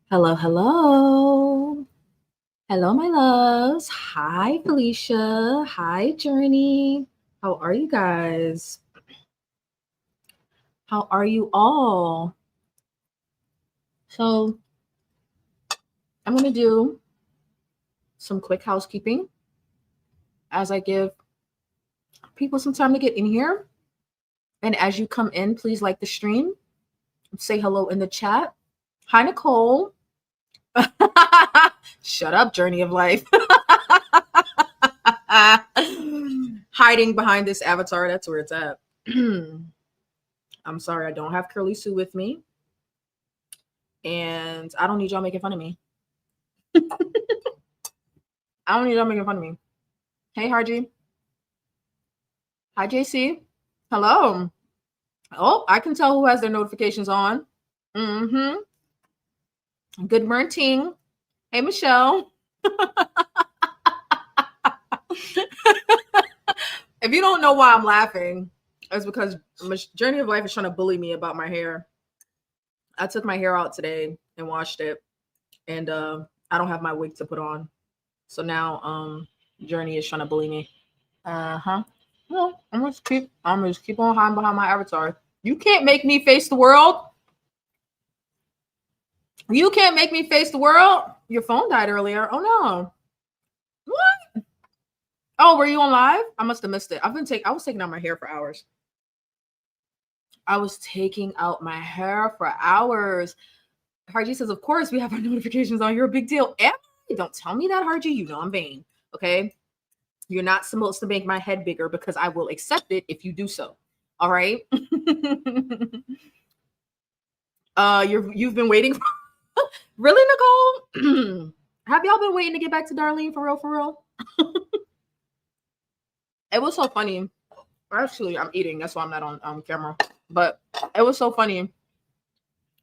Hello, hello. Hello, my loves. Hi, Felicia. Hi, Journey. How are you guys? How are you all? So, I'm going to do some quick housekeeping as I give people some time to get in here. And as you come in, please like the stream, say hello in the chat. Hi, Nicole. Shut up, Journey of Life. Hiding behind this avatar, that's where it's at. I'm sorry, I don't have Curly Sue with me. And I don't need y'all making fun of me. I don't need y'all making fun of me. Hey, Harji. Hi, JC. Hello. Oh, I can tell who has their notifications on. Mm-hmm. Good morning. Hey, Michelle. If you don't know why I'm laughing, it's because Journey of Life is trying to bully me about my hair. I took my hair out today and washed it, and I don't have my wig to put on. So now Journey is trying to bully me. Uh-huh. Well, I'm just keep on hiding behind my avatar. You can't make me face the world. You can't make me face the world. Your phone died earlier. Oh no. What? Oh, were you on live? I must have missed it. I was taking out my hair for hours. Harji says, of course, we have our notifications on. You're a big deal. Don't tell me that, Harji. You know I'm vain. Okay. You're not supposed to make my head bigger because I will accept it if you do so. All right. You've been waiting for really, Nicole? Have y'all been waiting to get back to Darlene for real? It was so funny. Actually, I'm eating. That's why I'm not on camera. But it was so funny.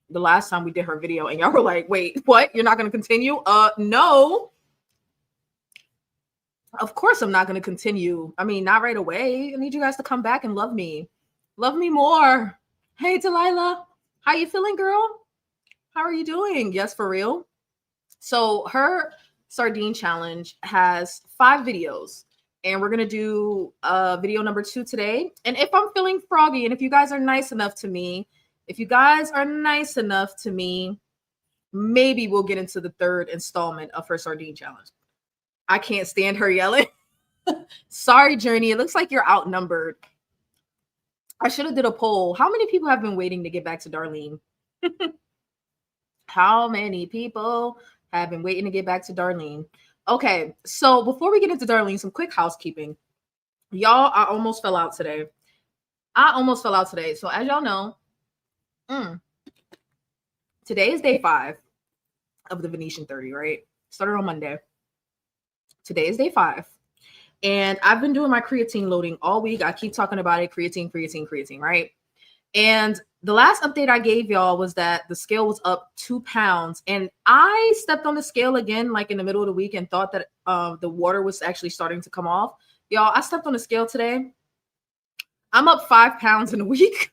The last time we did her video, and y'all were like, "Wait, what? You're not going to continue?" No. Of course, I'm not going to continue. I mean, not right away. I need you guys to come back and love me more. Hey, Delilah, how you feeling, girl? How are you doing? Yes, for real. So her sardine challenge has 5 videos, and we're gonna do video number 2 today. And if I'm feeling froggy, and if you guys are nice enough to me, maybe we'll get into the 3rd installment of her sardine challenge. I can't stand her yelling. Sorry, Journey. It looks like you're outnumbered. I should have did a poll. How many people have been waiting to get back to Darlene? How many people have been waiting to get back to Darlene? Okay, so before we get into Darlene, some quick housekeeping. Y'all, I almost fell out today. So as y'all know, today is day 5 of the Venetian 30, right? Started on Monday. Today is day 5. And I've been doing my creatine loading all week. I keep talking about it, creatine, right? And the last update I gave y'all was that the scale was up 2 pounds. And I stepped on the scale again, like in the middle of the week, and thought that the water was actually starting to come off. Y'all, I stepped on the scale today. I'm up 5 pounds in a week.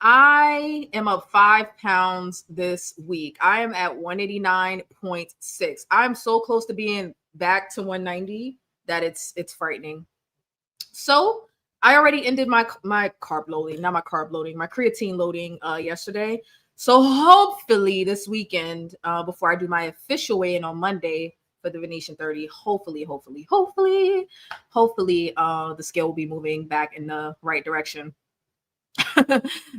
I am up 5 pounds this week. I am at 189.6. I'm so close to being back to 190 that it's frightening. So I already ended my carb loading, not my carb loading, my creatine loading yesterday. So hopefully this weekend, before I do my official weigh-in on Monday for the Venetian 30, hopefully, the scale will be moving back in the right direction.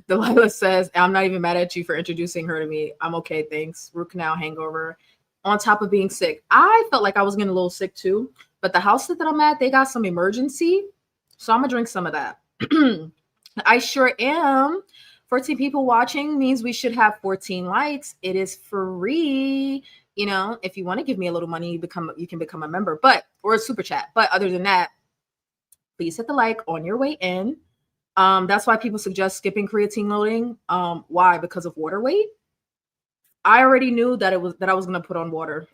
Delilah says, I'm not even mad at you for introducing her to me. I'm okay, thanks. Root canal hangover. On top of being sick. I felt like I was getting a little sick too, but the house that I'm at, they got some emergency. So I'm gonna drink some of that. I sure am. 14 people watching means we should have 14 likes. It is free. You know, if you want to give me a little money, you can become a member, or a super chat. But other than that, please hit the like on your way in. That's why people suggest skipping creatine loading. Why? Because of water weight. I already knew that I was going to put on water.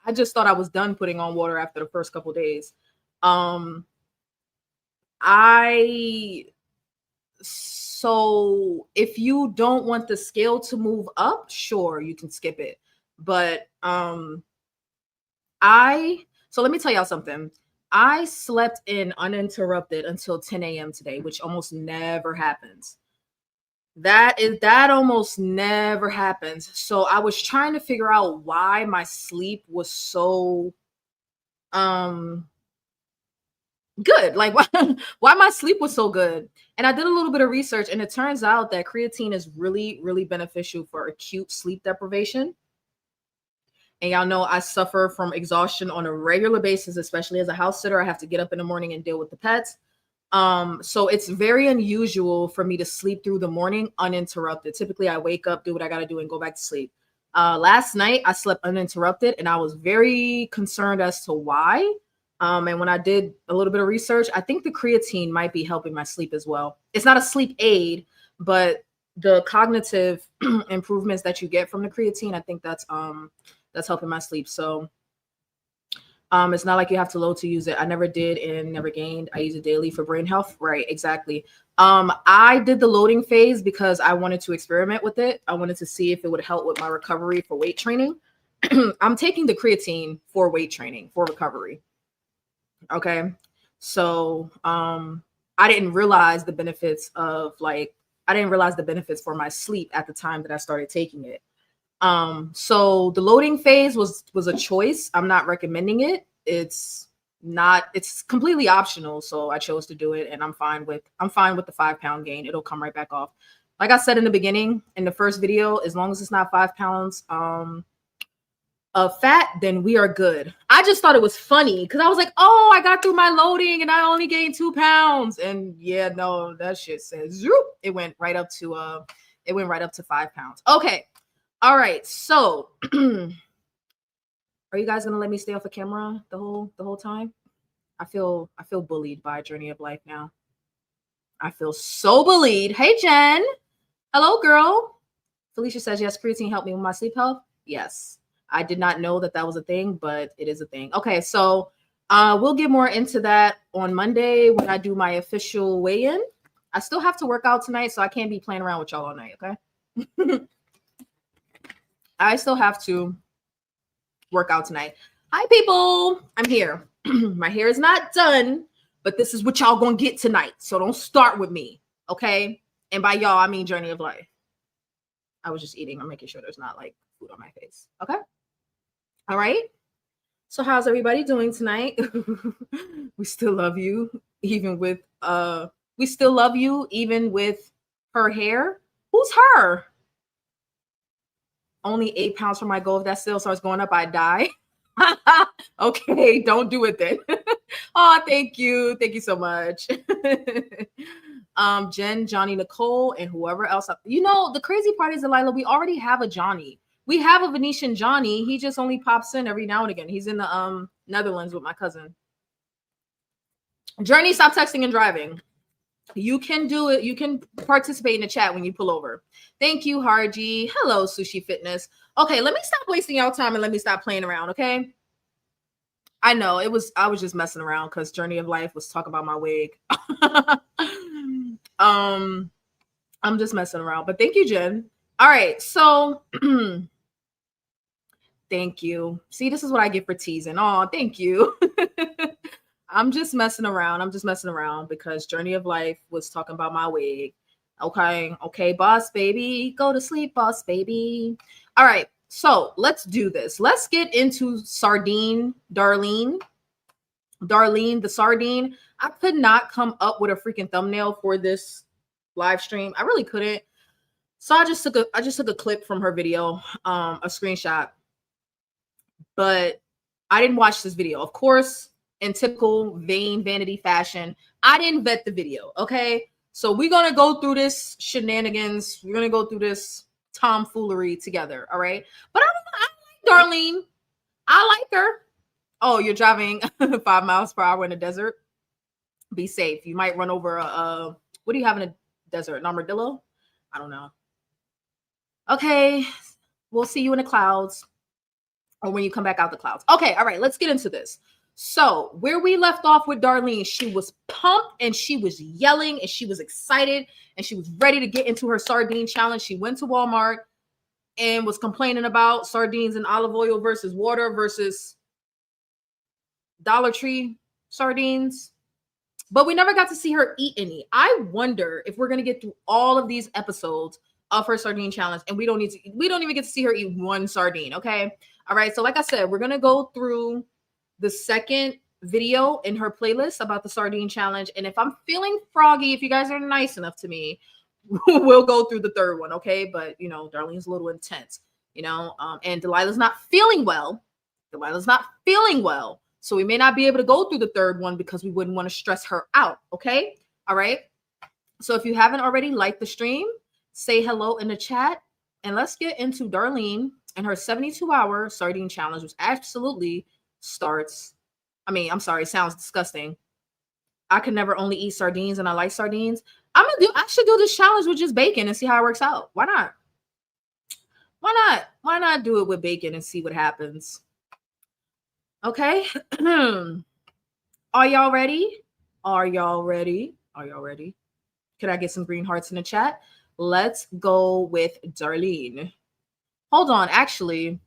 I just thought I was done putting on water after the first couple days. So So if you don't want the scale to move up, sure, you can skip it. But so let me tell y'all something. I slept in uninterrupted until 10 a.m. today, which almost never happens. That almost never happens. So I was trying to figure out why my sleep was so good. Like why my sleep was so good. And I did a little bit of research, and it turns out that creatine is really, really beneficial for acute sleep deprivation. And y'all know I suffer from exhaustion on a regular basis, especially as a house sitter. I have to get up in the morning and deal with the pets. So it's very unusual for me to sleep through the morning uninterrupted. Typically, I wake up, do what I got to do, and go back to sleep. Last night, I slept uninterrupted, and I was very concerned as to why. And when I did a little bit of research, I think the creatine might be helping my sleep as well. It's not a sleep aid, but the cognitive improvements that you get from the creatine, I think that's helping my sleep. So it's not like you have to load to use it. I never did and never gained. I use it daily for brain health. Right, exactly. I did the loading phase because I wanted to experiment with it. I wanted to see if it would help with my recovery for weight training. I'm taking the creatine for weight training, for recovery. Okay. So I didn't realize the benefits for my sleep at the time that I started taking it. So the loading phase was a choice. I'm not recommending it. It's completely optional. So I chose to do it, and I'm fine with the 5-pound gain. It'll come right back off. Like I said in the beginning, in the first video, as long as it's not 5 pounds of fat, then we are good. I just thought it was funny because I was like, oh, I got through my loading and I only gained 2 pounds. And yeah, no, that shit says zoop. It went right up to 5 pounds. Okay. All right. So are you guys gonna let me stay off the camera the whole time? I feel bullied by Journey of Life now. I feel so bullied. Hey Jen. Hello, girl. Felicia says, yes, creatine helped me with my sleep health. Yes. I did not know that was a thing, but it is a thing. Okay, so we'll get more into that on Monday when I do my official weigh-in. I still have to work out tonight, so I can't be playing around with y'all all night, okay? I still have to work out tonight. Hi, people. I'm here. My hair is not done, but this is what y'all gonna get tonight. So don't start with me, okay? And by y'all, I mean Journey of Life. I was just eating. I'm making sure there's not like food on my face, okay? All right. So how's everybody doing tonight? We still love you, even with her hair. Who's her? Only 8 pounds from my goal. If that still starts going up, I die. Okay, don't do it then. Oh, thank you. Thank you so much. Jen, Johnny, Nicole, and whoever else. You know, the crazy part is, Delilah, we already have a Johnny. We have a Venetian Johnny. He just only pops in every now and again. He's in the Netherlands with my cousin. Journey, stop texting and driving. You can do it. You can participate in the chat when you pull over. Thank you, Harji. Hello, Sushi Fitness. Okay, let me stop wasting y'all time and let me stop playing around, okay? I know I was just messing around because Journey of Life was talking about my wig. I'm just messing around, but thank you, Jen. All right, so thank you. See, this is what I get for teasing. Oh, thank you. I'm just messing around. I'm just messing around because Journey of Life was talking about my wig. Okay, boss baby. Go to sleep, boss baby. All right, so let's do this. Let's get into Darlene, the Sardine. I could not come up with a freaking thumbnail for this live stream. I really couldn't. So I just took a clip from her video, a screenshot. But I didn't watch this video. Of course, in typical vanity fashion, I didn't vet the video, okay? So we're going to go through this shenanigans. We're going to go through this tomfoolery together, all right? But I like Darlene. I like her. Oh, you're driving 5 miles per hour in the desert? Be safe. You might run over what do you have in a desert? An armadillo? I don't know. Okay, we'll see you in the clouds. Or when you come back out the clouds. Okay, all right, let's get into this. So where we left off with Darlene, she was pumped and she was yelling and she was excited and she was ready to get into her sardine challenge. She went to Walmart and was complaining about sardines and olive oil versus water versus Dollar Tree sardines. But we never got to see her eat any. I wonder if we're going to get through all of these episodes of her sardine challenge and we don't even get to see her eat one sardine. Okay. All right. So like I said, we're going to go through the second video in her playlist about the sardine challenge. And if I'm feeling froggy, if you guys are nice enough to me, we'll go through the third one. Okay. But you know, Darlene's a little intense, you know, and Delilah's not feeling well. So we may not be able to go through the third one because we wouldn't want to stress her out. Okay. All right. So if you haven't already liked the stream, say hello in the chat and let's get into Darlene and her 72-hour sardine challenge, which absolutely starts. I'm sorry, sounds disgusting. I could never only eat sardines and I like sardines. I should do this challenge with just bacon and see how it works out. Why not? Why not do it with bacon and see what happens? Okay. Are y'all ready? Can I get some green hearts in the chat? Let's go with Darlene. Hold on. Actually,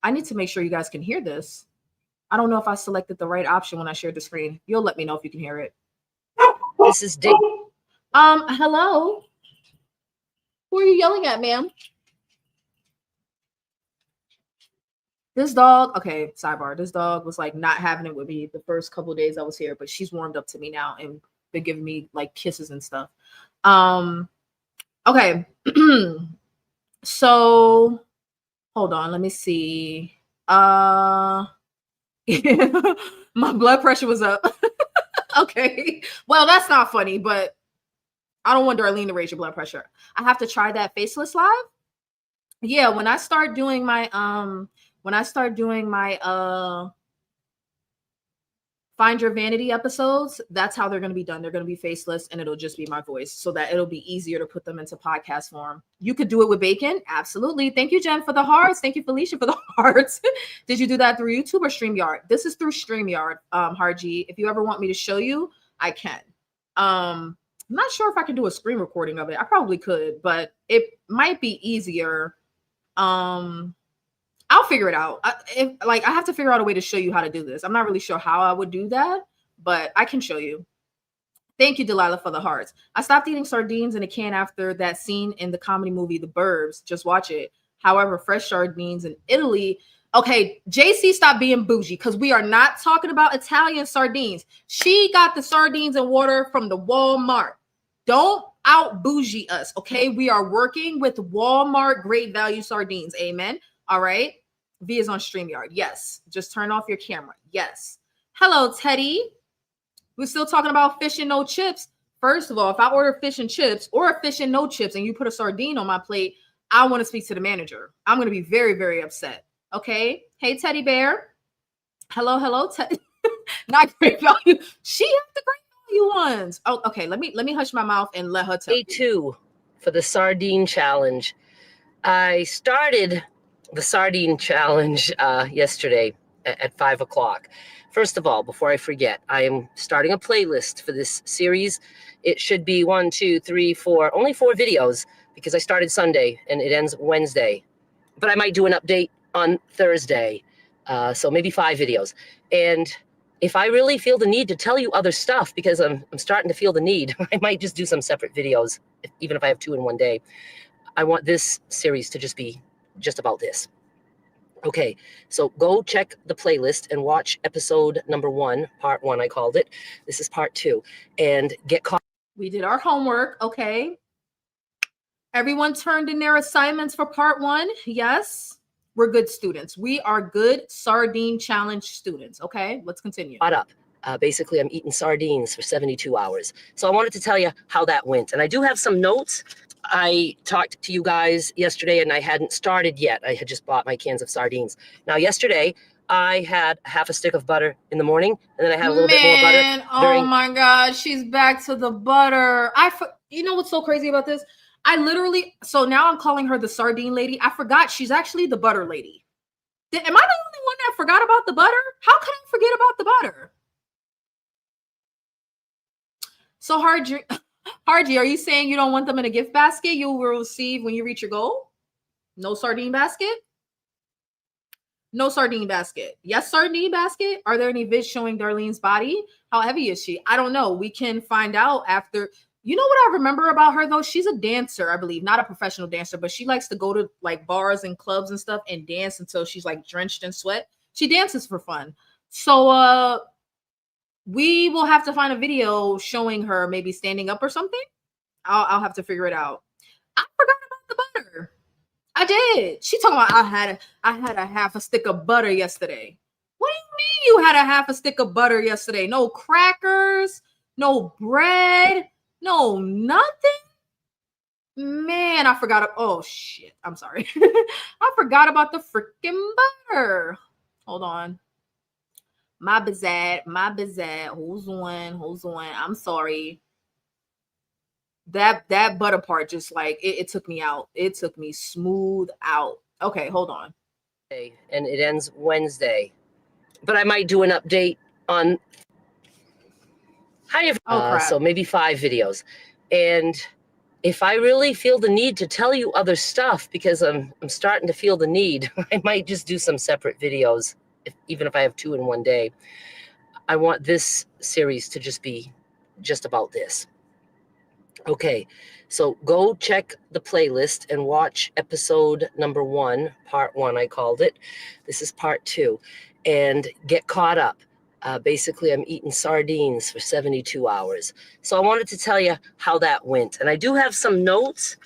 I need to make sure you guys can hear this. I don't know if I selected the right option when I shared the screen. You'll let me know if you can hear it. This is Dick. Hello. Who are you yelling at, ma'am? This dog, okay, sidebar. This dog was like not having it with me the first couple of days I was here, but she's warmed up to me now and been giving me like kisses and stuff. Okay. So hold on, let me see. My blood pressure was up. Okay. Well, that's not funny, but I don't want Darlene to raise your blood pressure. I have to try that faceless live. Yeah, when I start doing my Find Your Vanity episodes, that's how they're going to be done. They're going to be faceless and it'll just be my voice so that it'll be easier to put them into podcast form. You could do it with bacon. Absolutely. Thank you, Jen, for the hearts. Thank you, Felicia, for the hearts. Did you do that through YouTube or StreamYard? This is through StreamYard, Harji. If you ever want me to show you, I can. I'm not sure if I can do a screen recording of it. I probably could, but it might be easier. I'll figure it out. I have to figure out a way to show you how to do this. I'm not really sure how I would do that, but I can show you. Thank you, Delilah, for the hearts. I stopped eating sardines in a can after that scene in the comedy movie The Burbs. Just watch it. However, fresh sardines in Italy. Okay, JC, stop being bougie because we are not talking about Italian sardines. She got the sardines and water from the Walmart. Don't out bougie us, okay? We are working with Walmart great value sardines. Amen. All right. V is on StreamYard. Yes. Just turn off your camera. Yes. Hello, Teddy. We're still talking about fish and no chips. First of all, if I order fish and chips or a fish and no chips and you put a sardine on my plate, I want to speak to the manager. I'm going to be very, very upset. Okay. Hey, Teddy Bear. Hello, Teddy. Not great value. She has the great value ones. Oh, okay. Let me hush my mouth and let her tell you. Day 2 for the sardine challenge. I started the sardine challenge yesterday at 5 o'clock. First of all, before I forget, I am starting a playlist for this series. It should be 1, 2, 3, 4, only 4 videos because I started Sunday and it ends Wednesday. But I might do an update on Thursday. So maybe 5 videos. And if I really feel the need to tell you other stuff, because I'm starting to feel the need, I might just do some separate videos, even if I have 2 in one day. I want this series to just be just about this. Okay, so go check the playlist and watch episode number 1, part 1, I called it. This is part 2. And get caught. We did our homework, okay? Everyone turned in their assignments for part 1. Yes, we're good students. We are good sardine challenge students, okay? Let's continue. Caught up. Basically, I'm eating sardines for 72 hours. So I wanted to tell you how that went. And I do have some notes. I talked to you guys yesterday and I hadn't started yet. I had just bought my cans of sardines. Now, yesterday, I had half a stick of butter in the morning and then I had a little bit more butter. Oh my God, she's back to the butter. You know what's so crazy about this? So now I'm calling her the sardine lady. I forgot she's actually the butter lady. Am I the only one that forgot about the butter? How can I forget about the butter? So Harji, are you saying you don't want them in a gift basket you will receive when you reach your goal? No sardine basket? No sardine basket. Yes, sardine basket. Are there any vids showing Darlene's body? How heavy is she? I don't know. We can find out after. You know what I remember about her though? She's a dancer, I believe, not a professional dancer, but she likes to go to like bars and clubs and stuff and dance until she's like drenched in sweat. She dances for fun. So we will have to find a video showing her maybe standing up or something. I'll have to figure it out. I forgot about the butter. I did. She talking about I had a half a stick of butter yesterday. What do you mean you had a half a stick of butter yesterday? No crackers, no bread, no nothing. Man, I forgot. Oh shit. I'm sorry. I forgot about the freaking butter. Hold on. My bizad. Who's on? I'm sorry. That butter part just like it took me out. It took me smooth out. Okay, hold on. And it ends Wednesday. But I might do an update on so maybe 5 videos. And if I really feel the need to tell you other stuff because I'm starting to feel the need, I might just do some separate videos, even if I have 2 in one day. I want this series to just be just about this. Okay, so go check the playlist and watch episode number 1, part 1, I called it. This is part 2, and get caught up. Basically, I'm eating sardines for 72 hours. So I wanted to tell you how that went. And I do have some notes.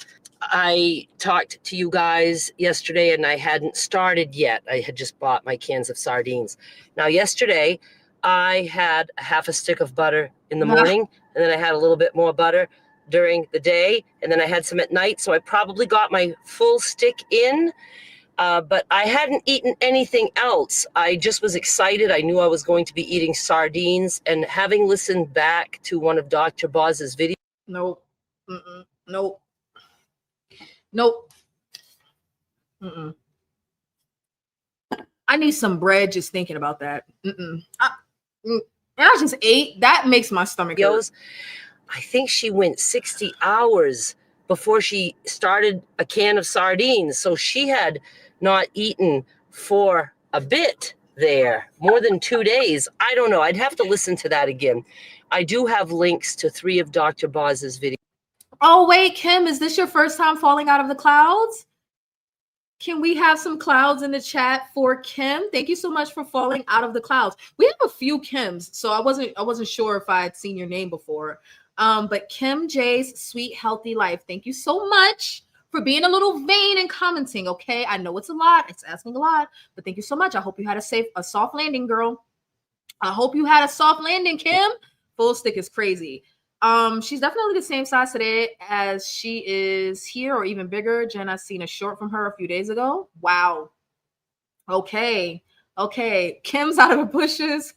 I talked to you guys yesterday, and I hadn't started yet. I had just bought my cans of sardines. Now, yesterday, I had a half a stick of butter in the morning, and then I had a little bit more butter during the day, and then I had some at night, so I probably got my full stick in, but I hadn't eaten anything else. I just was excited. I knew I was going to be eating sardines, and having listened back to one of Dr. Boz's videos. Nope. Nope. Nope. I need some bread just thinking about that. And I just ate. That makes my stomach hurt. I think she went 60 hours before she started a can of sardines. So she had not eaten for a bit there, more than 2 days. I don't know. I'd have to listen to that again. I do have links to 3 of Dr. Boz's videos. Oh, wait, Kim, is this your first time falling out of the clouds? Can we have some clouds in the chat for Kim? Thank you so much for falling out of the clouds. We have a few Kims, so I wasn't sure if I had seen your name before. But Kim J's Sweet Healthy Life, thank you so much for being a little vain and commenting. Okay, I know it's a lot, it's asking a lot, but thank you so much. I hope you had a soft landing, girl. I hope you had a soft landing, Kim. Full stick is crazy. She's definitely the same size today as she is here, or even bigger. Jen, I seen a short from her a few days ago. Wow. Okay. Kim's out of the bushes.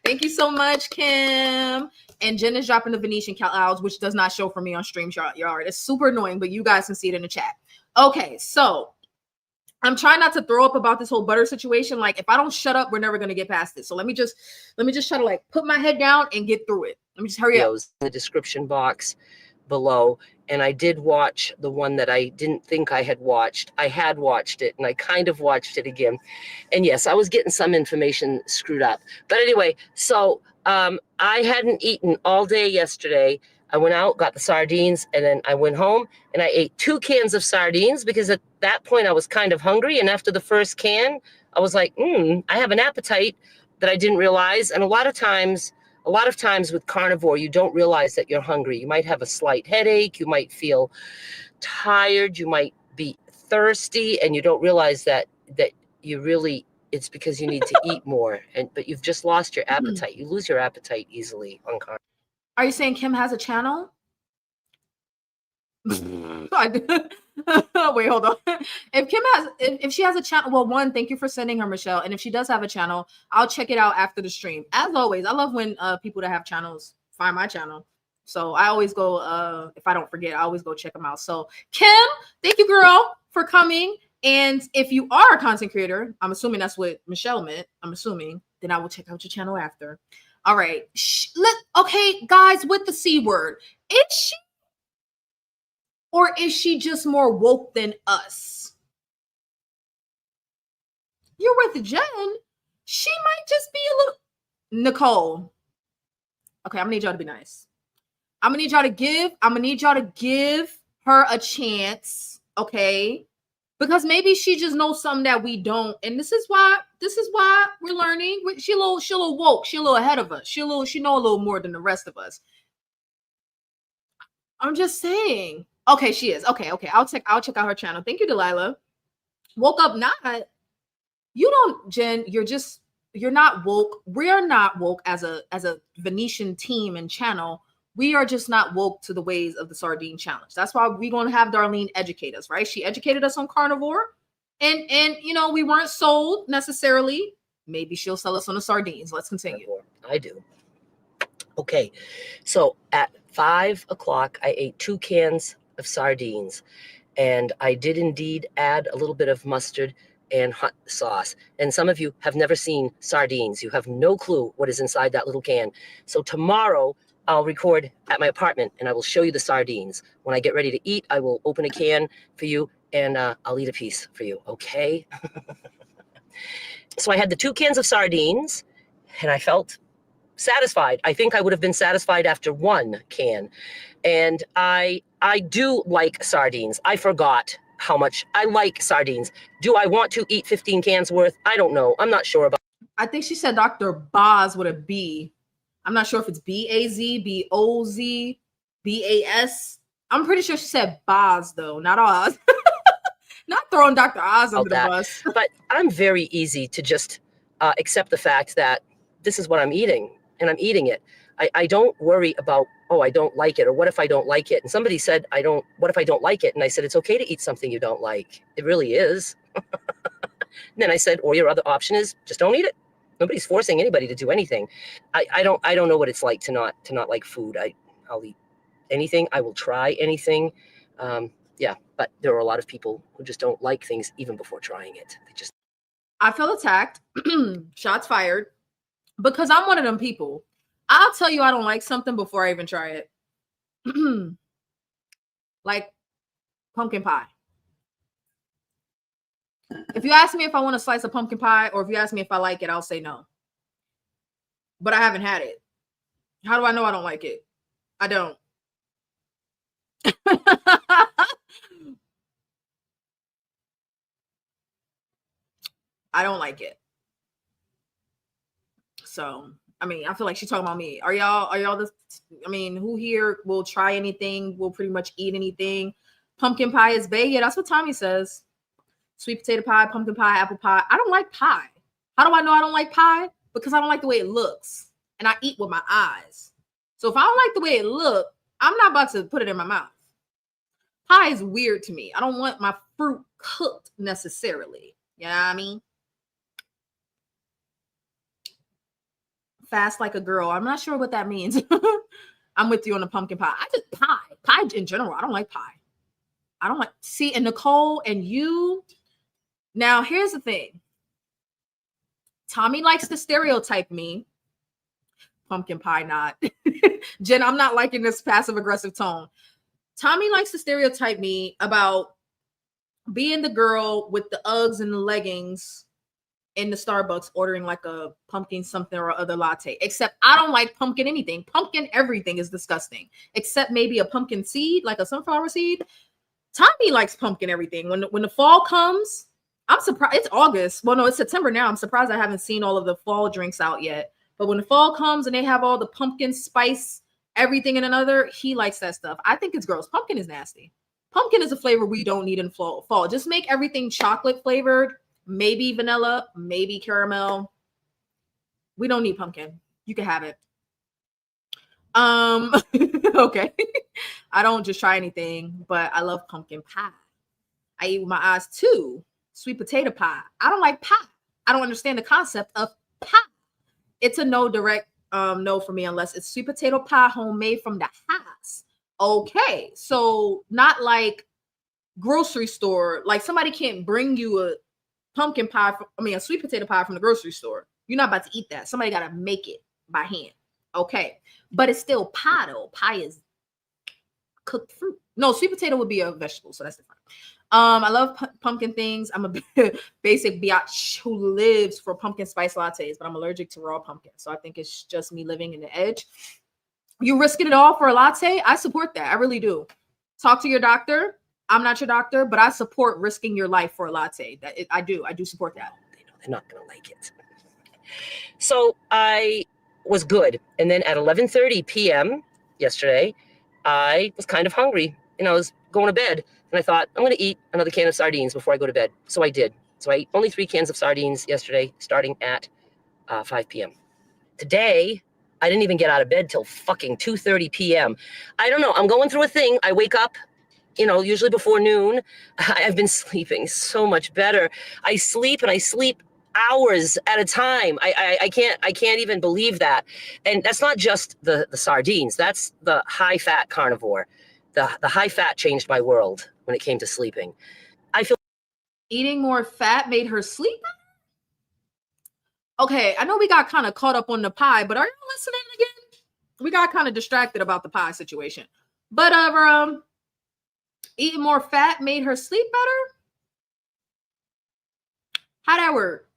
Thank you so much, Kim. And Jen is dropping the Venetian clouds, which does not show for me on StreamYard. It's super annoying, but you guys can see it in the chat. Okay, so I'm trying not to throw up about this whole butter situation. Like, if I don't shut up, we're never gonna get past this. So let me just try to like put my head down and get through it. Let me just hurry up. In the description box below, and I did watch the one that I didn't think I had watched. I had watched it, and I kind of watched it again. And yes, I was getting some information screwed up. But anyway, so I hadn't eaten all day yesterday. I went out, got the sardines, and then I went home and I ate 2 cans of sardines because at that point I was kind of hungry. And after the first can, I was like, I have an appetite that I didn't realize. And a lot of times with carnivore, you don't realize that you're hungry. You might have a slight headache. You might feel tired. You might be thirsty, and you don't realize that you really, it's because you need to eat more. But you've just lost your appetite. You lose your appetite easily on carnivore. Are you saying Kim has a channel? Wait, hold on. If she has a channel, well, one, thank you for sending her, Michelle. And if she does have a channel, I'll check it out after the stream. As always, I love when people that have channels find my channel. So I always go, if I don't forget, I always go check them out. So Kim, thank you, girl, for coming. And if you are a content creator, I'm assuming that's what Michelle meant. I'm assuming, then I will check out your channel after. All right. Okay, guys, with the C word, is she or is she just more woke than us? You're with Jen. She might just be a little. Nicole. Okay, I'm gonna need y'all to be nice. I'm gonna need y'all to give her a chance, okay? Because maybe she just knows something that we don't, and this is why we're learning. She a little woke, she a little ahead of us. She know a little more than the rest of us. I'm just saying. Okay, she is. Okay. I'll check out her channel. Thank you, Delilah. Woke up not. You don't, Jen. You're not woke. We're not woke as a Venetian team and channel. We are just not woke to the ways of the Sardine Challenge. That's why we're going to have Darlene educate us, right? She educated us on Carnivore, and we weren't sold necessarily. Maybe she'll sell us on the sardines. Let's continue. I do. Okay, so at 5 o'clock, I ate 2 cans of sardines, and I did indeed add a little bit of mustard and hot sauce. And some of you have never seen sardines. You have no clue what is inside that little can. So tomorrow I'll record at my apartment and I will show you the sardines. When I get ready to eat, I will open a can for you and I'll eat a piece for you, okay? So I had the 2 cans of sardines and I felt satisfied. I think I would have been satisfied after 1 can. And I do like sardines. I forgot how much I like sardines. Do I want to eat 15 cans worth? I don't know. I'm not sure about. I think she said Dr. Boz with a B. I'm not sure if it's B-A-Z, B-O-Z, B-A-S. I'm pretty sure she said Boz though, not Oz. Not throwing Dr. Oz under the bus. But I'm very easy to just accept the fact that this is what I'm eating and I'm eating it. I don't worry about, oh, I don't like it, or what if I don't like it? And somebody said, what if I don't like it? And I said, it's okay to eat something you don't like. It really is. And then I said, or your other option is just don't eat it. Nobody's forcing anybody to do anything. I don't know what it's like to not like food. I'll eat anything. I will try anything. Yeah, but there are a lot of people who just don't like things even before trying it. I feel attacked. Shots fired. Because I'm one of them people. I'll tell you I don't like something before I even try it. Like pumpkin pie. If you ask me if I want a slice of pumpkin pie, or if you ask me if I like it, I'll say no. But I haven't had it. How do I know I don't like it? I don't. I don't like it. So, I mean, I feel like she's talking about me. Are y'all this? I mean, who here will try anything? Will pretty much eat anything? Pumpkin pie is bae. Yeah, that's what Tommy says. Sweet potato pie, pumpkin pie, apple pie. I don't like pie. How do I know I don't like pie? Because I don't like the way it looks. And I eat with my eyes. So if I don't like the way it looks, I'm not about to put it in my mouth. Pie is weird to me. I don't want my fruit cooked necessarily. You know what I mean? Fast like a girl. I'm not sure what that means. I'm with you on the pumpkin pie. I just pie in general. I don't like pie. I don't like. See, and Nicole and you. Now, here's the thing. Tommy likes to stereotype me. Pumpkin pie, not. Jen, I'm not liking this passive aggressive tone. Tommy likes to stereotype me about being the girl with the Uggs and the leggings in the Starbucks ordering like a pumpkin something or other latte. Except I don't like pumpkin anything. Pumpkin everything is disgusting. Except maybe a pumpkin seed, like a sunflower seed. Tommy likes pumpkin everything. When the fall comes, I'm surprised. It's August. Well, no, it's September now. I'm surprised I haven't seen all of the fall drinks out yet. But when the fall comes and they have all the pumpkin spice, everything in another, he likes that stuff. I think it's gross. Pumpkin is nasty. Pumpkin is a flavor we don't need in fall. Just make everything chocolate flavored. Maybe vanilla, maybe caramel. We don't need pumpkin. You can have it. Okay. I don't just try anything, but I love pumpkin pie. I eat with my eyes too. Sweet potato pie. I don't like pie. I don't understand the concept of pie. It's a no direct no for me unless it's sweet potato pie homemade from the house. Okay. So not like grocery store. Like somebody can't bring you a pumpkin pie, a sweet potato pie from the grocery store. You're not about to eat that. Somebody got to make it by hand. Okay. But it's still pie though. Pie is cooked fruit. No, sweet potato would be a vegetable. So that's different. I love pumpkin things. I'm a basic biatch who lives for pumpkin spice lattes, but I'm allergic to raw pumpkin. So I think it's just me living in the edge. You risking it all for a latte? I support that. I really do. Talk to your doctor. I'm not your doctor, but I support risking your life for a latte. I do support that. They know they're not going to like it. So I was good. And then at 11:30 p.m. yesterday, I was kind of hungry and I was going to bed. And I thought, I'm going to eat another can of sardines before I go to bed. So I did. So I ate only 3 cans of sardines yesterday, starting at 5 p.m. Today, I didn't even get out of bed till fucking 2:30 p.m. I don't know. I'm going through a thing. I wake up, usually before noon. I've been sleeping so much better. I sleep hours at a time. I can't even believe that. And that's not just the sardines. That's the high-fat carnivore. The high-fat changed my world when it came to sleeping. I feel eating more fat made her sleep better? Okay, I know we got kind of caught up on the pie, but are you listening again? We got kind of distracted about the pie situation. But eating more fat made her sleep better? How'd that work?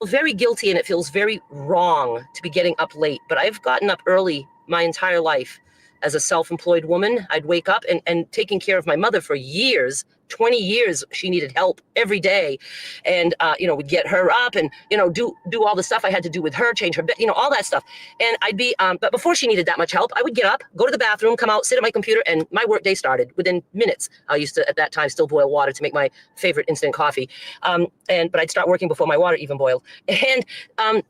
very guilty and it feels very wrong to be getting up late, but I've gotten up early my entire life. As a self-employed woman, I'd wake up and taking care of my mother for years, 20 years, she needed help every day. And, we'd get her up and, do all the stuff I had to do with her, change her bed, all that stuff. And I'd be, but before she needed that much help, I would get up, go to the bathroom, come out, sit at my computer, and my work day started within minutes. I used to, at that time, still boil water to make my favorite instant coffee. But I'd start working before my water even boiled. And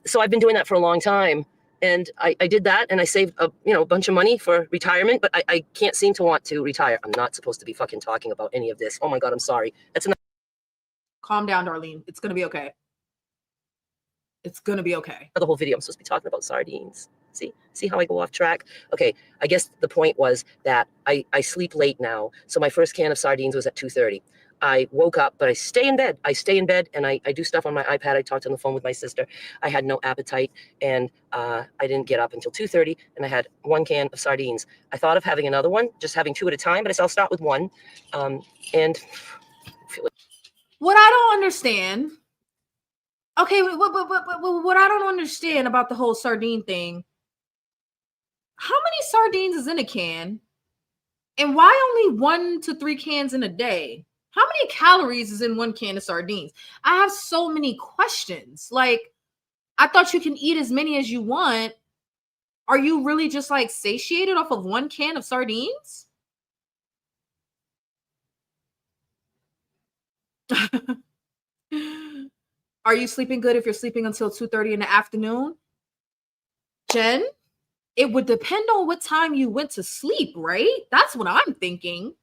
so I've been doing that for a long time. And I did that, and I saved a bunch of money for retirement, but I can't seem to want to retire. I'm not supposed to be fucking talking about any of this. Oh my God, I'm sorry. That's enough. Calm down, Darlene. It's gonna be okay. It's gonna be okay. The whole video, I'm supposed to be talking about sardines. See how I go off track? Okay, I guess the point was that I sleep late now. So my first can of sardines was at 2:30. I woke up, but I stay in bed. And I do stuff on my iPad. I talked on the phone with my sister. I had no appetite, and I didn't get up until 2:30, and I had 1 can of sardines. I thought of having another one, just having 2 at a time, but I said I'll start with 1. And feel it. What I don't understand, okay, what I don't understand about the whole sardine thing, how many sardines is in a can? And why only 1 to 3 cans in a day? How many calories is in 1 can of sardines? I have so many questions. Like, I thought you can eat as many as you want. Are you really just like satiated off of 1 can of sardines? Are you sleeping good if you're sleeping until 2:30 in the afternoon? Jen, it would depend on what time you went to sleep, right? That's what I'm thinking.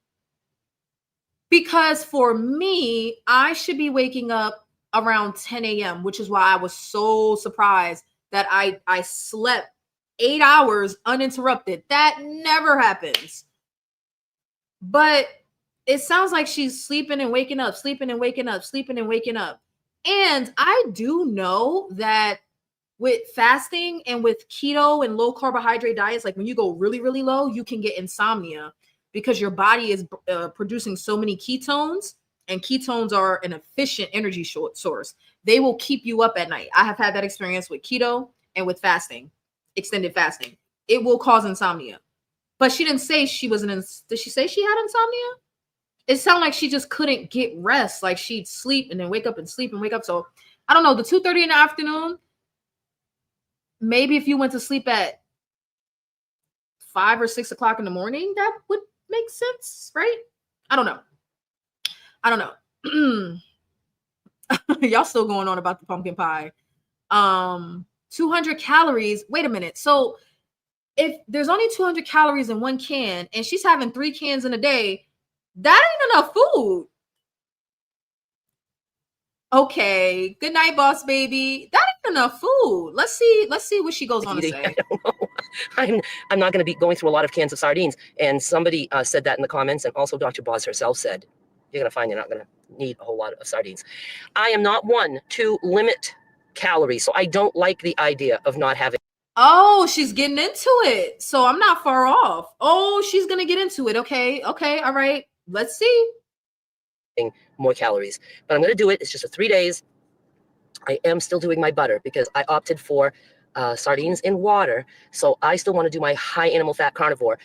Because for me, I should be waking up around 10 a.m., which is why I was so surprised that I slept 8 hours uninterrupted. That never happens. But it sounds like she's sleeping and waking up, sleeping and waking up, sleeping and waking up. And I do know that with fasting and with keto and low carbohydrate diets, like when you go really, really low, you can get insomnia because your body is producing so many ketones, and ketones are an efficient energy source. They will keep you up at night. I have had that experience with keto and with fasting, extended fasting. It will cause insomnia. But she didn't say she was did she say she had insomnia? It sounded like she just couldn't get rest. Like she'd sleep and then wake up and sleep and wake up. So I don't know, the 2:30 in the afternoon, maybe if you went to sleep at 5 or 6 o'clock in the morning, that would make sense, right? I don't know. Y'all still going on about the pumpkin pie. 200 calories. Wait a minute. So if there's only 200 calories in 1 can and she's having 3 cans in a day, that ain't enough food. Okay. Good night, boss baby. That ain't enough food. Let's see what she goes on to say. I don't know. I'm not going to be going through a lot of cans of sardines. And somebody said that in the comments, and also Dr. Boz herself said, you're going to find you're not going to need a whole lot of sardines. I am not one to limit calories, so I don't like the idea of not having. Oh, she's getting into it. So I'm not far off. Oh, she's going to get into it. Okay. Okay. All right. Let's see. More calories, but I'm going to do it. It's just 3 days. I am still doing my butter because I opted for sardines in water. So I still want to do my high animal fat carnivore.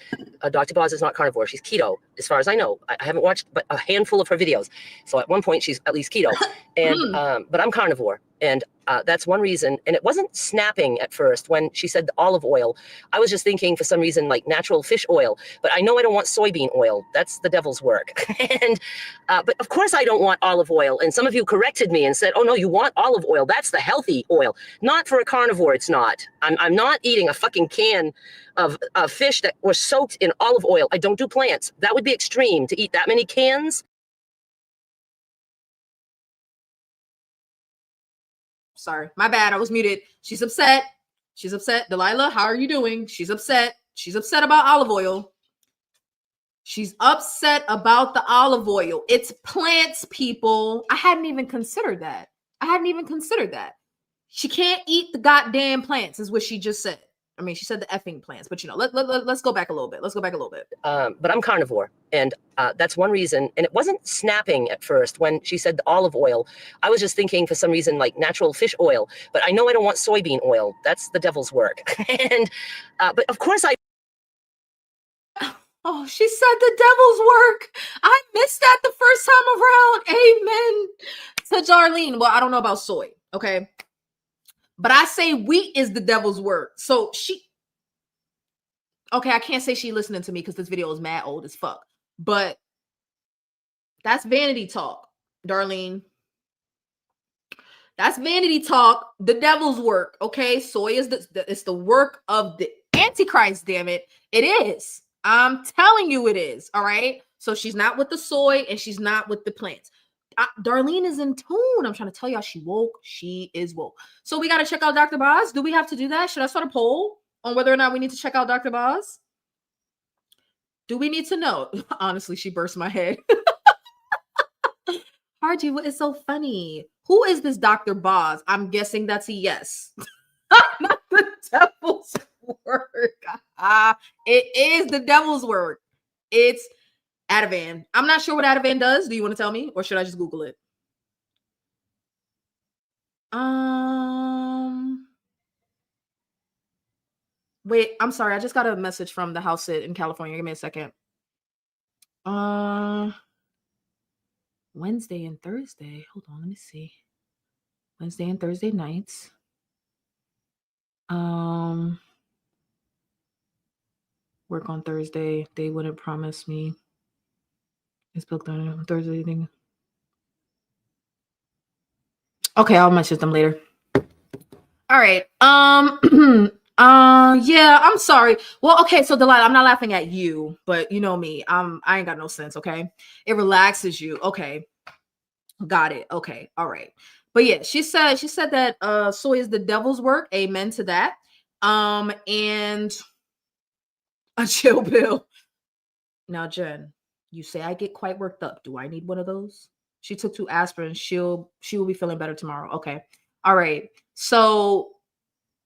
Dr. Boz is not carnivore. She's keto, as far as I know. I haven't watched but a handful of her videos. So at one point she's at least keto. And but I'm carnivore. And that's one reason. And it wasn't snapping at first when she said the olive oil. I was just thinking for some reason like natural fish oil. But I know I don't want soybean oil. That's the devil's work. And but of course I don't want olive oil. And some of you corrected me and said, oh no, you want olive oil. That's the healthy oil. Not for a carnivore, it's not. I'm not eating a fucking can of fish that were soaked in olive oil. I don't do plants. That would be extreme to eat that many cans. Sorry, my bad. I was muted. She's upset. She's upset. Delilah, how are you doing? She's upset. She's upset about olive oil. She's upset about the olive oil. It's plants, people. I hadn't even considered that. She can't eat the goddamn plants, is what she just said. I mean, she said the effing plants, but you know, let's go back a little bit. But I'm carnivore, and that's one reason. And it wasn't snapping at first when she said the olive oil. I was just thinking for some reason like natural fish oil. But I know I don't want soybean oil. That's the devil's work. And but of course I. Oh, she said the devil's work. I missed that the first time around. Amen to Darlene. Well, I don't know about soy, okay? But I say wheat is the devil's work. So she, okay, I can't say she listening to me because this video is mad old as fuck. But that's vanity talk, Darlene. That's vanity talk. The devil's work, okay? Soy is it's the work of the Antichrist, damn it. It is. I'm telling you it is, all right? So she's not with the soy and she's not with the plants. Darlene is in tune. I'm trying to tell y'all she woke. She is woke. So we got to check out Dr. Boz. Do we have to do that? Should I start a poll on whether or not we need to check out Dr. Boz? Do we need to know? Honestly, she burst my head. Hardy, what is so funny? Who is this Dr. Boz? I'm guessing that's a yes. Not the devil's work. It is the devil's work. It's Ativan. I'm not sure what Ativan does. Do you want to tell me, or should I just Google it? Wait, I'm sorry. I just got a message from the house sit in California. Give me a second. Wednesday and Thursday. Hold on, let me see. Wednesday and Thursday nights. Work on Thursday. They wouldn't promise me. It's booked on Thursday thing. Okay, I'll message them later. All right. Yeah, I'm sorry. Well, okay, so Delilah, I'm not laughing at you, but you know me. I ain't got no sense, okay? It relaxes you. Okay. Got it. Okay. All right. But yeah, she said that soy is the devil's work. Amen to that. And a chill pill. Now, Jen, you say I get quite worked up. Do I need one of those? She took 2 aspirin. She will be feeling better tomorrow. Okay. All right. So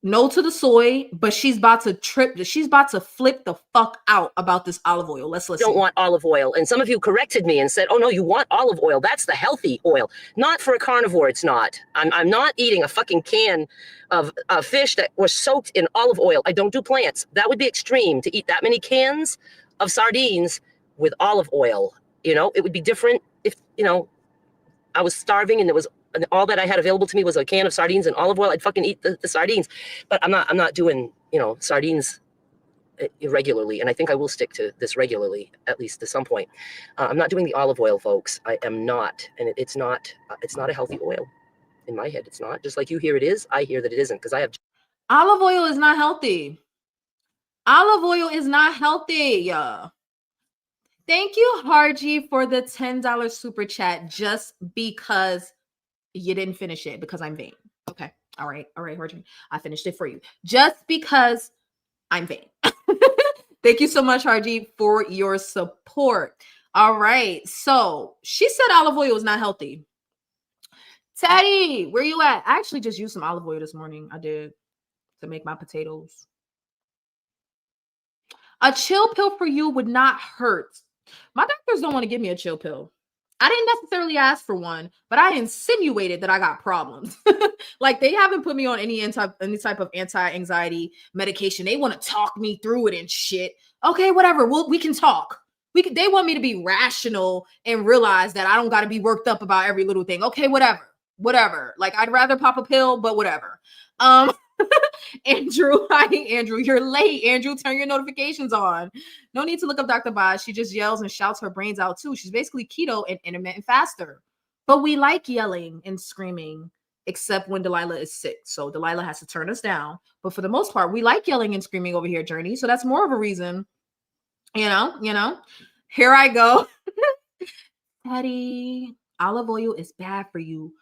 no to the soy, but she's about to flip the fuck out about this olive oil. Let's listen. Don't want olive oil. And some of you corrected me and said, oh no, you want olive oil. That's the healthy oil. Not for a carnivore, it's not. I'm not eating a fucking can of fish that were soaked in olive oil. I don't do plants. That would be extreme to eat that many cans of sardines with olive oil. You know, it would be different if, you know, I was starving and all that I had available to me was a can of sardines and olive oil. I'd fucking eat the sardines. But I'm not doing, you know, sardines irregularly. And I think I will stick to this regularly, at least to some point. I'm not doing the olive oil, folks. I am not. And it's not a healthy oil. In my head, it's not. Just like you hear it is, I hear that it isn't, because I have. Olive oil is not healthy. Olive oil is not healthy. Thank you, Harji, for the $10 super chat, just because you didn't finish it, because I'm vain. Okay. All right, Harji. I finished it for you. Just because I'm vain. Thank you so much, Harji, for your support. All right. So she said olive oil is not healthy. Teddy, where you at? I actually just used some olive oil this morning. I did, to make my potatoes. A chill pill for you would not hurt. My doctors don't want to give me a chill pill. I didn't necessarily ask for one, but I insinuated that I got problems. Like, they haven't put me on any type of anti-anxiety medication. They want to talk me through it and shit. Okay, whatever. We can talk. They want me to be rational and realize that I don't got to be worked up about every little thing. Okay, whatever. Like, I'd rather pop a pill, but whatever. Andrew, hi, Andrew. You're late. Andrew, turn your notifications on. No need to look up Dr. Boz. She just yells and shouts her brains out too. She's basically keto and intermittent faster. But we like yelling and screaming, except when Delilah is sick. So Delilah has to turn us down. But for the most part, we like yelling and screaming over here, Journey. So that's more of a reason, you know. Here I go. Teddy, olive oil is bad for you.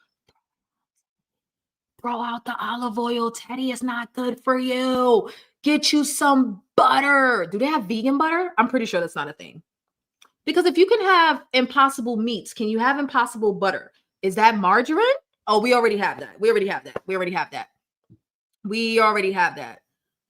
Throw out the olive oil. Teddy, is not good for you. Get you some butter. Do they have vegan butter? I'm pretty sure that's not a thing. Because if you can have impossible meats, can you have impossible butter? Is that margarine? Oh, we already have that. We already have that.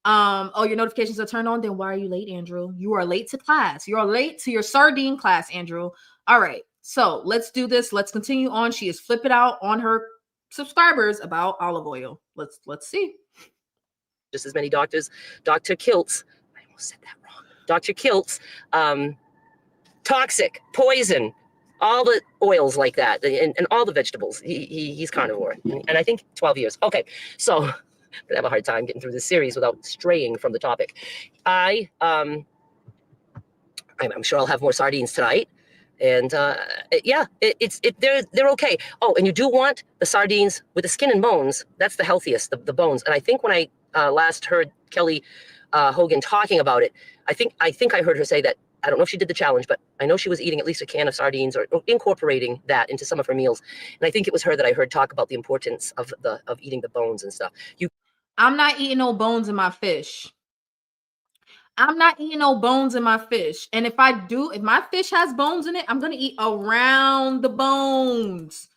Oh, your notifications are turned on. Then why are you late, Andrew? You are late to class. You are late to your sardine class, Andrew. All right. So let's do this. Let's continue on. She is flipping out on her subscribers about olive oil. Let's see. Just as many doctors. Dr. Kiltz, I almost said that wrong. Dr. Kiltz, toxic, poison, all the oils like that, and all the vegetables. He's carnivore, and I think 12 years. Okay, so I'm gonna have a hard time getting through this series without straying from the topic. I'm sure I'll have more sardines tonight. And yeah, they're okay. Oh, and you do want the sardines with the skin and bones. That's the healthiest, the bones. And I think when I last heard Kelly Hogan talking about it, I think I heard her say that, I don't know if she did the challenge, but I know she was eating at least a can of sardines or incorporating that into some of her meals. And I think it was her that I heard talk about the importance of eating the bones and stuff. I'm not eating no bones in my fish. I'm not eating no bones in my fish. And if my fish has bones in it, I'm going to eat around the bones.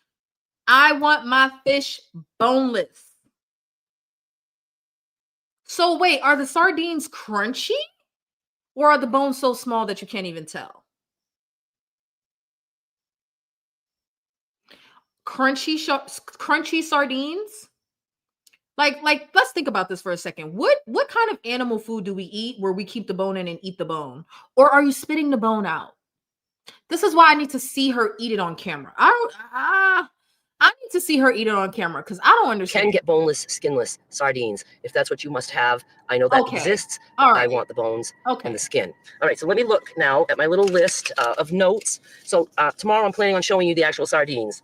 I want my fish boneless. So wait, are the sardines crunchy? Or are the bones so small that you can't even tell? Crunchy sardines? Like, let's think about this for a second. What kind of animal food do we eat where we keep the bone in and eat the bone? Or are you spitting the bone out? This is why I need to see her eat it on camera. I need to see her eat it on camera because I don't understand. Can get boneless, skinless sardines if that's what you must have. I know that exists. All right. I want the bones and the skin. All right, so let me look now at my little list of notes. So tomorrow I'm planning on showing you the actual sardines.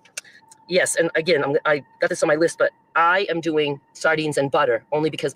Yes, and again, I got this on my list, but I am doing sardines and butter only because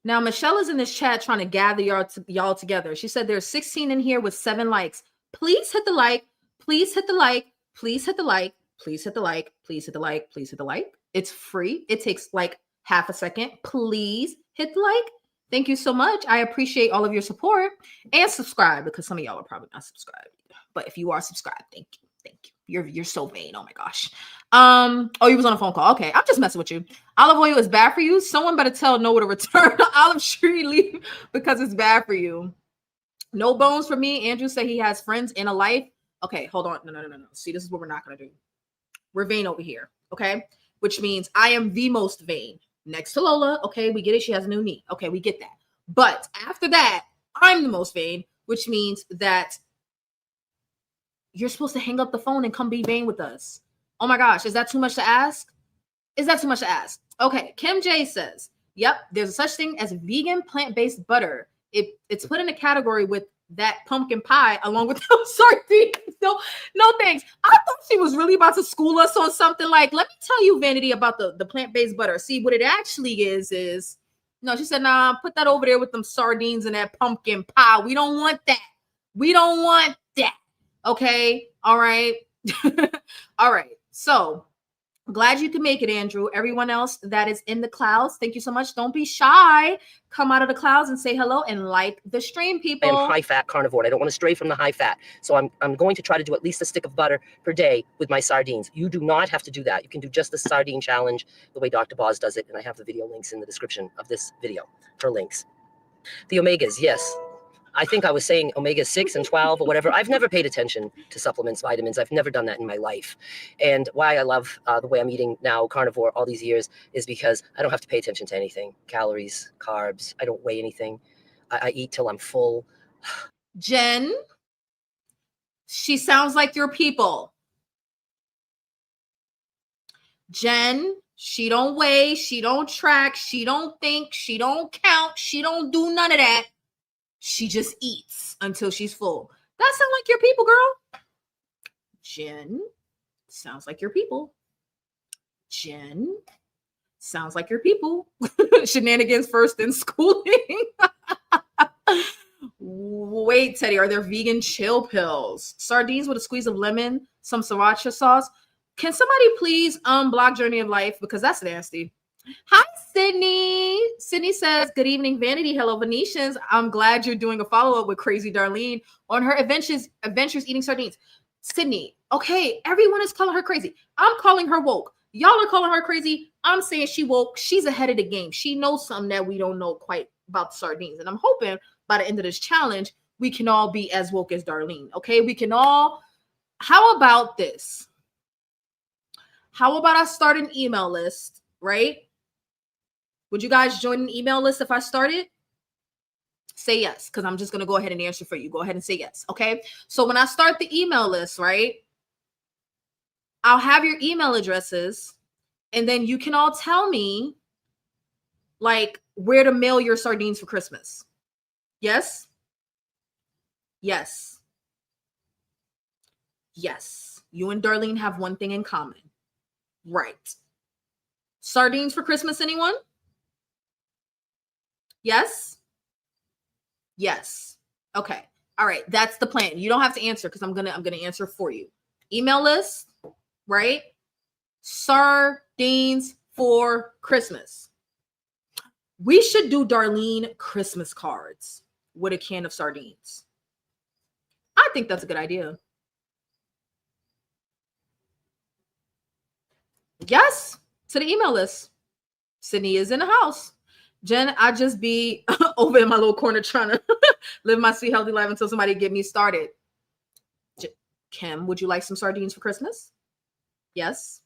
Now, Michelle is in this chat trying to gather y'all together. She said there's 16 in here with 7 likes. Please hit the like. Please hit the like. Please hit the like. Please hit the like. Please hit the like. Please hit the like. It's free. It takes like half a second. Please hit the like. Thank you so much. I appreciate all of your support. And subscribe, because some of y'all are probably not subscribed. But if you are subscribed, thank you. Thank you. You're so vain. Oh my gosh. Oh, you was on a phone call. Okay, I'm just messing with you. Olive oil is bad for you. Someone better tell Noah to return the olive tree leaf because it's bad for you. No bones for me. Andrew said he has friends in a life. Okay, hold on. No. See, this is what we're not gonna do. We're vain over here. Okay, which means I am the most vain next to Lola. Okay, we get it. She has a new knee. Okay, we get that. But after that, I'm the most vain, which means that you're supposed to hang up the phone and come be vain with us. Oh my gosh, is that too much to ask? Is that too much to ask? Okay, Kim J says, yep, there's a such thing as vegan plant-based butter. It's put in a category with that pumpkin pie along with those sardines. No thanks. I thought she was really about to school us on something like, let me tell you, Vanity, about the plant-based butter. See, what it actually is, no, she said, nah, put that over there with them sardines and that pumpkin pie. We don't want that. We don't want that. Okay. All right. All right. So Glad you can make it, Andrew. Everyone else that is in the clouds, thank you so much. Don't be shy. Come out of the clouds and say hello and like the stream, people. I am high-fat carnivore. I don't want to stray from the high fat. So I'm going to try to do at least a stick of butter per day with my sardines. You do not have to do that. You can do just the sardine challenge the way Dr. Boz does it. And I have the video links in the description of this video for links. The omegas, yes. I think I was saying omega 6 and 12 or whatever. I've never paid attention to supplements, vitamins. I've never done that in my life. And why I love the way I'm eating now, carnivore, all these years, is because I don't have to pay attention to anything. Calories, carbs. I don't weigh anything. I eat till I'm full. Jen, she sounds like your people. Jen, she don't weigh, she don't track, she don't think, she don't count, she don't do none of that. She just eats until she's full. That sounds like your people, girl. Jen, sounds like your people. Jen, sounds like your people. Shenanigans first in schooling. Wait, Teddy, are there vegan chill pills? Sardines with a squeeze of lemon, some sriracha sauce. Can somebody please block Journey of Life? Because that's nasty. Hi, Sydney. Sydney says, good evening, Vanity. Hello, Venetians. I'm glad you're doing a follow-up with Crazy Darlene on her adventures eating sardines. Sydney, okay, everyone is calling her crazy. I'm calling her woke. Y'all are calling her crazy. I'm saying she woke. She's ahead of the game. She knows something that we don't know quite about the sardines. And I'm hoping by the end of this challenge, we can all be as woke as Darlene. Okay, we can all. How about this? How about I start an email list, right? Would you guys join an email list if I started? Say yes, because I'm just going to go ahead and answer for you. Go ahead and say yes, okay? So when I start the email list, right, I'll have your email addresses, and then you can all tell me, like, where to mail your sardines for Christmas. Yes? Yes. Yes. You and Darlene have one thing in common. Right. Sardines for Christmas, anyone? Yes? Yes. Okay. All right. That's the plan. You don't have to answer because I'm gonna answer for you. Email list, right? Sardines for Christmas. We should do Darlene Christmas cards with a can of sardines. I think that's a good idea. Yes, to the email list. Sydney is in the house. Jen, I just be over in my little corner trying to live my sweet, healthy life until somebody get me started. Kim, would you like some sardines for Christmas? Yes.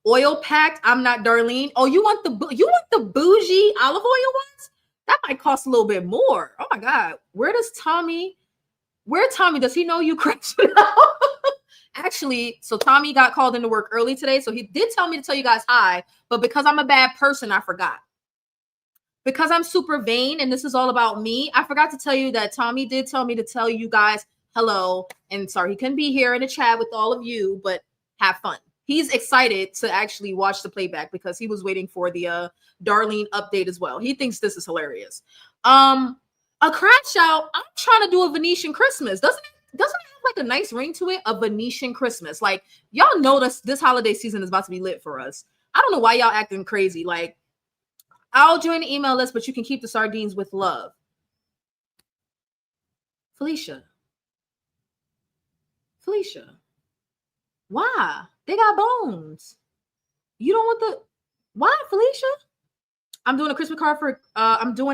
Oil packed. I'm not Darlene. Oh, you want the bougie olive oil ones? That might cost a little bit more. Oh my God. Where Tommy, does he know you crashed it out? Actually, so Tommy got called into work early today. So he did tell me to tell you guys hi, but because I'm a bad person, I forgot. Because I'm super vain and this is all about me, I forgot to tell you that Tommy did tell me to tell you guys hello. And sorry, he couldn't be here in the chat with all of you, but have fun. He's excited to actually watch the playback because he was waiting for the Darlene update as well. He thinks this is hilarious. A crash out. I'm trying to do a Venetian Christmas. Doesn't it have like a nice ring to it? A Venetian Christmas. Like, y'all know this holiday season is about to be lit for us. I don't know why y'all acting crazy. Like, I'll join the email list, but you can keep the sardines with love. Felicia. Why? They got bones. You don't want the. Why, Felicia? I'm doing a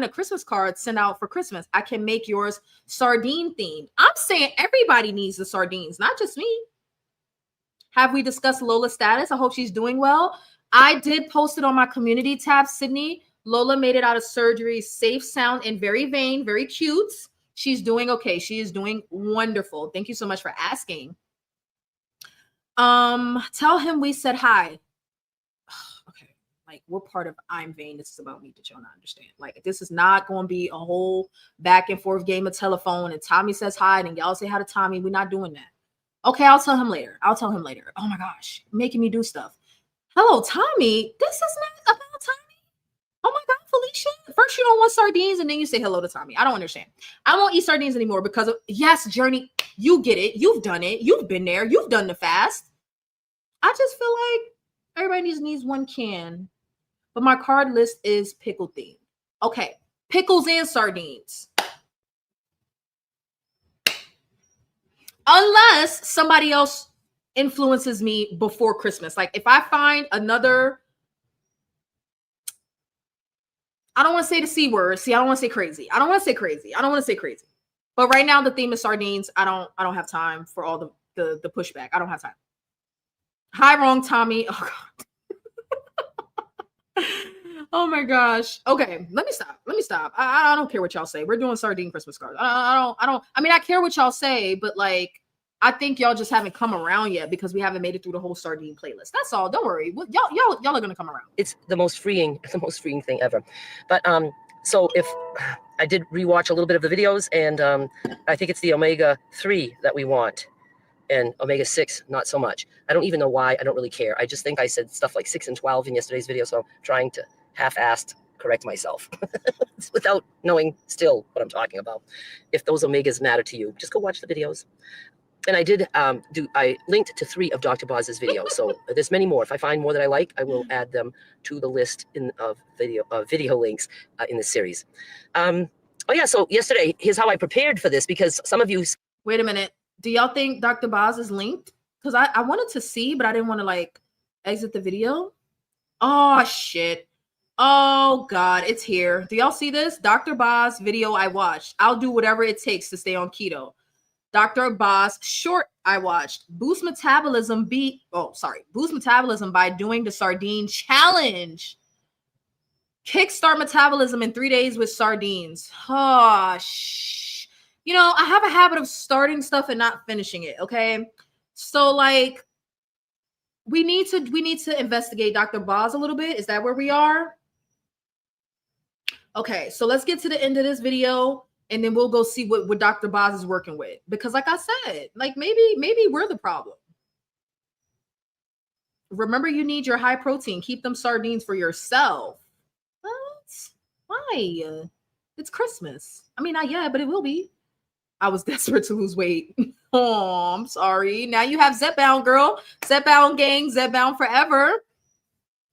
Christmas card sent out for Christmas. I can make yours sardine themed. I'm saying everybody needs the sardines, not just me. Have we discussed Lola's status? I hope she's doing well. I did post it on my community tab, Sydney. Lola made it out of surgery, safe, sound, and very vain, very cute. She's doing okay. She is doing wonderful. Thank you so much for asking. Tell him we said hi. Okay, like we're part of I'm Vain. This is about me. Did y'all not understand? Like this is not going to be a whole back and forth game of telephone and Tommy says hi and y'all say hi to Tommy. We're not doing that. Okay, I'll tell him later. Oh my gosh, making me do stuff. Hello, Tommy. This is not about Tommy. Oh my God, Felicia. First you don't want sardines and then you say hello to Tommy. I don't understand. I won't eat sardines anymore because of, yes, Journey, you get it. You've done it. You've been there. You've done the fast. I just feel like Everybody needs one can. But my card list is pickle themed. Okay, pickles and sardines. Unless somebody else influences me before Christmas. Like if I find another, I don't want to say the C word. See, I don't want to say crazy. I don't want to say crazy. But right now the theme is sardines. I don't have time for all the pushback. I don't have time. Hi, wrong Tommy. Oh God. Oh my gosh. Okay, let me stop. I don't care what y'all say. We're doing sardine Christmas cards. I mean, I care what y'all say, but like, I think y'all just haven't come around yet because we haven't made it through the whole sardine playlist. That's all. Don't worry. Y'all are gonna come around. It's the most freeing thing ever. But so if I did rewatch a little bit of the videos, and I think it's the omega-3 that we want. And omega-6, not so much. I don't even know why. I don't really care. I just think I said stuff like 6 and 12 in yesterday's video, so I'm trying to half-assed correct myself without knowing still what I'm talking about. If those omegas matter to you, just go watch the videos. And I did I linked to 3 of Dr. Boz's videos, so there's many more. If I find more that I like, I will add them to the list of video links in this series. Oh yeah, so yesterday, here's how I prepared for this, because some of you... Wait a minute. Do y'all think Dr. Boz is linked? Because I wanted to see, but I didn't want to like exit the video. Oh shit. Oh God, it's here. Do y'all see this? Dr. Boz video I watched. I'll do whatever it takes to stay on keto. Dr. Boz short I watched. Boost metabolism by doing the sardine challenge. Kickstart metabolism in 3 days with sardines. Oh shit. You know, I have a habit of starting stuff and not finishing it, okay? So like we need to investigate Dr. Boz a little bit. Is that where we are? Okay, so let's get to the end of this video and then we'll go see what Dr. Boz is working with. Because like I said, like maybe we're the problem. Remember, you need your high protein. Keep them sardines for yourself. What? Why? It's Christmas. I mean, not yet, but it will be. I was desperate to lose weight. Oh, I'm sorry. Now you have Zepbound, girl. Zepbound gang, Zepbound forever.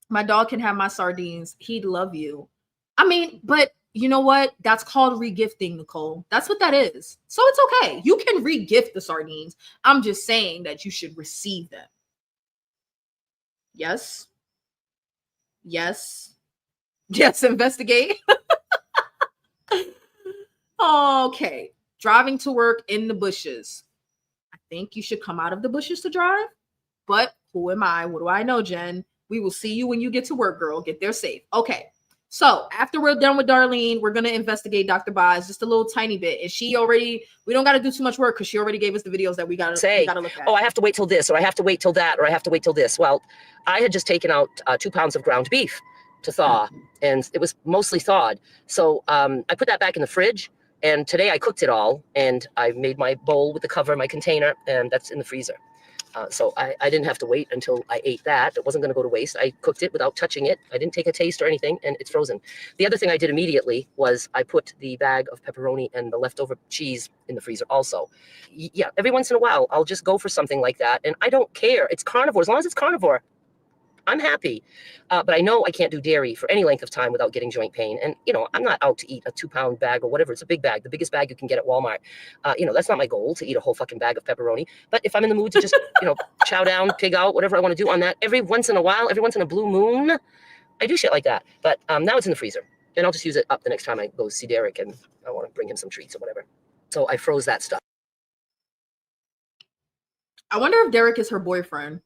My dog can have my sardines. He'd love you. I mean, but you know what? That's called regifting, Nicole. That's what that is. So it's okay. You can regift the sardines. I'm just saying that you should receive them. Yes. Yes. Yes, investigate. Okay. Driving to work in the bushes. I think you should come out of the bushes to drive. But who am I? What do I know, Jen? We will see you when you get to work, girl. Get there safe. Okay. So after we're done with Darlene, we're going to investigate Dr. Boz just a little tiny bit. And we don't got to do too much work because she already gave us the videos that we got to look at. Oh, I have to wait till this, or I have to wait till that, or I have to wait till this. Well, I had just taken out 2 pounds of ground beef to thaw, and it was mostly thawed. So I put that back in the fridge. And today I cooked it all, and I made my bowl with the cover, my container, and that's in the freezer. So I didn't have to wait until I ate that. It wasn't going to go to waste. I cooked it without touching it. I didn't take a taste or anything, and it's frozen. The other thing I did immediately was I put the bag of pepperoni and the leftover cheese in the freezer also. Yeah, every once in a while, I'll just go for something like that, and I don't care. It's carnivore. As long as it's carnivore, I'm happy. But I know I can't do dairy for any length of time without getting joint pain. And, you know, I'm not out to eat a 2-pound bag or whatever. It's a big bag, the biggest bag you can get at Walmart. You know, that's not my goal, to eat a whole fucking bag of pepperoni. But if I'm in the mood to just, you know, chow down, pig out, whatever I want to do on that, every once in a while, every once in a blue moon, I do shit like that. But now it's in the freezer. And I'll just use it up the next time I go see Derek and I want to bring him some treats or whatever. So I froze that stuff. I wonder if Derek is her boyfriend.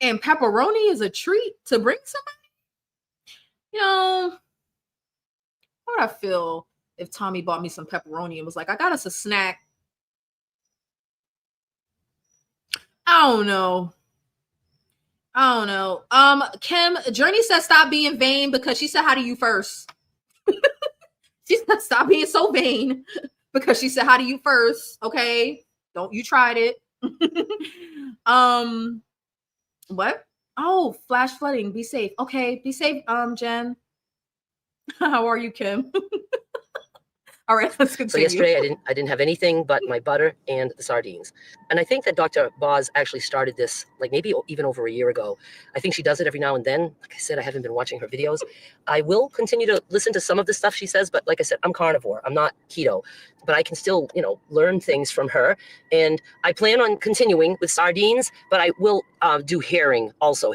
And pepperoni is a treat to bring somebody? You know, how would I feel if Tommy bought me some pepperoni and was like, I got us a snack? I don't know. Kim, Journey said stop being vain because she said hi to you first. She said stop being so vain because she said hi to you first. Okay. Don't you tried it. What? Oh, flash flooding. Be safe. Okay, be safe, Jen. How are you, Kim? All right, let's continue. So yesterday I didn't have anything but my butter and the sardines. And I think that Dr. Boz actually started this like maybe even over a year ago. I think she does it every now and then. Like I said, I haven't been watching her videos. I will continue to listen to some of the stuff she says, but like I said, I'm carnivore. I'm not keto, but I can still, learn things from her. And I plan on continuing with sardines, but I will do herring also,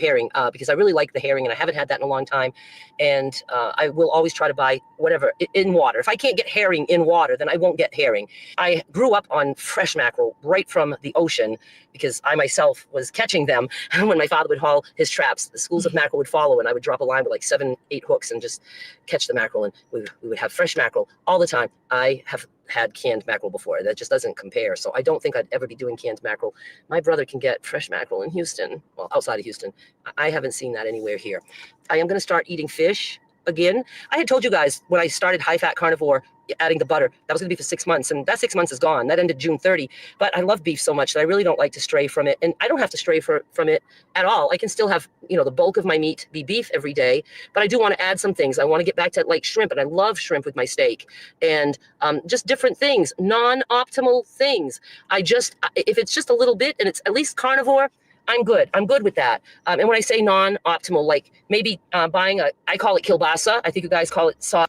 because I really like the herring and I haven't had that in a long time. And I will always try to buy whatever in water. If I can't get herring in water, then I won't get herring. I grew up on fresh mackerel right from the ocean because I myself was catching them when my father would haul his traps. The schools of mackerel would follow, and I would drop a line with like 7, 8 hooks and just catch the mackerel. And we would have fresh mackerel all the time. I have had canned mackerel before. That just doesn't compare. So I don't think I'd ever be doing canned mackerel. My brother can get fresh mackerel in Houston, well, outside of Houston. I haven't seen that anywhere here. I am going to start eating fish again. I had told you guys when I started high fat carnivore, adding the butter, that was going to be for 6 months, and that 6 months is gone. That ended June 30. But I love beef so much that I really don't like to stray from it, and I don't have to stray from it at all. I can still have the bulk of my meat be beef every day, but I do want to add some things. I want to get back to like shrimp, and I love shrimp with my steak, and just different things, non-optimal things. If it's just a little bit and it's at least carnivore, I'm good. I'm good with that. And when I say non-optimal, like maybe buying I call it kielbasa. I think you guys call it sauce.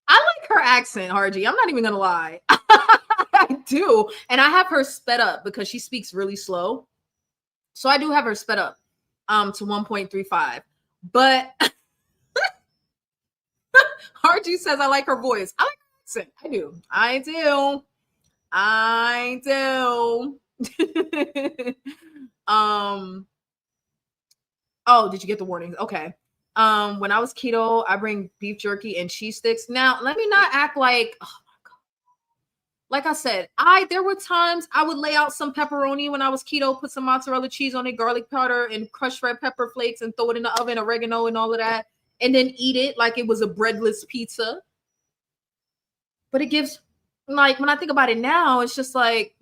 I like her accent, Harji. I'm not even gonna lie. I do. And I have her sped up because she speaks really slow. So I do have her sped up to 1.35. But Harji says I like her voice. I like her accent. I do. I do. Oh, did you get the warnings? Okay. When I was keto, I bring beef jerky and cheese sticks. Now, let me not act like, oh my God. Like I said, there were times I would lay out some pepperoni when I was keto, put some mozzarella cheese on it, garlic powder, and crushed red pepper flakes and throw it in the oven, oregano and all of that, and then eat it like it was a breadless pizza. But it gives, like, when I think about it now, it's just like,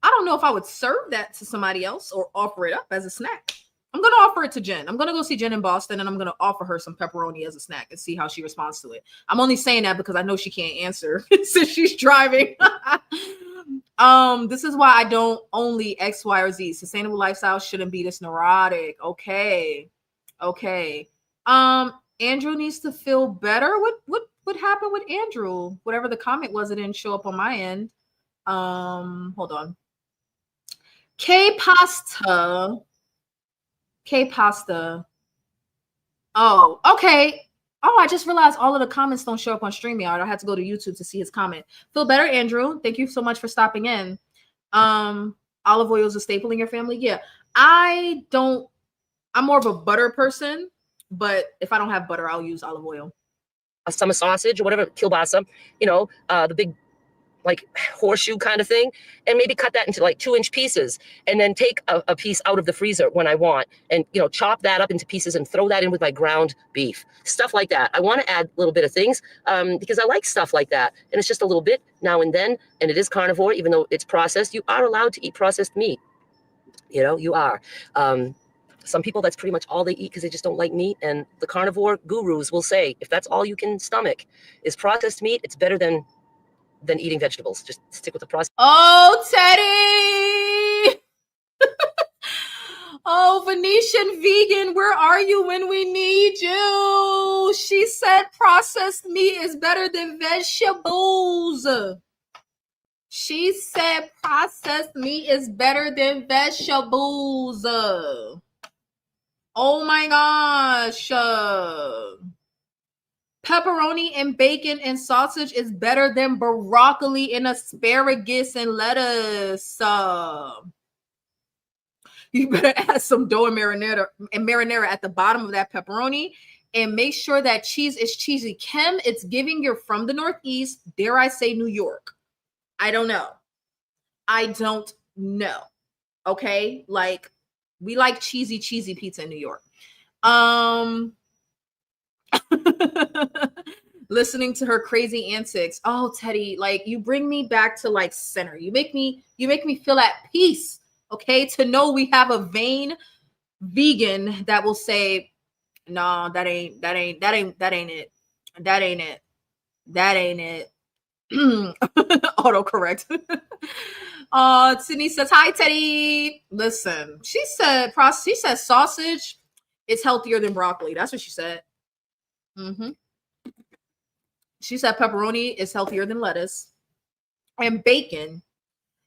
I don't know if I would serve that to somebody else or offer it up as a snack. I'm going to offer it to Jen. I'm going to go see Jen in Boston, and I'm going to offer her some pepperoni as a snack and see how she responds to it. I'm only saying that because I know she can't answer since she's driving. This is why I don't only X, Y, or Z. Sustainable lifestyle shouldn't be this neurotic. Okay. Andrew needs to feel better. What happened with Andrew? Whatever the comment was, it didn't show up on my end. Hold on. K pasta. Oh, okay. Oh, I just realized all of the comments don't show up on StreamYard. I had to go to YouTube to see his comment. Feel better, Andrew. Thank you so much for stopping in. Olive oil is a staple in your family? Yeah. I'm more of a butter person, but if I don't have butter, I'll use olive oil. Some sausage or whatever, kielbasa, the big like horseshoe kind of thing, and maybe cut that into like 2-inch pieces, and then take a piece out of the freezer when I want, and chop that up into pieces and throw that in with my ground beef, stuff like that. I want to add a little bit of things because I like stuff like that, and it's just a little bit now and then, and it is carnivore, even though it's processed. You are allowed to eat processed meat. You are. Some people, that's pretty much all they eat because they just don't like meat, and the carnivore gurus will say if that's all you can stomach is processed meat, it's better than eating vegetables. Just stick with the process. Oh, Teddy. Oh, Venetian vegan, where are you when we need you? She said processed meat is better than vegetables. She said processed meat is better than vegetables. Oh my gosh. Pepperoni and bacon and sausage is better than broccoli and asparagus and lettuce. You better add some dough and marinara at the bottom of that pepperoni, and make sure that cheese is cheesy. Kim, it's giving you're from the Northeast. Dare I say New York? I don't know. Okay, like we like cheesy pizza in New York. Listening to her crazy antics. Oh, Teddy, like you bring me back to like center. You make me feel at peace. Okay, to know we have a vain vegan that will say, no, that ain't it. Autocorrect. Sydney says, hi, Teddy. Listen, she said sausage is healthier than broccoli. That's what she said. She said pepperoni is healthier than lettuce. And bacon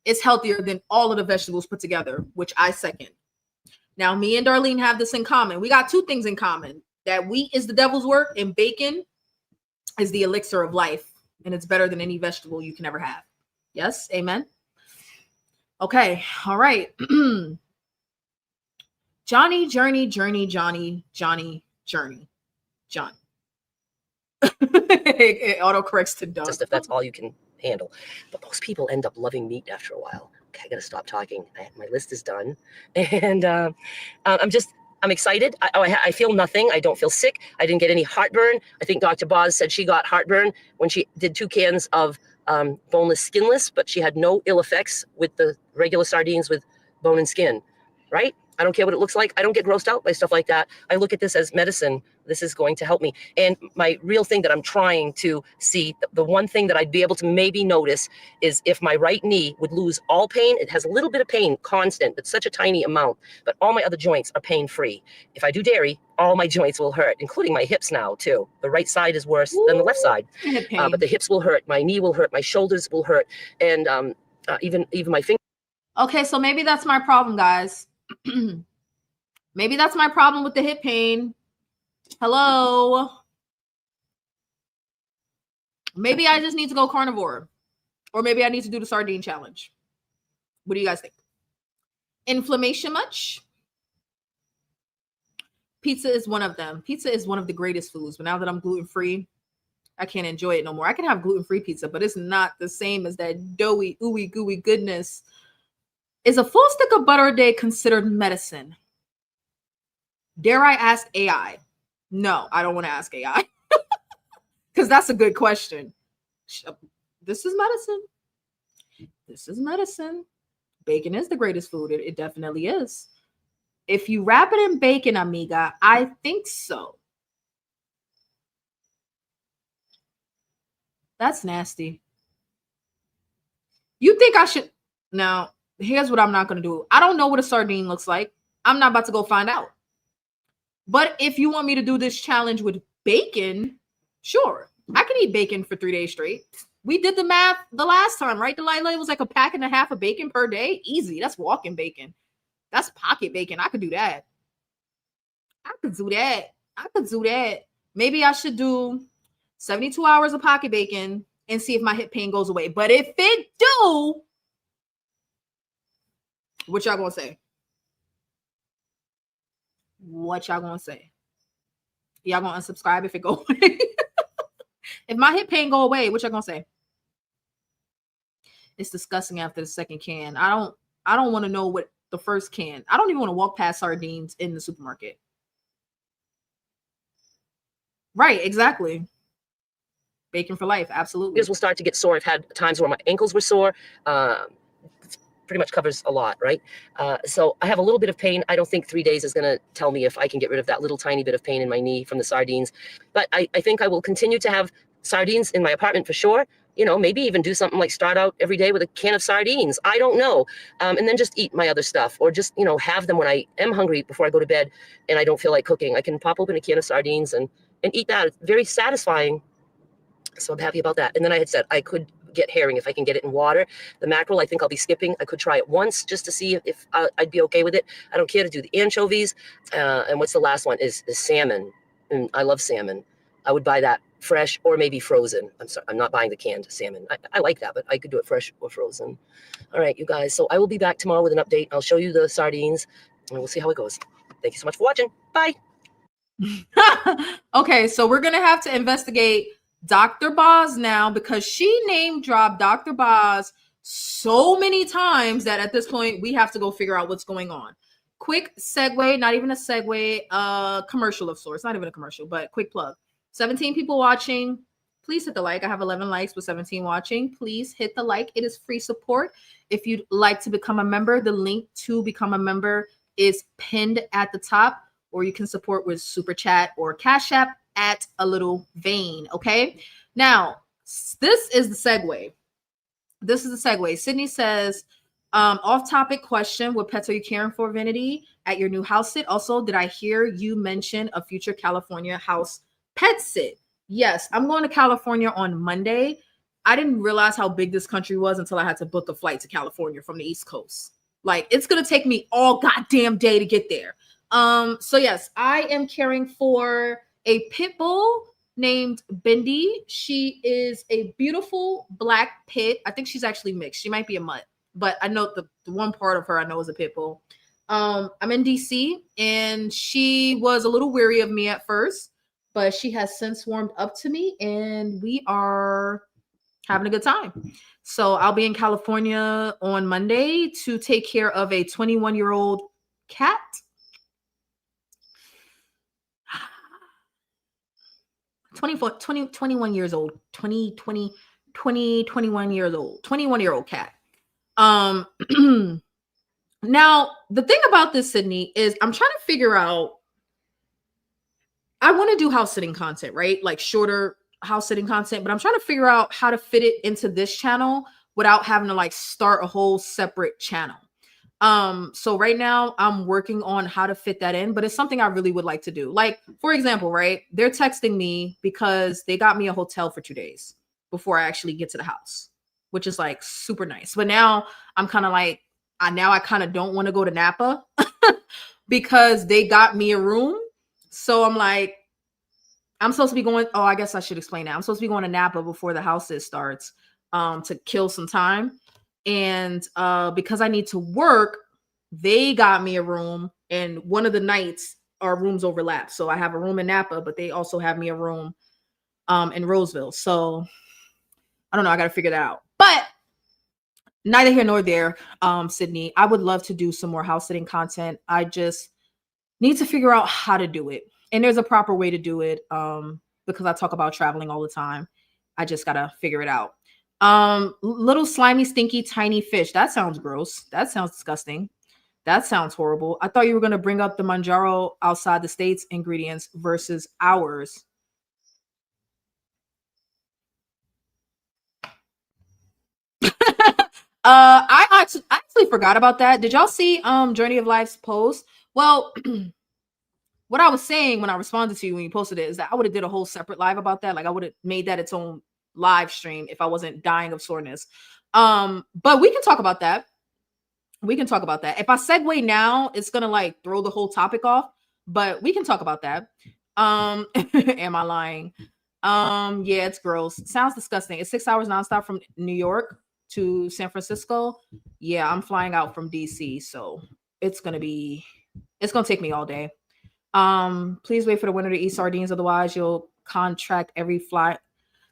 is healthier than all of the vegetables put together, which I second. Now, me and Darlene have this in common. We got two things in common. That wheat is the devil's work and bacon is the elixir of life. And it's better than any vegetable you can ever have. Yes? Amen? Okay. All right. Johnny, Journey, Journey, Johnny, Johnny, Journey. John. It autocorrects to Doug. Just if that's all you can handle. But most people end up loving meat after a while. Okay, I gotta stop talking. My list is done. And I'm excited. I feel nothing. I don't feel sick. I didn't get any heartburn. I think Dr. Boz said she got heartburn when she did 2 cans of boneless, skinless, but she had no ill effects with the regular sardines with bone and skin, right? I don't care what it looks like. I don't get grossed out by stuff like that. I look at this as medicine. This is going to help me. And my real thing that I'm trying to see, the one thing that I'd be able to maybe notice is if my right knee would lose all pain. It has a little bit of pain, constant, but such a tiny amount. But all my other joints are pain-free. If I do dairy, all my joints will hurt, including my hips now, too. The right side is worse than the left side. But the hips will hurt. My knee will hurt. My shoulders will hurt. And even my fingers. Okay, so maybe that's my problem, guys. Maybe that's my problem with the hip pain. Hello. Maybe I just need to go carnivore. Or maybe I need to do the sardine challenge. What do you guys think? Inflammation much? Pizza is one of them. Pizza is one of the greatest foods. But now that I'm gluten-free, I can't enjoy it no more. I can have gluten-free pizza, but it's not the same as that doughy, ooey gooey goodness. Is a full stick of butter a day considered medicine? Dare I ask AI? No, I don't want to ask AI. Because that's a good question. This is medicine. This is medicine. Bacon is the greatest food. It definitely is. If you wrap it in bacon, amiga, I think so. That's nasty. You think I should... Now, here's what I'm not going to do. I don't know what a sardine looks like. I'm not about to go find out. But if you want me to do this challenge with bacon, sure. I can eat bacon for 3 days straight. We did the math the last time, right? Delilah, it was like 1.5 packs of bacon per day. Easy. That's walking bacon. That's pocket bacon. I could do that. I could do that. Maybe I should do 72 hours of pocket bacon and see if my hip pain goes away. But if it do, what y'all gonna say? What y'all gonna say? Y'all gonna unsubscribe if it go away? If my hip pain go away, what y'all gonna say? It's disgusting after the second can. I don't want to know what the first can. I don't even want to walk past sardines in the supermarket. Right, exactly. Bacon for life, absolutely. Will start to get sore. I've had times where my ankles were sore. Pretty much covers a lot, right? So I have a little bit of pain. I don't think 3 days is going to tell me if I can get rid of that little tiny bit of pain in my knee from the sardines. But I think I will continue to have sardines in my apartment for sure. You know, maybe even do something like start out every day with a can of sardines. I don't know. And then just eat my other stuff, or just, you know, have them when I am hungry before I go to bed and I don't feel like cooking. I can pop open a can of sardines and eat that. It's very satisfying. So I'm happy about that. And then I had said I could get herring if I can get it in water. The mackerel, I think I'll be skipping. I could try it once just to see if I'd be okay with it. I don't care to do the anchovies. And what's the last one is salmon. And I love salmon. I would buy that fresh or maybe frozen. I'm sorry, I'm not buying the canned salmon. I like that, but I could do it fresh or frozen. All right, you guys. So I will be back tomorrow with an update. I'll show you the sardines and we'll see how it goes. Thank you so much for watching. Bye. Okay, so we're going to have to investigate Dr. Boz now, because she name dropped Dr. Boz so many times that at this point we have to go figure out what's going on. Quick segue, not even a segue, commercial of sorts, not even a commercial, but quick plug. 17 people watching. Please hit the like. I have 11 likes with 17 watching. Please hit the like. It is free support. If you'd like to become a member, the link to become a member is pinned at the top, or you can support with Super Chat or Cash App at a little vein. Okay. Now, this is the segue. This is the segue. Sydney says, off-topic question: what pets are you caring for, Vanity, at your new house sit? Also, did I hear you mention a future California house pet sit? Yes, I'm going to California on Monday. I didn't realize how big this country was until I had to book a flight to California from the East Coast. Like, it's gonna take me all goddamn day to get there. So yes, I am caring for a pit bull named Bindi. She is a beautiful black pit. I think she's actually mixed. She might be a mutt, but I know the one part of her I know is a pit bull. I'm in DC, and she was a little weary of me at first, but she has since warmed up to me, and we are having a good time. So I'll be in California on Monday to take care of a 21-year-old cat. 21 years old, 21 years old, 21-year-old cat. Now, the thing about this, Sydney, is I'm trying to figure out, I want to do house sitting content, right? Like shorter house sitting content, but I'm trying to figure out how to fit it into this channel without having to like start a whole separate channel. So right now I'm working on how to fit that in, but it's something I really would like to do. Like, for example, right? They're texting me because they got me a hotel for 2 days before I actually get to the house, which is like super nice. But now I'm kind of like, I kind of don't want to go to Napa because they got me a room. So I'm like, I'm supposed to be going. Oh, I guess I should explain that. I'm supposed to be going to Napa before the house sit starts, to kill some time. And because I need to work, they got me a room, and one of the nights our rooms overlap. So I have a room in Napa, but they also have me a room in Roseville. So I don't know. I got to figure that out. But neither here nor there, Sydney. I would love to do some more house sitting content. I just need to figure out how to do it. And there's a proper way to do it, because I talk about traveling all the time. I just got to figure it out. Little slimy, stinky, tiny fish. That sounds gross. That sounds disgusting. That sounds horrible. I thought you were going to bring up the Manjaro outside the States ingredients versus ours. I actually forgot about that. Did y'all see Journey of Life's post? Well, what I was saying when I responded to you when you posted it is that I would have did a whole separate live about that. Like, I would have made that its own live stream if I wasn't dying of soreness. But we can talk about that. We can talk about that. If I segue now, it's gonna like throw the whole topic off, but we can talk about that. Am I lying? Yeah, it's gross. It sounds disgusting. It's 6 hours nonstop from New York to San Francisco. Yeah, I'm flying out from DC, so it's gonna take me all day. Please wait for the winter to eat sardines, otherwise you'll contract every fly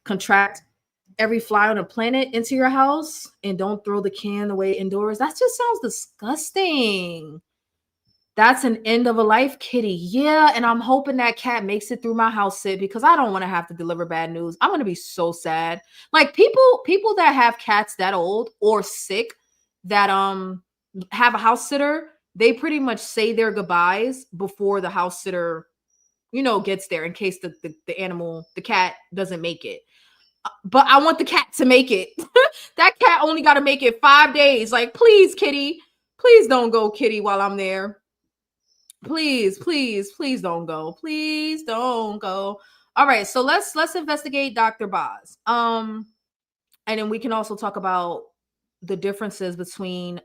on the planet into your house, and don't throw the can away indoors. That just sounds disgusting. That's an end of a life kitty. Yeah, and I'm hoping that cat makes it through my house sit, because I don't want to have to deliver bad news. I'm going to be so sad. Like, people that have cats that old or sick that have a house sitter, they pretty much say their goodbyes before the house sitter, gets there, in case the animal, the cat, doesn't make it. But I want the cat to make it. That cat only got to make it 5 days. Like, please, kitty, please don't go, kitty, while I'm there. Please, please, please don't go. Please don't go. All right, so let's investigate Dr. Boz. And then we can also talk about the differences between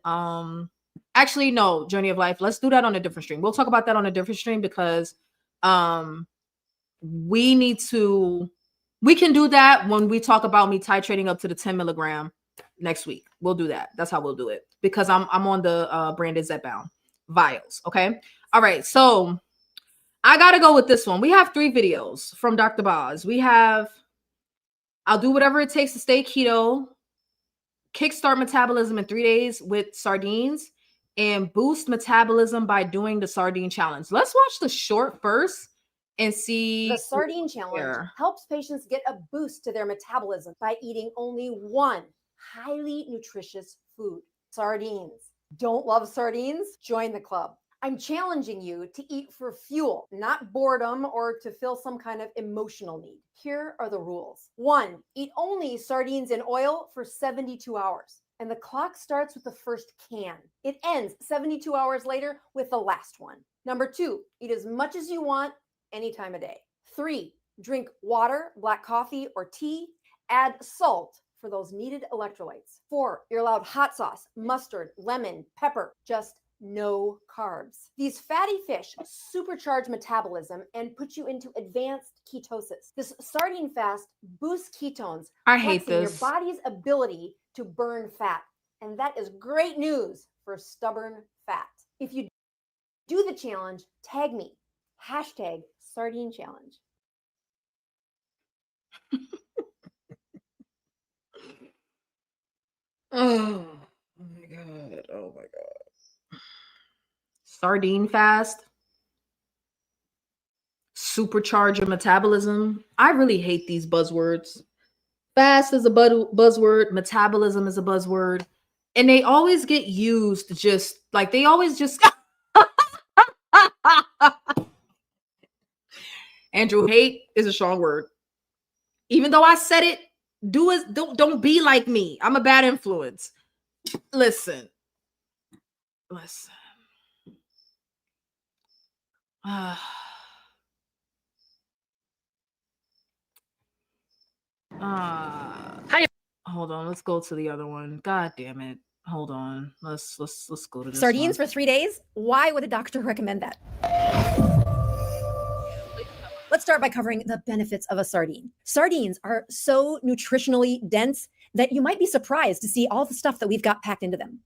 actually, no, Journey of Life. Let's do that on a different stream. We'll talk about that on a different stream, because we can do that when we talk about me titrating up to the 10 milligram next week. We'll do that. That's how we'll do it, because I'm on the branded Zepbound vials. Okay. All right. So I got to go with this one. We have 3 videos from Dr. Boz. We have, I'll do whatever it takes to stay keto, kickstart metabolism in 3 days with sardines, and boost metabolism by doing the sardine challenge. Let's watch the short first and see. The Sardine Challenge helps patients get a boost to their metabolism by eating only one highly nutritious food: sardines. Don't love sardines? Join the club. I'm challenging you to eat for fuel, not boredom or to fill some kind of emotional need. Here are the rules. 1, eat only sardines in oil for 72 hours. And the clock starts with the first can. It ends 72 hours later with the last one. Number 2, eat as much as you want any time of day. 3, drink water, black coffee, or tea. Add salt for those needed electrolytes. 4, you're allowed hot sauce, mustard, lemon, pepper, just no carbs. These fatty fish supercharge metabolism and put you into advanced ketosis. This sardine fast boosts ketones, I hate flexing this. your body's ability to burn fat. And that is great news for stubborn fat. If you do the challenge, tag me. Hashtag sardine challenge. Oh my God. Oh my God. Sardine fast. Supercharge your metabolism. I really hate these buzzwords. Fast is a buzzword. Metabolism is a buzzword. And they always get used just like they always just. Andrew, hate is a strong word. Even though I said it, don't be like me. I'm a bad influence. Listen. Hold on, let's go to the other one. God damn it. Hold on. Let's go to this Sardines one. for 3 days? Why would a doctor recommend that? Let's start by covering the benefits of a sardine. Sardines are so nutritionally dense that you might be surprised to see all the stuff that we've got packed into them.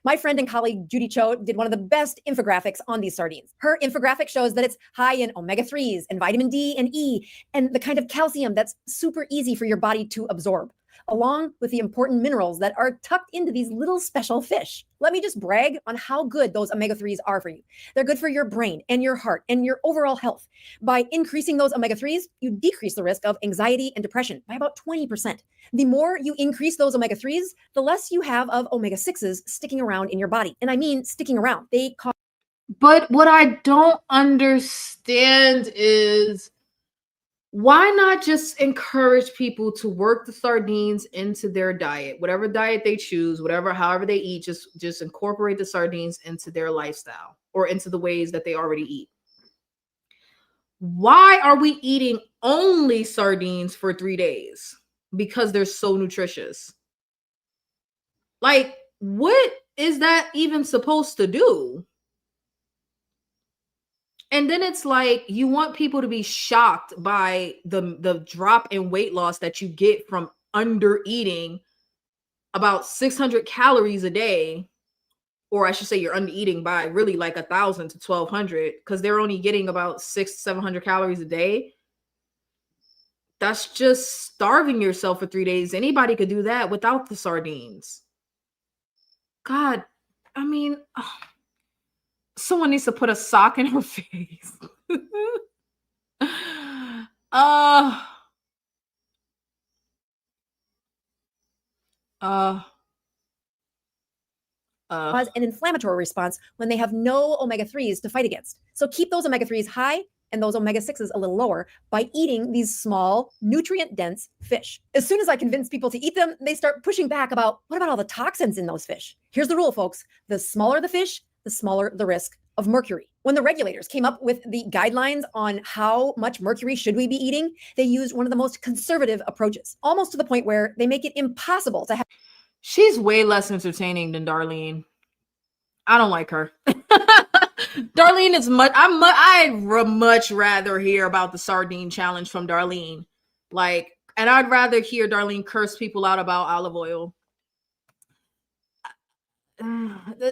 My friend and colleague Judy Cho did one of the best infographics on these sardines. Her infographic shows that it's high in omega-3s and vitamin D and E and the kind of calcium that's super easy for your body to absorb, along with the important minerals that are tucked into these little special fish. Let me just brag on how good those omega-3s are for you. They're good for your brain and your heart and your overall health. By increasing those omega-3s, you decrease the risk of anxiety and depression by about 20%. The more you increase those omega-3s, the less you have of omega-6s sticking around in your body. And I mean sticking around. They cause. But what I don't understand is why not just encourage people to work the sardines into their diet, whatever diet they choose, however they eat, just incorporate the sardines into their lifestyle or into the ways that they already eat. Why are we eating only sardines for 3 days? Because they're so nutritious. Like, what is that even supposed to do? And then it's like you want people to be shocked by the drop in weight loss that you get from under eating about 600 calories a day, or I should say you're under eating by really like 1,000 to 1,200 because they're only getting about 600-700 calories a day. That's just starving yourself for 3 days. Anybody could do that without the sardines. God, I mean, someone needs to put a sock in her face. Cause an inflammatory response when they have no omega-3s to fight against. So keep those omega-3s high and those omega-6s a little lower by eating these small, nutrient-dense fish. As soon as I convince people to eat them, they start pushing back about, what about all the toxins in those fish? Here's the rule, folks. The smaller the fish, the smaller the risk of mercury. When the regulators came up with the guidelines on how much mercury should we be eating, they used one of the most conservative approaches, almost to the point where they make it impossible to have. She's way less entertaining than Darlene. I don't like her. Darlene is I'd much rather hear about the sardine challenge from Darlene. Like, and I'd rather hear Darlene curse people out about olive oil.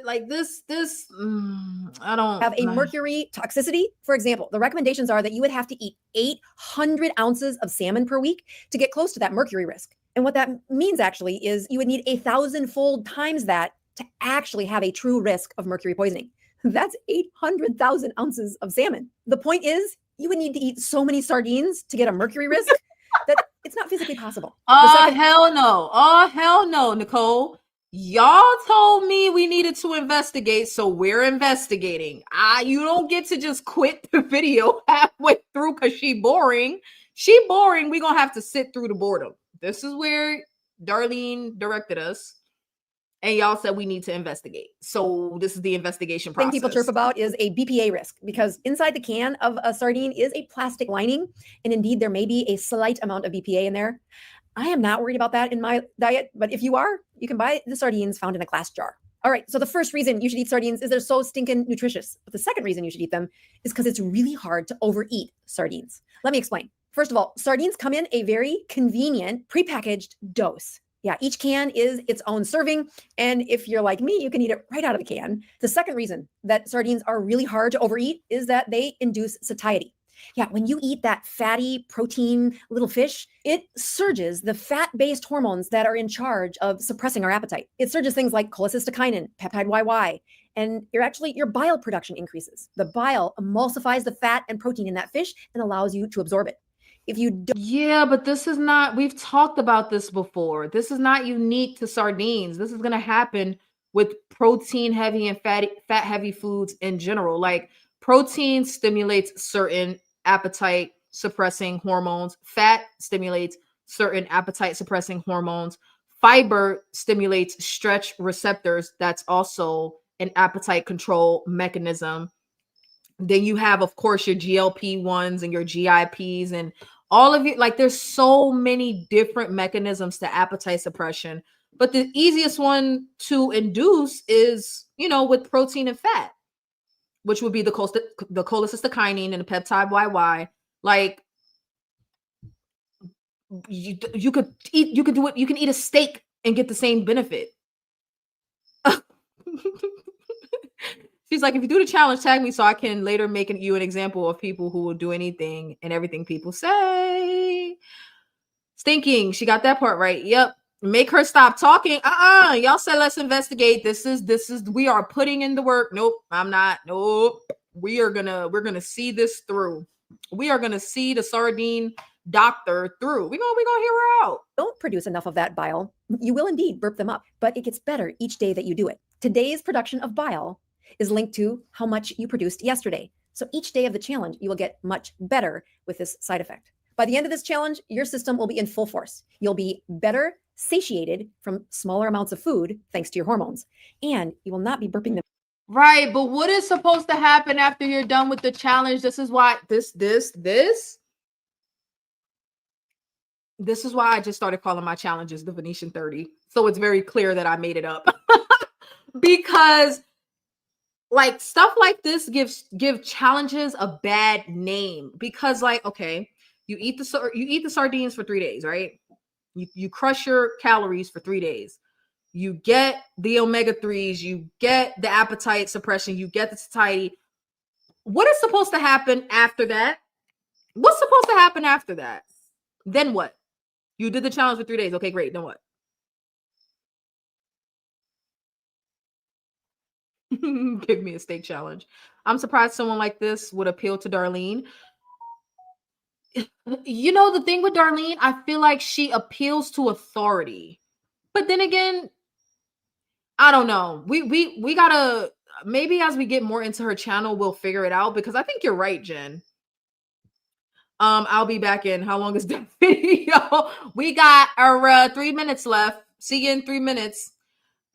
Like this, I don't have a mercury toxicity. For example, the recommendations are that you would have to eat 800 ounces of salmon per week to get close to that mercury risk. And what that means actually is you would need 1,000-fold times that to actually have a true risk of mercury poisoning. That's 800,000 ounces of salmon. The point is, you would need to eat so many sardines to get a mercury risk that it's not physically possible. Oh, hell no. Oh, hell no, Nicole. Y'all told me we needed to investigate, so we're investigating. You don't get to just quit the video halfway through because she boring. She boring. We're gonna have to sit through the boredom. This is where Darlene directed us. And y'all said we need to investigate. So this is the investigation process. Thing people chirp about is a BPA risk, because inside the can of a sardine is a plastic lining. And indeed, there may be a slight amount of BPA in there. I am not worried about that in my diet, but if you are, you can buy the sardines found in a glass jar. All right, so the first reason you should eat sardines is they're so stinking nutritious. But the second reason you should eat them is because it's really hard to overeat sardines. Let me explain. First of all, sardines come in a very convenient prepackaged dose. Yeah, each can is its own serving. And if you're like me, you can eat it right out of the can. The second reason that sardines are really hard to overeat is that they induce satiety. Yeah, when you eat that fatty protein little fish, it surges the fat-based hormones that are in charge of suppressing our appetite. It surges things like cholecystokinin, peptide YY, and your bile production increases. The bile emulsifies the fat and protein in that fish and allows you to absorb it. If you don't, yeah, but this is not, we've talked about this before. This is not unique to sardines. This is going to happen with protein heavy and fat heavy foods in general. Like protein stimulates certain appetite suppressing hormones. Fat stimulates certain appetite suppressing hormones. Fiber stimulates stretch receptors. That's also an appetite control mechanism. Then you have, of course, your GLP-1s and your GIPs and all of it. Like there's so many different mechanisms to appetite suppression. But the easiest one to induce is, with protein and fat, which would be the cholecystokinin and the peptide YY. Like you could do it. You can eat a steak and get the same benefit. She's like, if you do the challenge, tag me so I can later make you an example of people who will do anything and everything people say. Stinking. She got that part right. Yep. Make her stop talking. Y'all said let's investigate. This is we are putting in the work. Nope, I'm not. Nope. We're gonna see this through. We are gonna see the sardine doctor through. We're gonna hear her out. Don't produce enough of that bile, you will indeed burp them up, but it gets better each day that you do it. Today's production of bile is linked to how much you produced yesterday. So each day of the challenge, you will get much better with this side effect. By the end of this challenge, your system will be in full force. You'll be better satiated from smaller amounts of food, thanks to your hormones, and you will not be burping them. Right, but what is supposed to happen after you're done with the challenge? This is why this is why I just started calling my challenges the Venetian 30. So it's very clear that I made it up. Because like stuff like this give challenges a bad name, because like, okay, you eat the sardines for 3 days, right? You crush your calories for 3 days. You get the omega-3s, you get the appetite suppression, you get the satiety. What is supposed to happen after that? What's supposed to happen after that? Then what? You did the challenge for 3 days. Okay, great. Then what? Give me a steak challenge. I'm surprised someone like this would appeal to Darlene. The thing with Darlene, I feel like she appeals to authority. But then again, I don't know. We gotta, maybe as we get more into her channel, we'll figure it out, because I think you're right, Jen. I'll be back in. How long is that video? We got our 3 minutes left. See you in 3 minutes.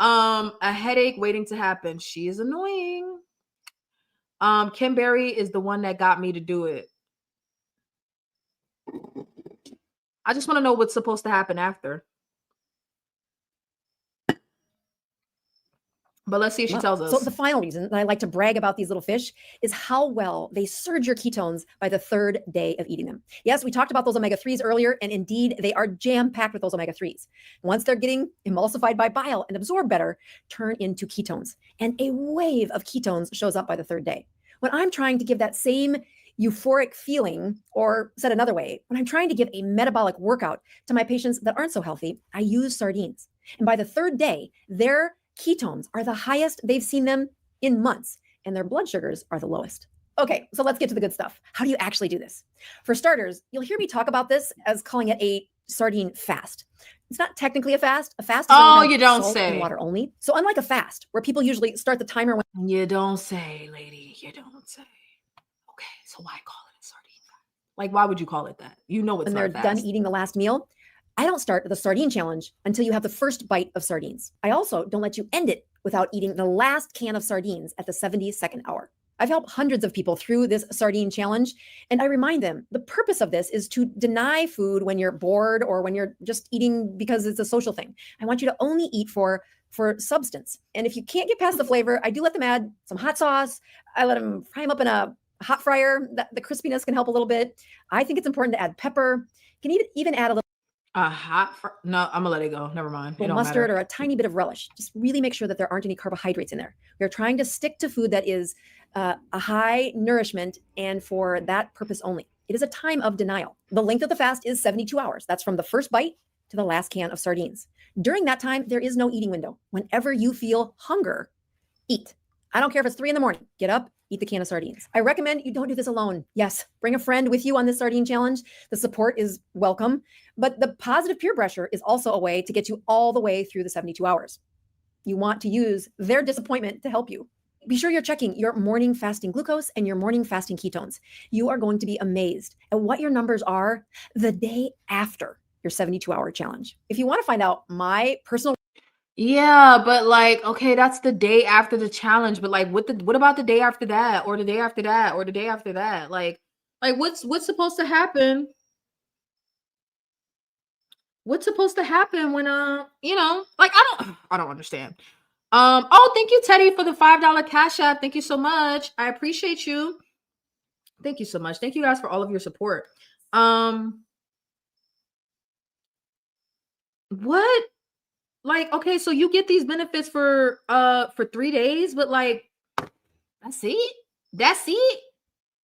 A headache waiting to happen. She is annoying. Kim Berry is the one that got me to do it. I just want to know what's supposed to happen after. But let's see if she tells us. So the final reason that I like to brag about these little fish is how well they surge your ketones by the 3rd day of eating them. Yes, we talked about those omega-3s earlier, and indeed they are jam-packed with those omega-3s. Once they're getting emulsified by bile and absorbed better, turn into ketones. And a wave of ketones shows up by the 3rd day. When I'm trying to give that same euphoric feeling, or said another way, when I'm trying to give a metabolic workout to my patients that aren't so healthy, I use sardines. And by the 3rd day, their ketones are the highest they've seen them in months, and their blood sugars are the lowest. Okay, so let's get to the good stuff. How do you actually do this? For starters, you'll hear me talk about this as calling it a sardine fast. It's not technically a fast. A fast is Oh, when you you don't salt and say. water only. So unlike a fast, where people usually start the timer when You don't say, lady. You don't say. Okay, so why call it a sardine fast? Like, why would you call it that? You know it's they're not done fast. eating the last meal. I don't start the sardine challenge until you have the first bite of sardines. I also don't let you end it without eating the last can of sardines at the 72nd hour. I've helped hundreds of people through this sardine challenge, and I remind them the purpose of this is to deny food when you're bored or when you're just eating because it's a social thing. I want you to only eat for substance. And if you can't get past the flavor, I do let them add some hot sauce. I let them fry them up in a hot fryer. The crispiness can help a little bit. I think it's important to add pepper. You can even add a little No, I'm gonna let it go. Never mind. It don't mustard matter. or a tiny bit of relish. Just really make sure that there aren't any carbohydrates in there. We're trying to stick to food that is a high nourishment and for that purpose only. It is a time of denial. The length of the fast is 72 hours. That's from the first bite to the last can of sardines. During that time, there is no eating window. Whenever you feel hunger, eat. I don't care if it's 3 a.m. Get up, eat the can of sardines. I recommend you don't do this alone. Yes, bring a friend with you on this sardine challenge. The support is welcome, but the positive peer pressure is also a way to get you all the way through the 72 hours. You want to use their disappointment to help you. Be sure you're checking your morning fasting glucose and your morning fasting ketones. You are going to be amazed at what your numbers are the day after your 72-hour challenge. If you want to find out my personal Yeah, but like, okay, that's the day after the challenge. But like, what about the day after that, or the day after that, or the day after that? Like what's supposed to happen? What's supposed to happen when like I don't understand. Oh, thank you, Teddy, for the $5 cash app. Thank you so much. I appreciate you. Thank you so much. Thank you guys for all of your support. What? Like, okay, so you get these benefits for 3 days, but like that's it. That's it.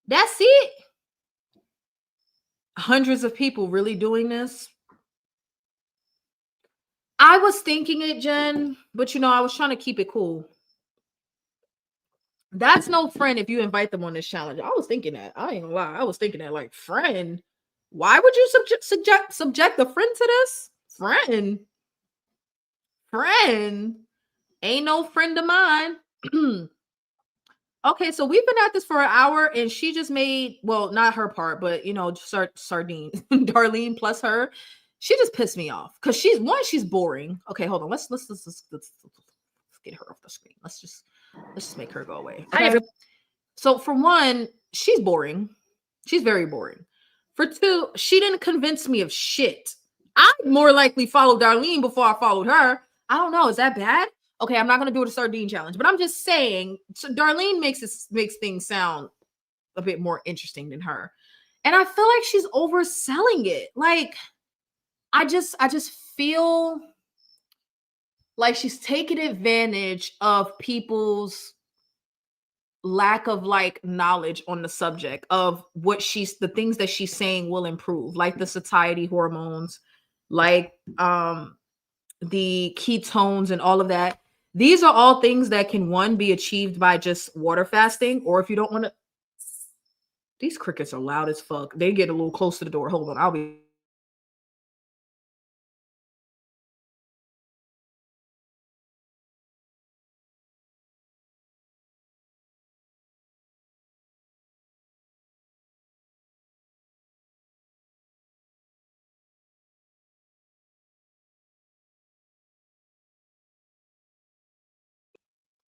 That's it. Hundreds of people really doing this. I was thinking it, Jen, but I was trying to keep it cool. That's no friend if you invite them on this challenge. I was thinking that. I ain't gonna lie. I was thinking that, like, friend. Why would you subject a friend to this? Friend. Ain't no friend of mine. Okay, so we've been at this for an hour, and she just made, well, not her part, but Sardine, Darlene plus her. She just pissed me off because she's boring. Okay, hold on. Let's get her off the screen. Let's just make her go away. Okay. So for one, she's boring. She's very boring. For two, she didn't convince me of shit. I'd more likely follow Darlene before I followed her. I don't know. Is that bad? Okay, I'm not gonna do the sardine challenge, but I'm just saying. So Darlene makes things sound a bit more interesting than her, and I feel like she's overselling it. Like, I just feel like she's taking advantage of people's lack of like knowledge on the subject of what the things that she's saying will improve, like the satiety hormones, like the ketones and all of that. These are all things that can be achieved by just water fasting, or if you don't want to. These crickets are loud as fuck. They get a little close to the door. Hold on, I'll be.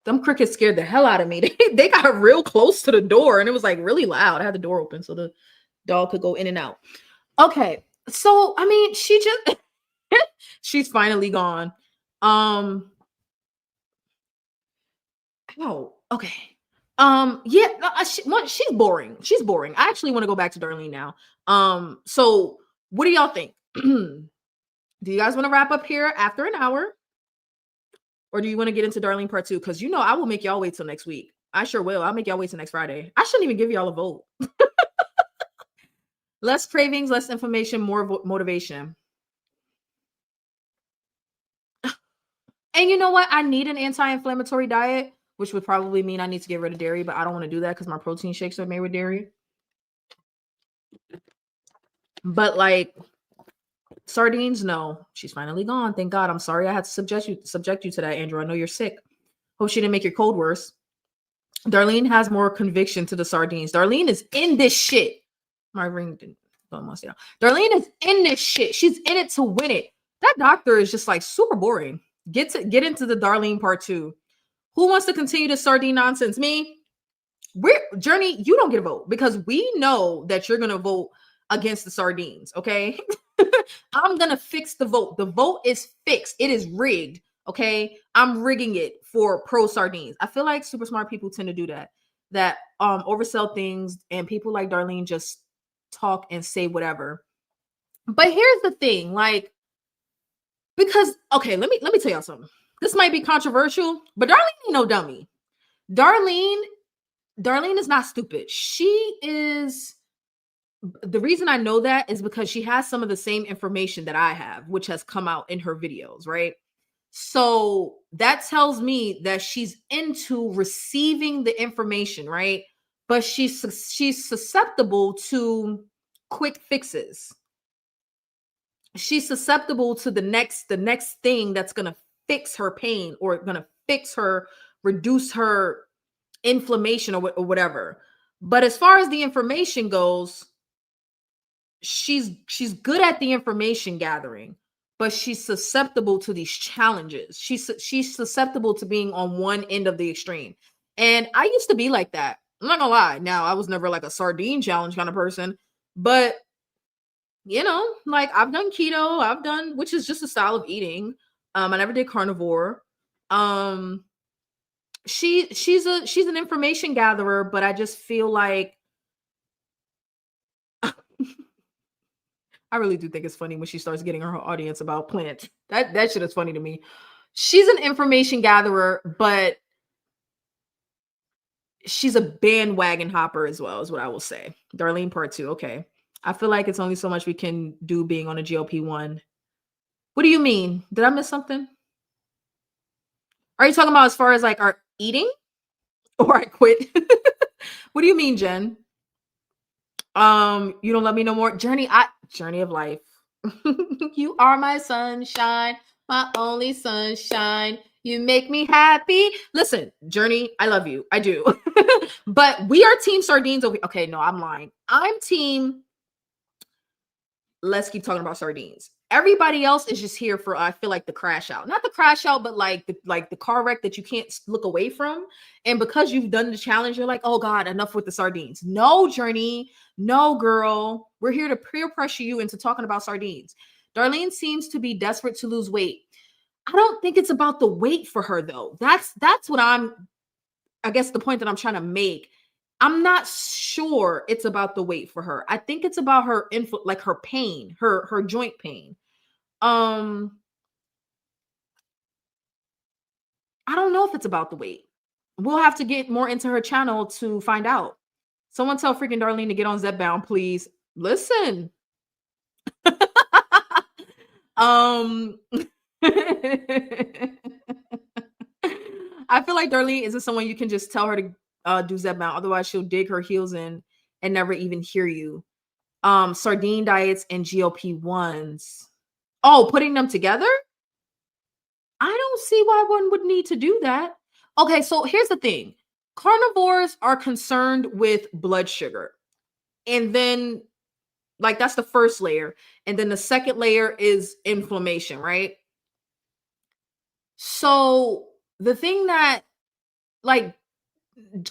Them crickets scared the hell out of me. They got real close to the door, and it was like really loud. I had the door open so the dog could go in and out. Okay, so I mean, she's finally gone. Oh, okay. Yeah, she's boring. She's boring. I actually want to go back to Darlene now. So what do y'all think? Do you guys want to wrap up here after an hour? Or do you want to get into Darlene part 2? Because I will make y'all wait till next week. I sure will. I'll make y'all wait till next Friday. I shouldn't even give y'all a vote. Less cravings, less inflammation, more motivation. And you know what? I need an anti-inflammatory diet, which would probably mean I need to get rid of dairy, but I don't want to do that because my protein shakes are made with dairy. But like, Sardines, no. She's finally gone. Thank God. I'm sorry I had to subject you to that, Andrew. I know you're sick. Hope she didn't make your cold worse. Darlene has more conviction to the sardines. Darlene is in this shit. My ring didn't almost down. Darlene is in this shit. She's in it to win it. That doctor is just like super boring. Get into the Darlene part 2. Who wants to continue the sardine nonsense? Me. Journey, you don't get a vote because we know that you're gonna vote against the sardines. Okay. I'm gonna fix the vote. The vote is fixed. It is rigged. Okay. I'm rigging it for pro sardines. I feel like super smart people tend to do that oversell things, and people like Darlene just talk and say whatever. But here's the thing, like, because okay, let me tell y'all something. This might be controversial, but Darlene ain't no dummy. Darlene is not stupid. She is. The reason I know that is because she has some of the same information that I have, which has come out in her videos, right? So that tells me that she's into receiving the information, right? But she's susceptible to quick fixes. She's susceptible to the next thing that's gonna fix her pain or gonna fix her, reduce her inflammation or whatever. But as far as the information goes, she's good at the information gathering, but she's susceptible to these challenges. She's susceptible to being on one end of the extreme. And I used to be like that. I'm not gonna lie. Now, I was never like a sardine challenge kind of person, but you know, like I've done keto, which is just a style of eating. I never did carnivore. She's an information gatherer, but I just feel like I really do think it's funny when she starts getting her audience about plants. That shit is funny to me. She's an information gatherer, but she's a bandwagon hopper as well, is what I will say. Darlene part 2. Okay. I feel like it's only so much we can do being on a GLP-1. What do you mean? Did I miss something? Are you talking about as far as like our eating or I quit? What do you mean, Jen? You don't let me know more. Journey of life. You are my sunshine, my only sunshine. You make me happy. Listen, Journey, I love you. I do. But we are team sardines over. Okay, no, I'm lying. I'm team. Let's keep talking about sardines. Everybody else is just here for, I feel like, the crash out. Not the crash out, but like the car wreck that you can't look away from. And because you've done the challenge, you're like, oh God, enough with the sardines. No, Journey. No, girl. We're here to peer pressure you into talking about sardines. Darlene seems to be desperate to lose weight. I don't think it's about the weight for her, though. That's what I guess the point that I'm trying to make. I'm not sure it's about the weight for her. I think it's about her like her pain, her joint pain. I don't know if it's about the weight. We'll have to get more into her channel to find out. Someone tell freaking Darlene to get on Zepbound, please. Listen. I feel like Darlene isn't someone you can just tell her to do Zepbound. Otherwise, she'll dig her heels in and never even hear you. Sardine diets and GLP-1s. Oh, putting them together? I don't see why one would need to do that. Okay, so here's the thing. Carnivores are concerned with blood sugar. And then, like, that's the first layer. And then the second layer is inflammation, right? So the thing that, like,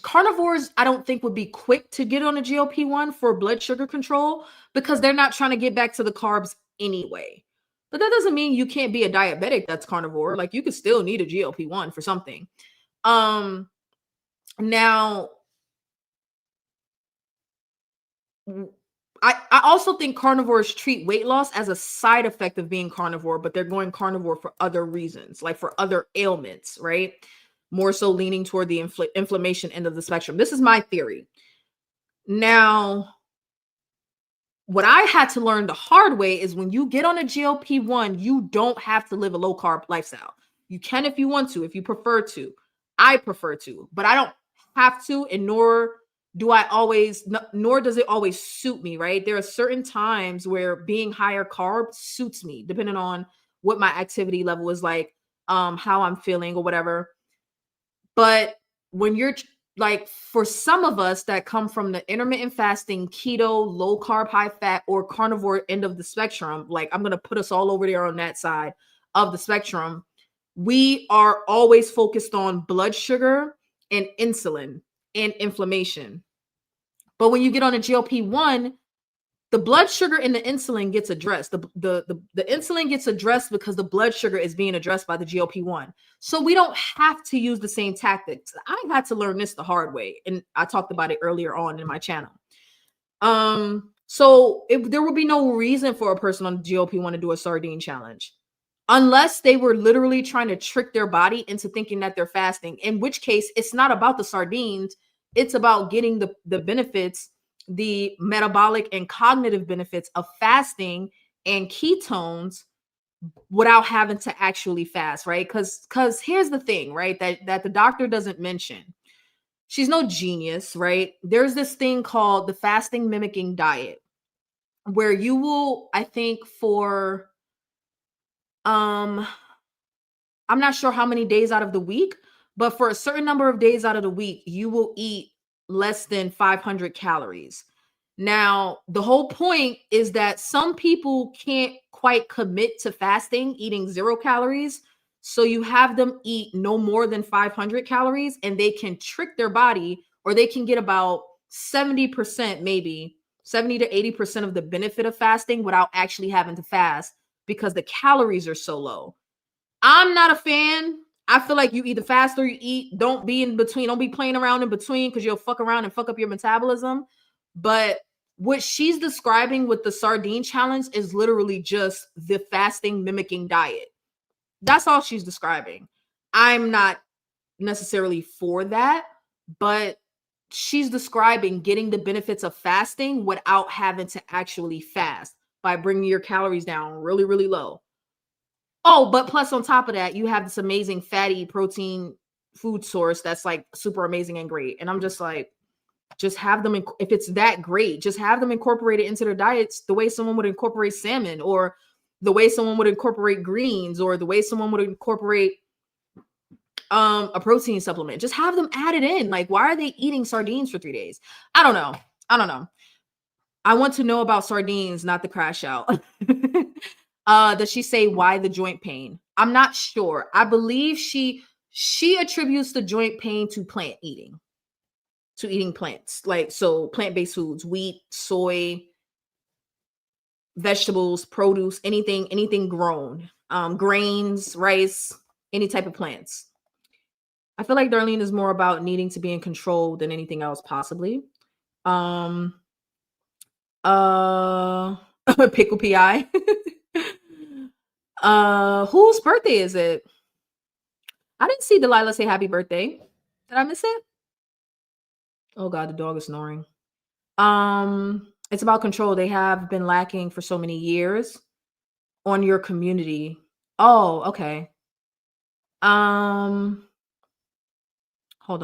carnivores, I don't think would be quick to get on a GLP-1 for blood sugar control because they're not trying to get back to the carbs anyway. But that doesn't mean you can't be a diabetic that's carnivore. Like, you could still need a GLP-1 for something. Now, I also think carnivores treat weight loss as a side effect of being carnivore, but they're going carnivore for other reasons, like for other ailments, right? More so leaning toward the inflammation end of the spectrum. This is my theory. Now, what I had to learn the hard way is when you get on a GLP-1, you don't have to live a low carb lifestyle. You can if you want to, if you prefer to. I prefer to, but I don't have to, and nor do I always, nor does it always suit me, right? There are certain times where being higher carb suits me, depending on what my activity level is like, how I'm feeling or whatever. But when you're like, for some of us that come from the intermittent fasting, keto, low carb, high fat, or carnivore end of the spectrum, like I'm going to put us all over there on that side of the spectrum, we are always focused on blood sugar and insulin and inflammation. But when you get on a GLP-1, the blood sugar and the insulin gets addressed. The insulin gets addressed because the blood sugar is being addressed by the GLP-1. So we don't have to use the same tactics. I had to learn this the hard way, and I talked about it earlier on in my channel. So there will be no reason for a person on GLP-1 to do a sardine challenge unless they were literally trying to trick their body into thinking that they're fasting, in which case it's not about the sardines. It's about getting the benefits, the metabolic and cognitive benefits of fasting and ketones without having to actually fast, right? Because here's the thing, right? That the doctor doesn't mention. She's no genius, right? There's this thing called the fasting mimicking diet, where you will, I think for I'm not sure how many days out of the week, but for a certain number of days out of the week, you will eat less than 500 calories. Now, the whole point is that some people can't quite commit to fasting, eating 0 calories. So you have them eat no more than 500 calories and they can trick their body, or they can get about 70%, maybe 70 to 80% of the benefit of fasting without actually having to fast because the calories are so low. I'm not a fan. I feel like you either fast or you eat. Don't be in between. Don't be playing around in between because you'll fuck around and fuck up your metabolism. But what she's describing with the sardine challenge is literally just the fasting mimicking diet. That's all she's describing. I'm not necessarily for that, but she's describing getting the benefits of fasting without having to actually fast by bringing your calories down really, really low. Oh, but plus on top of that, you have this amazing fatty protein food source that's like super amazing and great. And I'm just like, just have them, if it's that great, just have them incorporate it into their diets the way someone would incorporate salmon, or the way someone would incorporate greens, or the way someone would incorporate a protein supplement. Just have them added in. Like, why are they eating sardines for 3 days? I don't know. I want to know about sardines, not the crash out. Does she say why the joint pain? I'm not sure. I believe she attributes the joint pain to plant eating, to eating plants, like, so plant-based foods, wheat, soy, vegetables, produce, anything grown, grains, rice, any type of plants. I feel like Darlene is more about needing to be in control than anything else, possibly. Pickle PI. Whose birthday is it? I didn't see Delilah say happy birthday. Did I miss it? Oh God, the dog is snoring. It's about control. They have been lacking for so many years on your community. Oh, okay. Hold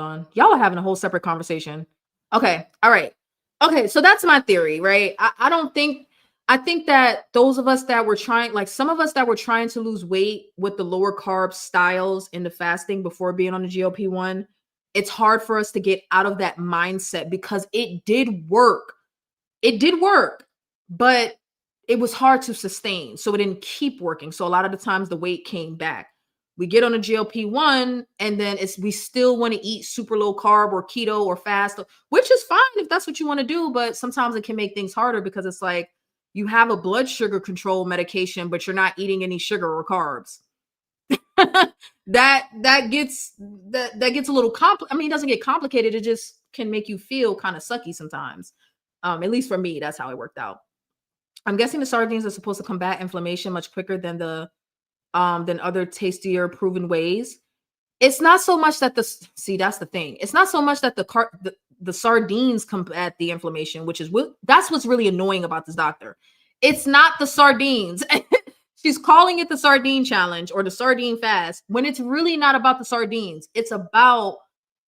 on. Y'all are having a whole separate conversation. Okay. All right. Okay. So that's my theory, right? I think that those of us that were trying, like some of us that were trying to lose weight with the lower carb styles in the fasting before being on the GLP-1, it's hard for us to get out of that mindset because it did work. It did work, but it was hard to sustain. So it didn't keep working. So a lot of the times the weight came back. We get on a GLP-1 and then we still want to eat super low carb or keto or fast, which is fine if that's what you want to do. But sometimes it can make things harder because it's like you have a blood sugar control medication, but you're not eating any sugar or carbs. that gets a little complicated. I mean, it doesn't get complicated. It just can make you feel kind of sucky sometimes. At least for me, that's how it worked out. I'm guessing the sardines are supposed to combat inflammation much quicker than than other tastier proven ways. It's not so much that that's the thing. It's not so much that the sardines combat the inflammation, that's what's really annoying about this doctor. It's not the sardines. She's calling it the sardine challenge or the sardine fast when it's really not about the sardines. It's about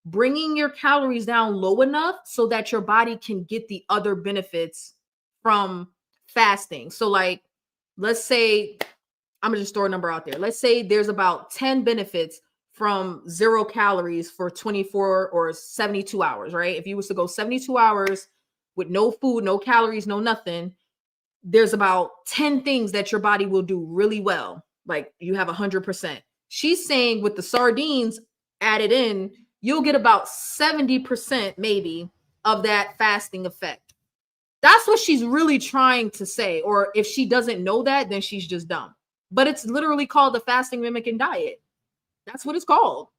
bringing your calories down low enough so that your body can get the other benefits from fasting. So like, let's say, I'm gonna just throw a number out there. Let's say there's about 10 benefits from 0 calories for 24 or 72 hours, right? If you was to go 72 hours with no food, no calories, no nothing, there's about 10 things that your body will do really well. Like you have 100%. She's saying with the sardines added in, you'll get about 70% maybe of that fasting effect. That's what she's really trying to say. Or if she doesn't know that, then she's just dumb. But it's literally called the fasting mimicking diet. That's what it's called.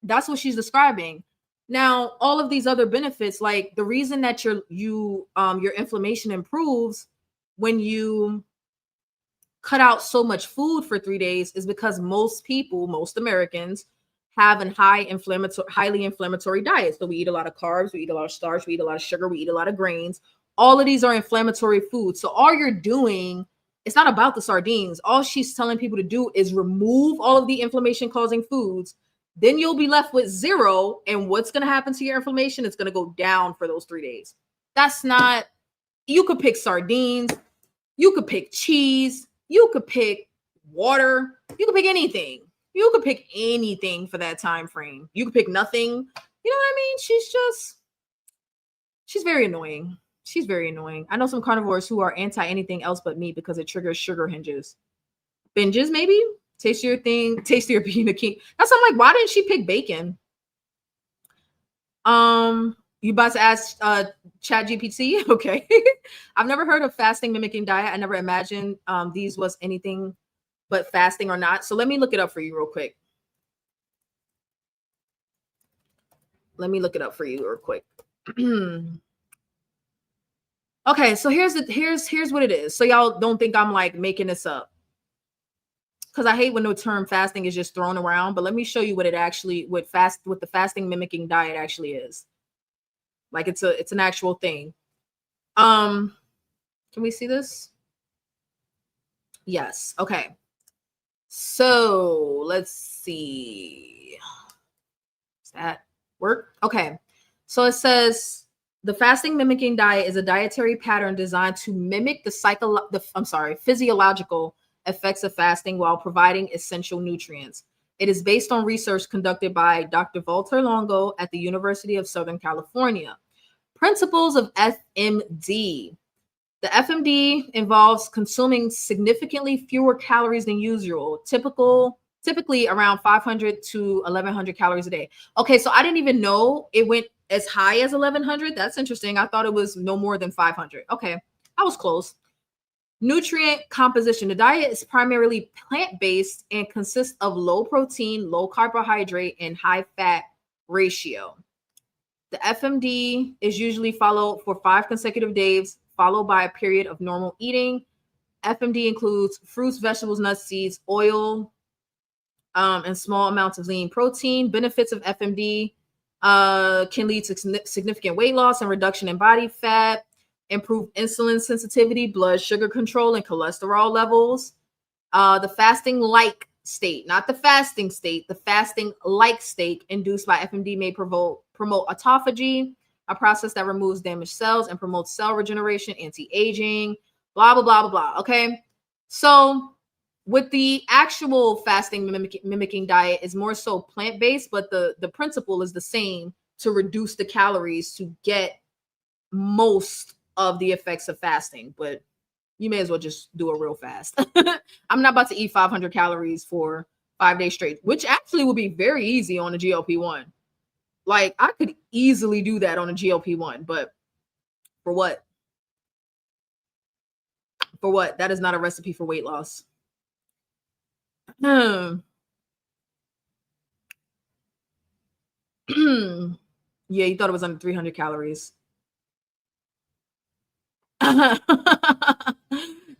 That's what she's describing. Now, all of these other benefits, like the reason that your inflammation improves when you cut out so much food for 3 days is because most people, most Americans, have a highly inflammatory diet. So we eat a lot of carbs, we eat a lot of starch, we eat a lot of sugar, we eat a lot of grains. All of these are inflammatory foods. So all you're doing, it's not about the sardines. All she's telling people to do is remove all of the inflammation causing foods. Then you'll be left with 0. And what's going to happen to your inflammation? It's going to go down for those 3 days. That's not, you could pick sardines. You could pick cheese. You could pick water. You could pick anything. You could pick anything for that time frame. You could pick nothing. You know what I mean? She's very annoying. She's very annoying. I know some carnivores who are anti anything else but meat because it triggers sugar binges, maybe. Tastier being a king. That's why I'm like, why didn't she pick bacon? You about to ask Chat GPT? Okay. I've never heard of fasting mimicking diet. I never imagined these was anything but fasting or not. So let me look it up for you real quick. Okay, so here's what it is. So y'all don't think I'm like making this up, because I hate when the term fasting is just thrown around. But let me show you what the fasting mimicking diet actually is. Like it's an actual thing. Can we see this? Yes. Okay. So let's see. Does that work? Okay. So it says the fasting mimicking diet is a dietary pattern designed to mimic the physiological effects of fasting while providing essential nutrients. It is based on research conducted by Dr. Walter Longo at the University of Southern California. Principles of FMD. The FMD involves consuming significantly fewer calories than usual, typically around 500 to 1100 calories a day. Okay, so I didn't even know it went as high as 1100. That's interesting. I thought it was no more than 500. Okay, I was close. Nutrient composition. The diet is primarily plant-based and consists of low protein, low carbohydrate, and high fat ratio. The FMD is usually followed for 5 consecutive days, followed by a period of normal eating. FMD includes fruits, vegetables, nuts, seeds, oil, and small amounts of lean protein. Benefits of FMD can lead to significant weight loss and reduction in body fat, improve insulin sensitivity, blood sugar control, and cholesterol levels. The fasting-like state, not the fasting state, the fasting-like state induced by FMD may promote autophagy, a process that removes damaged cells and promotes cell regeneration, anti-aging, blah, blah, blah, blah, blah. Okay. So with the actual fasting mimicking diet is more so plant-based, but the principle is the same, to reduce the calories to get most of the effects of fasting. But you may as well just do it real fast. I'm not about to eat 500 calories for 5 days straight, which actually would be very easy on a GLP-1. Like I could easily do that on a GLP-1, but for what? For what? That is not a recipe for weight loss. Yeah, you thought it was under 300 calories.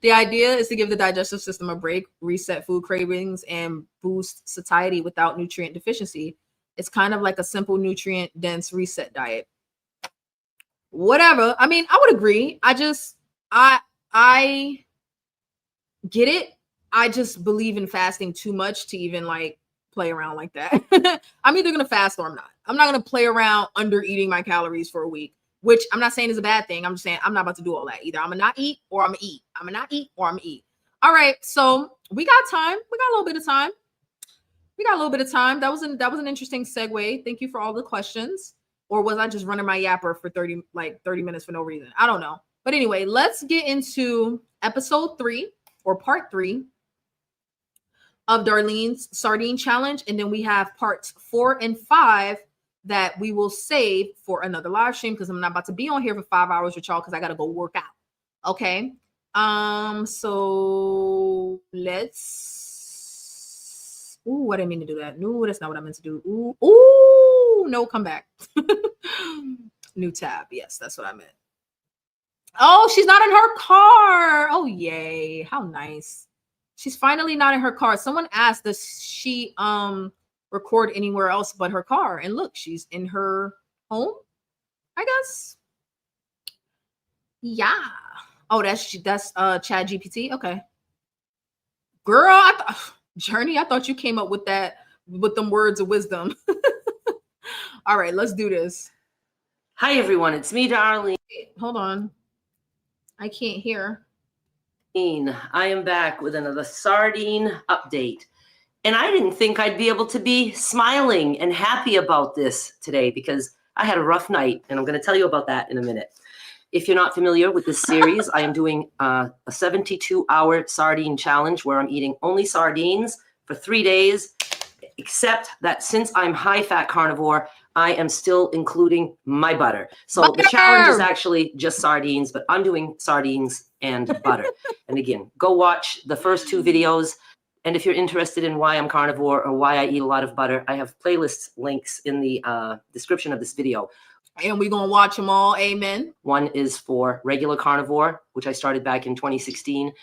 The idea is to give the digestive system a break, reset food cravings, and boost satiety without nutrient deficiency. It's kind of like a simple nutrient-dense reset diet. Whatever. I mean, I would agree. I get it. I just believe in fasting too much to even like play around like that. I'm either going to fast or I'm not. I'm not gonna play around under eating my calories for a week, which I'm not saying is a bad thing. I'm just saying I'm not about to do all that. Either I'm gonna not eat or I'm gonna eat. I'm gonna not eat or I'm gonna eat. All right, so we got time. We got a little bit of time. That was an interesting segue. Thank you for all the questions. Or was I just running my yapper for 30 minutes for no reason? I don't know. But anyway, let's get into episode 3 or part 3 of Darlene's Sardine Challenge. And then we have parts 4 and 5 that we will save for another live stream because I'm not about to be on here for 5 hours with y'all because I got to go work out. Okay. So let's. Ooh, I didn't mean to do that. No, that's not what I meant to do. Ooh, no, come back. New tab. Yes, that's what I meant. Oh, she's not in her car. Oh, yay. How nice. She's finally not in her car. Someone asked, does she record anywhere else but her car? And look, she's in her home, I guess. Yeah. Oh, that's Chat GPT. Okay. Girl, Journey, I thought you came up with that, with them words of wisdom. All right, let's do this. Hi, everyone. It's me, Darlene. Hold on. I can't hear. I am back with another sardine update. And I didn't think I'd be able to be smiling and happy about this today because I had a rough night, and I'm going to tell you about that in a minute. If you're not familiar with this series, I am doing a 72-hour sardine challenge where I'm eating only sardines for 3 days, except that since I'm high-fat carnivore, I am still including my butter. So the challenge is actually just sardines, but I'm doing sardines and butter. And again, go watch the first 2 videos. And if you're interested in why I'm carnivore or why I eat a lot of butter, I have playlist links in the description of this video. And we're going to watch them all. Amen. One is for regular carnivore, which I started back in 2016.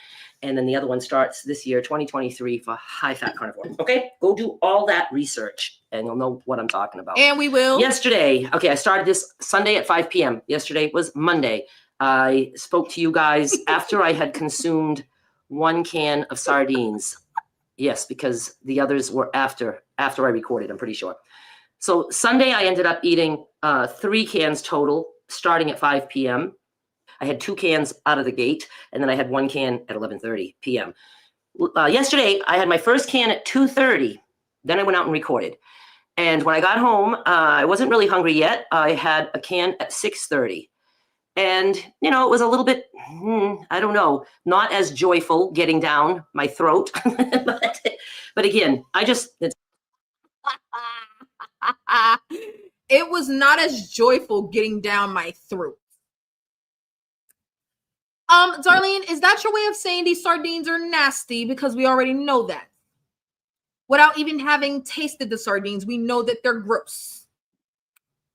And then the other one starts this year, 2023, for high-fat carnivore. Okay, go do all that research, and you'll know what I'm talking about. And we will. Yesterday, okay, I started this Sunday at 5 p.m. Yesterday was Monday. I spoke to you guys after I had consumed 1 can of sardines. Yes, because the others were after I recorded, I'm pretty sure. So Sunday, I ended up eating 3 cans total, starting at 5 p.m. I had 2 cans out of the gate, and then I had 1 can at 11:30 p.m. Yesterday, I had my first can at 2:30. Then I went out and recorded. And when I got home, I wasn't really hungry yet. I had a can at 6:30. And, you know, it was a little bit, I don't know, not as joyful getting down my throat. but again, it was not as joyful getting down my throat. Darlene, is that your way of saying these sardines are nasty? Because we already know that. Without even having tasted the sardines, we know that they're gross.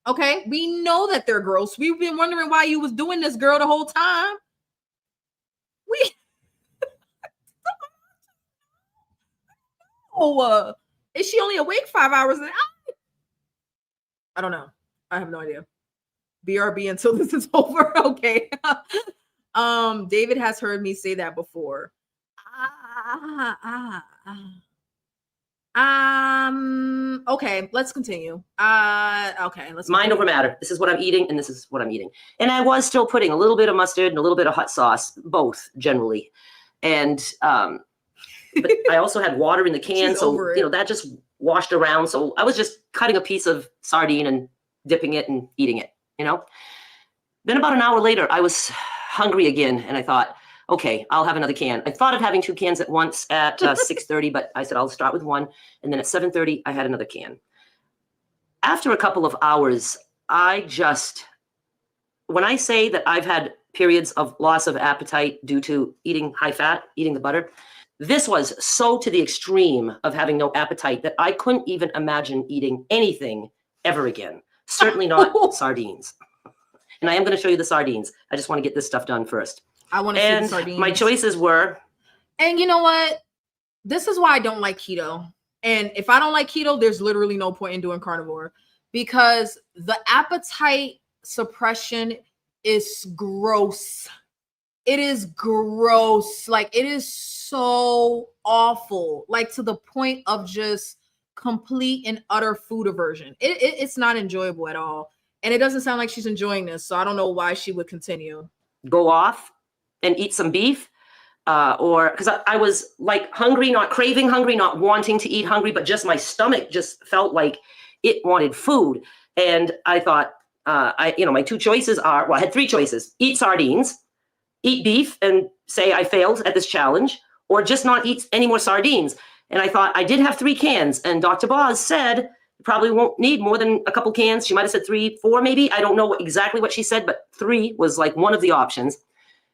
Okay? We know that they're gross. We've been wondering why you was doing this, girl, the whole time. Is she only awake 5 hours? I don't know. I have no idea. BRB until this is over. Okay. David has heard me say that before. Okay, let's continue. Okay, let's mind over matter. This is what I'm eating, and this is what I'm eating. And I was still putting a little bit of mustard and a little bit of hot sauce, both generally. And but I also had water in the can, so you know that just washed around. So I was just cutting a piece of sardine and dipping it and eating it, you know. Then about an hour later, I was hungry again, and I thought, okay, I'll have another can. I thought of having 2 cans at once at 6:30, but I said I'll start with 1, and then at 7:30 I had another can. After a couple of hours, when I say that I've had periods of loss of appetite due to eating high fat, eating the butter, this was so to the extreme of having no appetite that I couldn't even imagine eating anything ever again. Certainly not sardines. And I am going to show you the sardines. I just want to get this stuff done first. I want to see the sardines. My choices were. And you know what? This is why I don't like keto. And if I don't like keto, there's literally no point in doing carnivore because the appetite suppression is gross. It is gross. Like, it is so awful. Like, to the point of just complete and utter food aversion. It's not enjoyable at all. And it doesn't sound like she's enjoying this. So I don't know why she would continue. Go off and eat some beef. Or because I was like hungry, not craving hungry, not wanting to eat hungry, but just my stomach just felt like it wanted food. And I thought, my two choices are, well, I had three choices: eat sardines, eat beef and say I failed at this challenge, or just not eat any more sardines. And I thought I did have 3 cans, and Dr. Boz said you probably won't need more than a couple cans. She might have said 3, 4 maybe. I don't know exactly what she said, but 3 was like one of the options.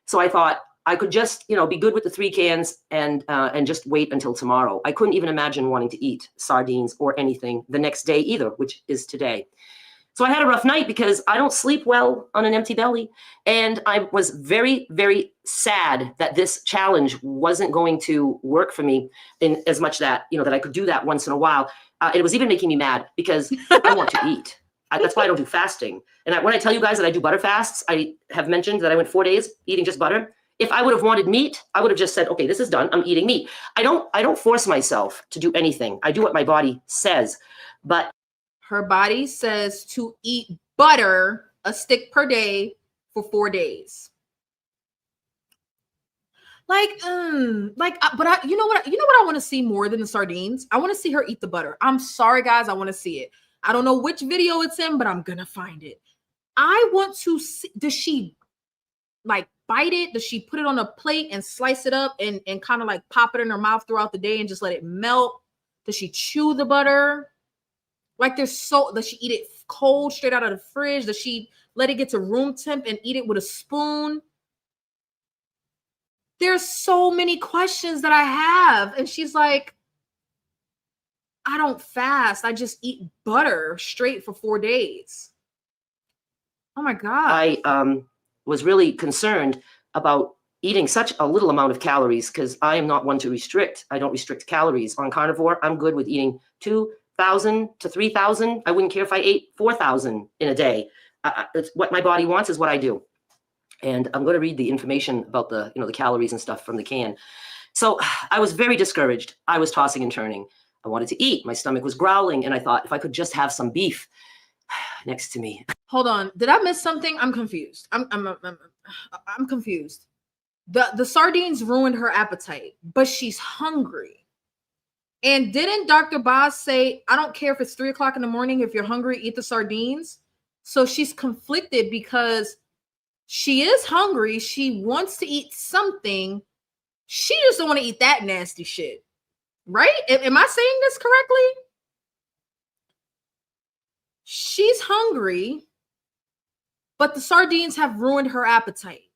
So I thought I could just, be good with the 3 cans and just wait until tomorrow. I couldn't even imagine wanting to eat sardines or anything the next day either, which is today. So I had a rough night because I don't sleep well on an empty belly. And I was very, very sad that this challenge wasn't going to work for me in as much that, that I could do that once in a while. It was even making me mad because I want to eat. That's why I don't do fasting. And when I tell you guys that I do butter fasts, I have mentioned that I went 4 days eating just butter. If I would have wanted meat, I would have just said, okay, this is done. I'm eating meat. I don't force myself to do anything. I do what my body says. But her body says to eat butter, a stick per day for 4 days. But you know what I want to see more than the sardines? I want to see her eat the butter. I'm sorry, guys. I want to see it. I don't know which video it's in, but I'm going to find it. I want to see, does she bite it? Does she put it on a plate and slice it up and kind of like pop it in her mouth throughout the day and just let it melt? Does she chew the butter? Does she eat it cold straight out of the fridge? Does she let it get to room temp and eat it with a spoon? There's so many questions that I have. And she's like, I don't fast. I just eat butter straight for 4 days. Oh my God. I was really concerned about eating such a little amount of calories because I am not one to restrict. I don't restrict calories. On Carnivore, I'm good with eating 2,000 to 3,000. I wouldn't care if I ate 4,000 in a day. It's what my body wants is what I do. And I'm going to read the information about the calories and stuff from the can. So I was very discouraged. I was tossing and turning. I wanted to eat. My stomach was growling. And I thought if I could just have some beef next to me. Hold on. Did I miss something? I'm confused. I'm confused. The sardines ruined her appetite, but she's hungry. And didn't Dr. Boz say, I don't care if it's 3 o'clock in the morning, if you're hungry, eat the sardines? So she's conflicted because she is hungry. She wants to eat something. She just don't want to eat that nasty shit. Right? Am I saying this correctly? She's hungry, but the sardines have ruined her appetite.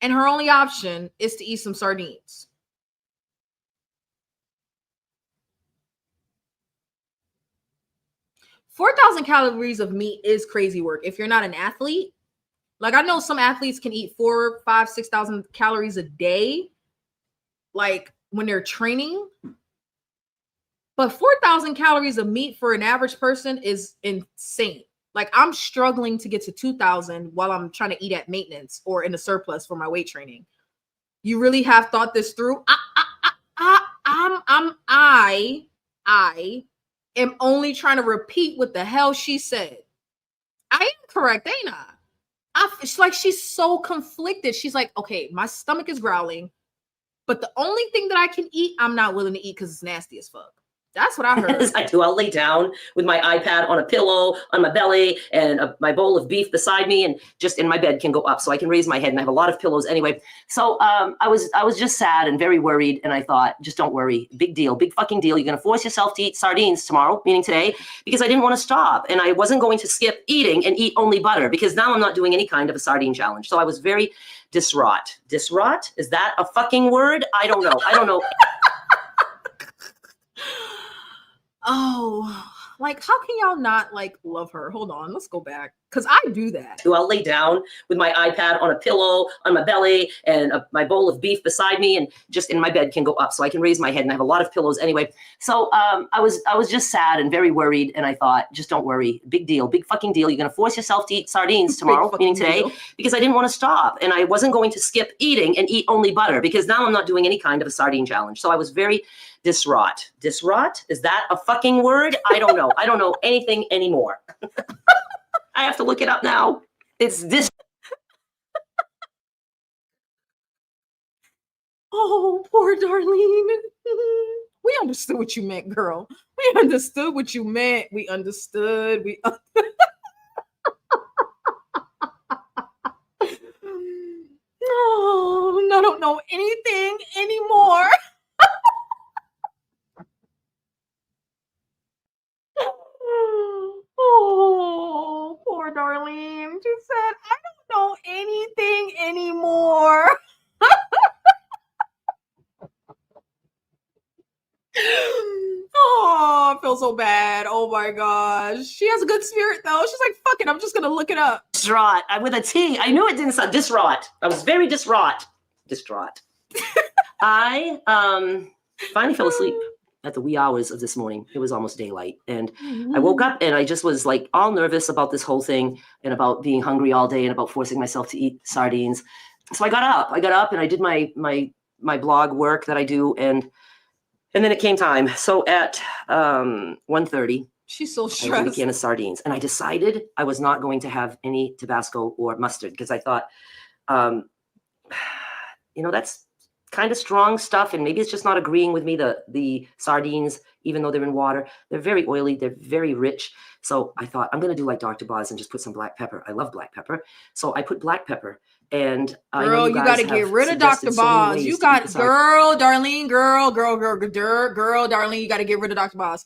And her only option is to eat some sardines. $4,000 calories of meat is crazy work. If you're not an athlete, I know some athletes can eat 4, 5, 6,000 calories a day, when they're training. But 4,000 calories of meat for an average person is insane. I'm struggling to get to 2,000 while I'm trying to eat at maintenance or in a surplus for my weight training. You really have thought this through? I am only trying to repeat what the hell she said. I am correct, ain't I? It's like she's so conflicted. She's like, okay, my stomach is growling, but the only thing that I can eat, I'm not willing to eat because it's nasty as fuck. That's what I heard. As I do, I'll lay down with my iPad on a pillow on my belly and my bowl of beef beside me, and just in my bed can go up so I can raise my head, and I have a lot of pillows anyway. So I was just sad and very worried, and I thought, just don't worry. Big deal, big fucking deal. You're going to force yourself to eat sardines tomorrow, meaning today, because I didn't want to stop, and I wasn't going to skip eating and eat only butter because now I'm not doing any kind of a sardine challenge. So I was very distraught. Distraught? Is that a fucking word? I don't know. Oh, how can y'all not love her? Hold on, let's go back. Because I do that. I'll lay down with my iPad on a pillow on my belly and my bowl of beef beside me, and just in my bed can go up so I can raise my head, and I have a lot of pillows anyway. So I was just sad and very worried, and I thought, just don't worry. Big deal, big fucking deal. You're going to force yourself to eat sardines tomorrow, meaning today, because I didn't want to stop, and I wasn't going to skip eating and eat only butter because now I'm not doing any kind of a sardine challenge. So I was very Disrot. Disrot? Is that a fucking word? I don't know. I don't know anything anymore. I have to look it up now. It's this. Oh, poor Darlene. We understood what you meant, girl. We understood what you meant. We understood. No, I don't know anything anymore. Oh, poor Darlene. She said, I don't know anything anymore. Oh, I feel so bad. Oh my gosh. She has a good spirit though. She's like, fuck it, I'm just gonna look it up. Distraught. With a T. I knew it didn't sound distraught. I was very distraught. Distraught. I finally fell asleep at the wee hours of this morning. It was almost daylight. And I woke up and I just was like all nervous about this whole thing and about being hungry all day and about forcing myself to eat sardines. So I got up and I did my blog work that I do, and then it came time. So at 1:30, she's so I opened a stressed. can of sardines, and I decided I was not going to have any Tabasco or mustard because I thought, that's kind of strong stuff, and maybe it's just not agreeing with me. The sardines, even though they're in water, they're very oily, they're very rich. So I thought I'm going to do like Dr. Boz and just put some black pepper. I love black pepper, so I put black pepper. And girl, you got to get rid of Dr. Boz. You got Darlene, girl, Darlene, you got to get rid of Dr. Boz.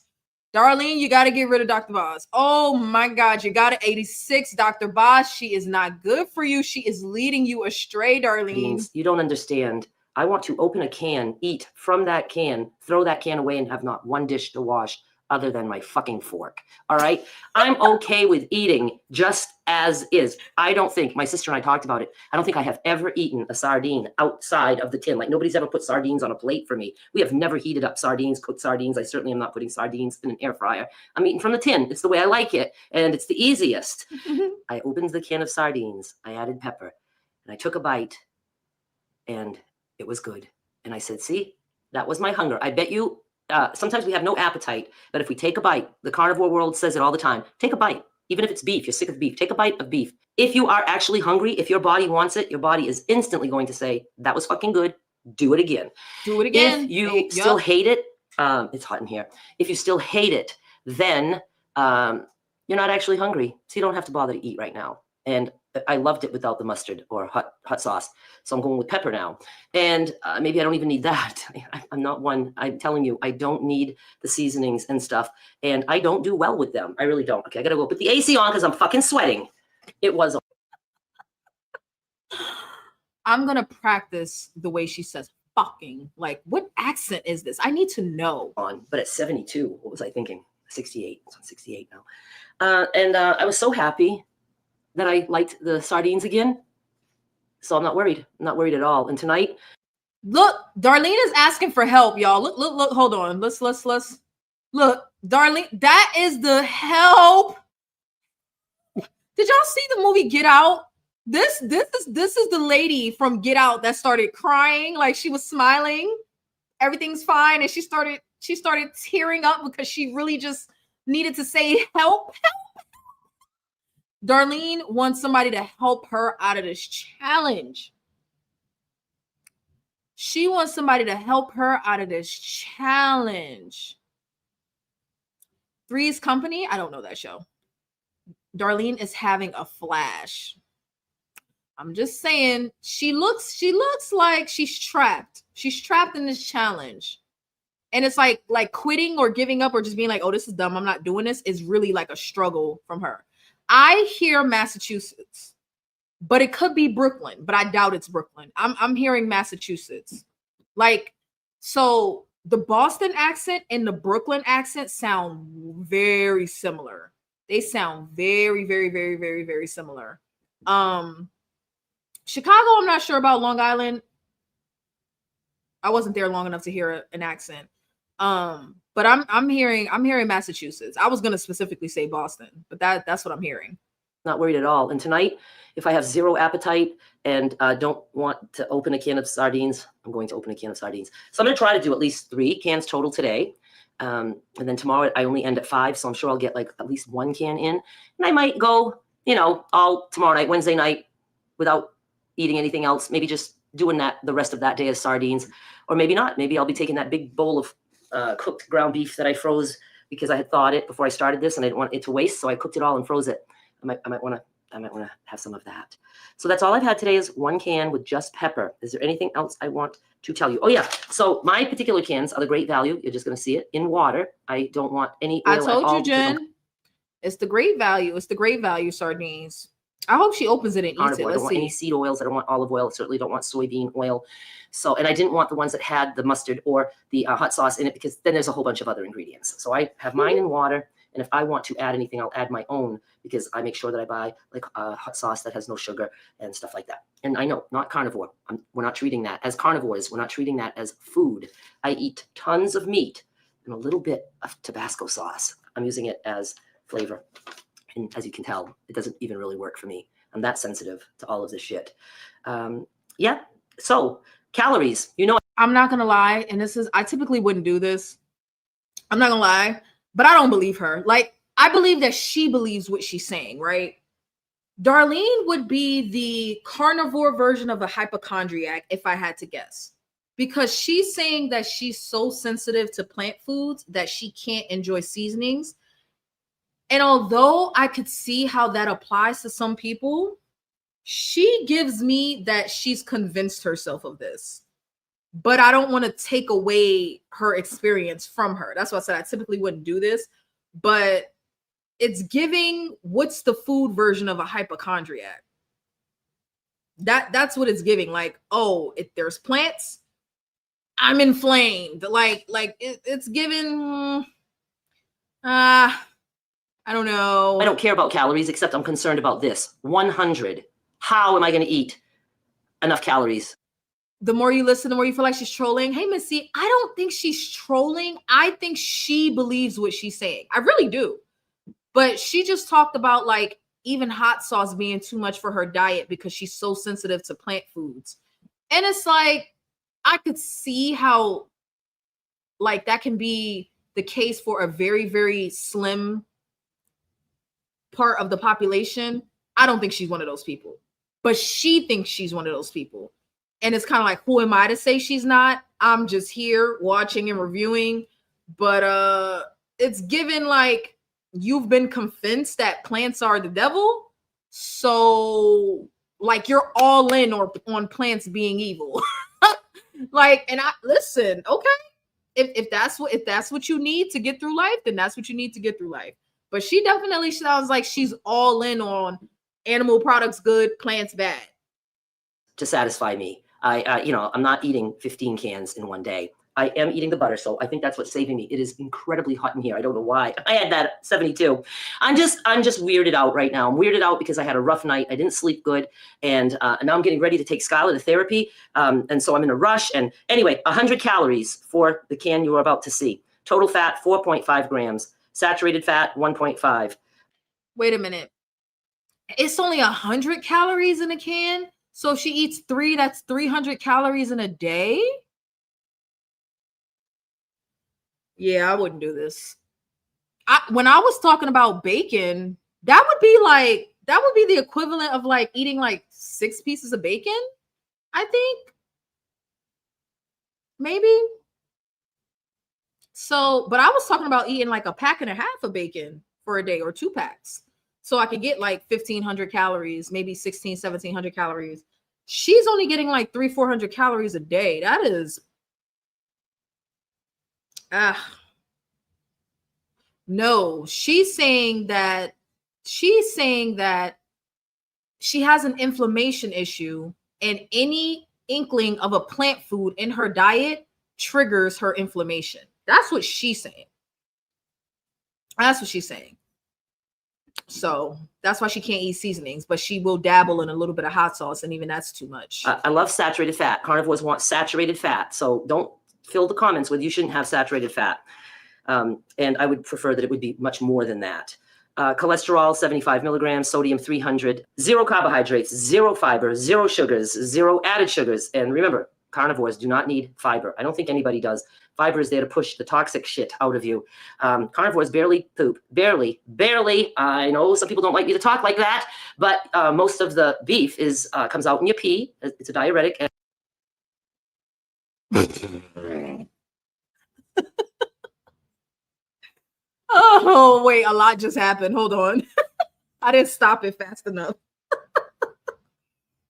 Darlene, you got to get rid of Dr. Boz. Oh my God, you got to 86 Dr. Boz. She is not good for you. She is leading you astray, Darlene. You don't understand. I want to open a can, eat from that can, throw that can away, and have not one dish to wash other than my fucking fork. All right. I'm okay with eating just as is. I don't think, my sister and I talked about it, I don't think I have ever eaten a sardine outside of the tin. Like nobody's ever put sardines on a plate for me. We have never heated up sardines, cooked sardines. I certainly am not putting sardines in an air fryer. I'm eating from the tin. It's the way I like it. And it's the easiest. I opened the can of sardines. I added pepper and I took a bite and it was good. And I said, see, that was my hunger. I bet you, sometimes we have no appetite, but if we take a bite, the carnivore world says it all the time, take a bite. Even if it's beef, you're sick of beef, take a bite of beef. If you are actually hungry, if your body wants it, your body is instantly going to say, that was fucking good, do it again. Do it again. If you still hate it, it's hot in here. If you still hate it, then you're not actually hungry, so you don't have to bother to eat right now. And I loved it without the mustard or hot sauce. So I'm going with pepper now. And maybe I don't even need that. I'm not one. I'm telling you, I don't need the seasonings and stuff. And I don't do well with them. I really don't. Okay, I got to go put the AC on because I'm fucking sweating. It was. I'm going to practice the way she says fucking. Like, what accent is this? I need to know. But at 72, what was I thinking? 68. It's on 68 now. And I was so happy that I liked the sardines again. So I'm not worried. I'm not worried at all. And tonight. Look, Darlene is asking for help, y'all. Look, hold on. Let's look. Darlene, that is the help. Did y'all see the movie Get Out? This is the lady from Get Out that started crying, like she was smiling. Everything's fine. And she started tearing up because she really just needed to say help. Darlene wants somebody to help her out of this challenge. She wants somebody to help her out of this challenge. Three's Company. I don't know that show. Darlene is having a flash. I'm just saying, she looks like she's trapped. She's trapped in this challenge. And it's like quitting or giving up or just being like, oh, this is dumb, I'm not doing this, is really like a struggle from her. I hear Massachusetts, but it could be Brooklyn, but I doubt it's Brooklyn. I'm hearing Massachusetts. Like, so the Boston accent and the Brooklyn accent sound very similar. They sound very, very, very, very, very similar. Chicago, I'm not sure about. Long Island, I wasn't there long enough to hear an accent. But I'm hearing Massachusetts. I was gonna specifically say Boston, but that's what I'm hearing. Not worried at all. And tonight, if I have zero appetite and don't want to open a can of sardines, I'm going to open a can of sardines. So I'm going to try to do at least 3 cans total today. And then tomorrow I only end at 5. So I'm sure I'll get like at least 1 can in. And I might go, you know, all tomorrow night, Wednesday night, without eating anything else. Maybe just doing that the rest of that day as sardines. Or maybe not. Maybe I'll be taking that big bowl of cooked ground beef that I froze because I had thawed it before I started this and I didn't want it to waste. So I cooked it all and froze it. I might want to have some of that. So that's all I've had today is 1 can with just pepper. Is there anything else I want to tell you? Oh yeah. So my particular cans are the great value. You're just going to see it in water. I don't want any oil I told at all you, Jen. It's the great value. It's the great value sardines. I hope she opens it and eats it. Carnivore. I don't want any seed oils. I don't want olive oil. I certainly don't want soybean oil. So, and I didn't want the ones that had the mustard or the hot sauce in it because then there's a whole bunch of other ingredients. So I have mine in water. And if I want to add anything, I'll add my own because I make sure that I buy like hot sauce that has no sugar and stuff like that. And I know, not carnivore. We're not treating that as carnivores. We're not treating that as food. I eat tons of meat and a little bit of Tabasco sauce. I'm using it as flavor. And as you can tell, it doesn't even really work for me. I'm that sensitive to all of this shit. Yeah. So calories, you know. I'm not going to lie. And I typically wouldn't do this. I'm not going to lie. But I don't believe her. Like, I believe that she believes what she's saying, right? Darlene would be the carnivore version of a hypochondriac if I had to guess. Because she's saying that she's so sensitive to plant foods that she can't enjoy seasonings. And although I could see how that applies to some people, she gives me that she's convinced herself of this. But I don't want to take away her experience from her. That's why I said I typically wouldn't do this. But it's giving, what's the food version of a hypochondriac? That's what it's giving. Like, oh, if there's plants, I'm inflamed. It's giving, I don't know. I don't care about calories, except I'm concerned about this. 100. How am I going to eat enough calories? The more you listen, the more you feel like she's trolling. Hey, Missy, I don't think she's trolling. I think she believes what she's saying. I really do. But she just talked about like even hot sauce being too much for her diet because she's so sensitive to plant foods. And it's like, I could see how like that can be the case for a very, very slim part of the population. I don't think she's one of those people. But she thinks she's one of those people. And it's kind of like, who am I to say she's not? I'm just here watching and reviewing. But it's given like you've been convinced that plants are the devil. So like you're all in on plants being evil. Like, and I listen, okay. If that's what you need to get through life, then that's what you need to get through life. But she definitely sounds like she's all in on animal products good, plants bad. To satisfy me. I'm not eating 15 cans in one day. I am eating the butter, so I think that's what's saving me. It is incredibly hot in here. I don't know why. I had that at 72. I'm just weirded out right now. I'm weirded out because I had a rough night. I didn't sleep good, and now I'm getting ready to take Skylar to therapy, and so I'm in a rush. And anyway, 100 calories for the can you are about to see. Total fat 4.5 grams. Saturated fat 1.5. Wait a minute. It's only 100 calories in a can. So if she eats 3, that's 300 calories in a day. Yeah, I wouldn't do this. When I was talking about bacon, that would be the equivalent of like eating like 6 pieces of bacon. I think maybe. So, but I was talking about eating like a pack and a half of bacon for a day or 2 packs. So I could get like 1,500 calories, maybe 1,700 calories. She's only getting like 300-400 calories a day. That is, no, she's saying that she has an inflammation issue and any inkling of a plant food in her diet triggers her inflammation. That's what she's saying. That's what she's saying. So that's why she can't eat seasonings, but she will dabble in a little bit of hot sauce, and even that's too much. I love saturated fat. Carnivores want saturated fat, so don't fill the comments with you shouldn't have saturated fat. And I would prefer that it would be much more than that. cholesterol 75 milligrams, sodium 300, 0 carbohydrates, 0 fiber, 0 sugars, 0 added sugars. And remember, carnivores do not need fiber. I don't think anybody does. Fiber is there to push the toxic shit out of you. Carnivores barely poop, barely. I know some people don't like me to talk like that, but most of the beef is comes out in your pee. It's a diuretic. Oh, wait, a lot just happened. Hold on. I didn't stop it fast enough.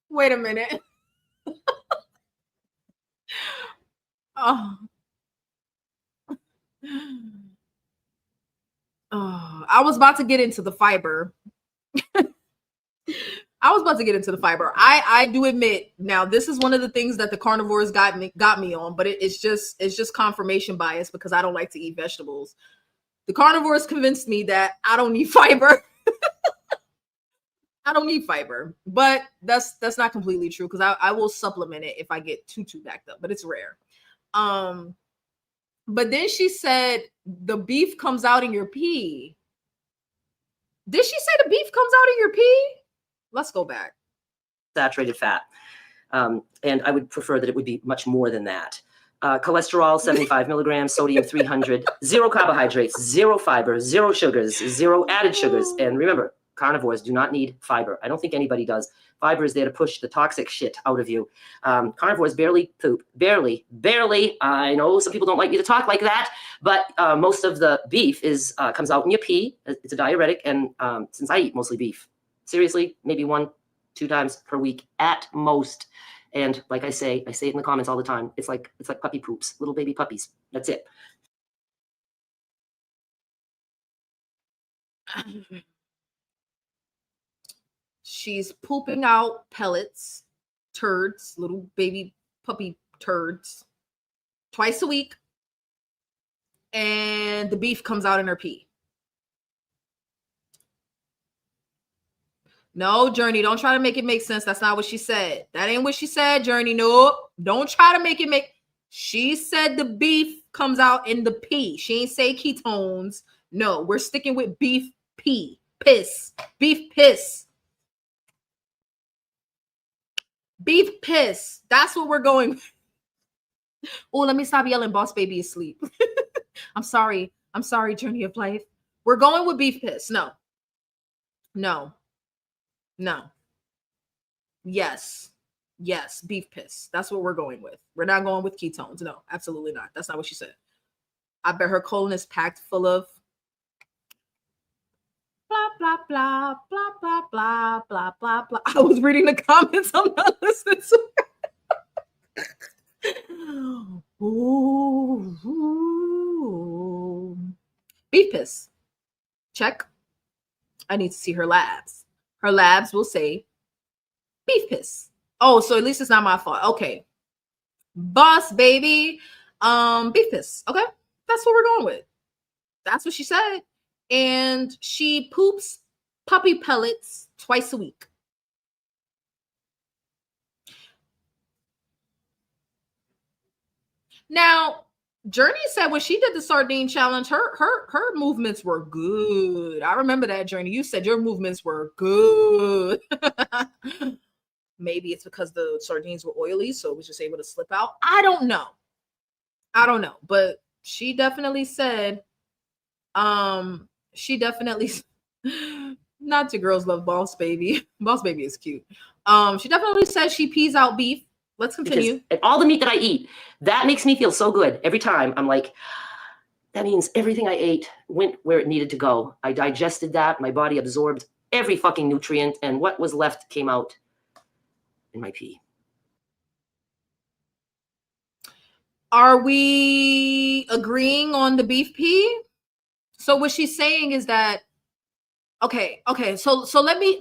Wait a minute. Oh. Oh, I was about to get into the fiber. I do admit now this is one of the things that the carnivores got me on, but it's just confirmation bias because I don't like to eat vegetables. The carnivores convinced me that I don't need fiber. I don't need fiber, but that's not completely true because I will supplement it if I get too backed up, but it's rare. But then she said the beef comes out in your pee. Did she say the beef comes out in your pee? Let's go back. Saturated fat. And I would prefer that it would be much more than that. Cholesterol 75 milligrams, sodium 300, 0 carbohydrates, 0 fiber, 0 sugars, 0 added sugars. And remember, carnivores do not need fiber. I don't think anybody does. Fiber is there to push the toxic shit out of you. Carnivores barely poop, barely. I know some people don't like me to talk like that, but most of the beef is comes out in your pee. It's a diuretic, and since I eat mostly beef, seriously, maybe 1-2 times per week at most. And like I say it in the comments all the time. It's like puppy poops, little baby puppies. That's it. She's pooping out pellets, turds, little baby puppy turds, twice a week. And the beef comes out in her pee. No, Journey, don't try to make it make sense. That's not what she said. That ain't what she said, Journey. Nope. Don't try to make it make. She said the beef comes out in the pee. She ain't say ketones. No, we're sticking with beef pee. Piss. Beef piss. Beef piss. That's what we're going with. Oh, let me stop yelling. Boss baby is asleep. I'm sorry, Journey of Life. We're going with beef piss. No. Yes, beef piss. That's what we're going with. We're not going with ketones. No, absolutely not. That's not what she said. I bet her colon is packed full of blah, blah, blah, blah, blah, blah, blah, blah, blah. I was reading the comments. I'm not listening to it. Ooh. Beef piss. Check. I need to see her labs. Her labs will say beef piss. Oh, so at least it's not my fault. Okay. Boss baby. Beef piss. Okay. That's what we're going with. That's what she said. And she poops puppy pellets twice a week. Now, Journey said when she did the sardine challenge, her movements were good. I remember that, Journey. You said your movements were good. Maybe it's because the sardines were oily, so it was just able to slip out. I don't know. But she definitely said, not to girls love Boss Baby. Boss Baby is cute. She definitely said she pees out beef. Let's continue. Because all the meat that I eat, that makes me feel so good. Every time I'm like, that means everything I ate went where it needed to go. I digested that. My body absorbed every fucking nutrient. And what was left came out in my pee. Are we agreeing on the beef pee? So what she's saying is that, okay. So let me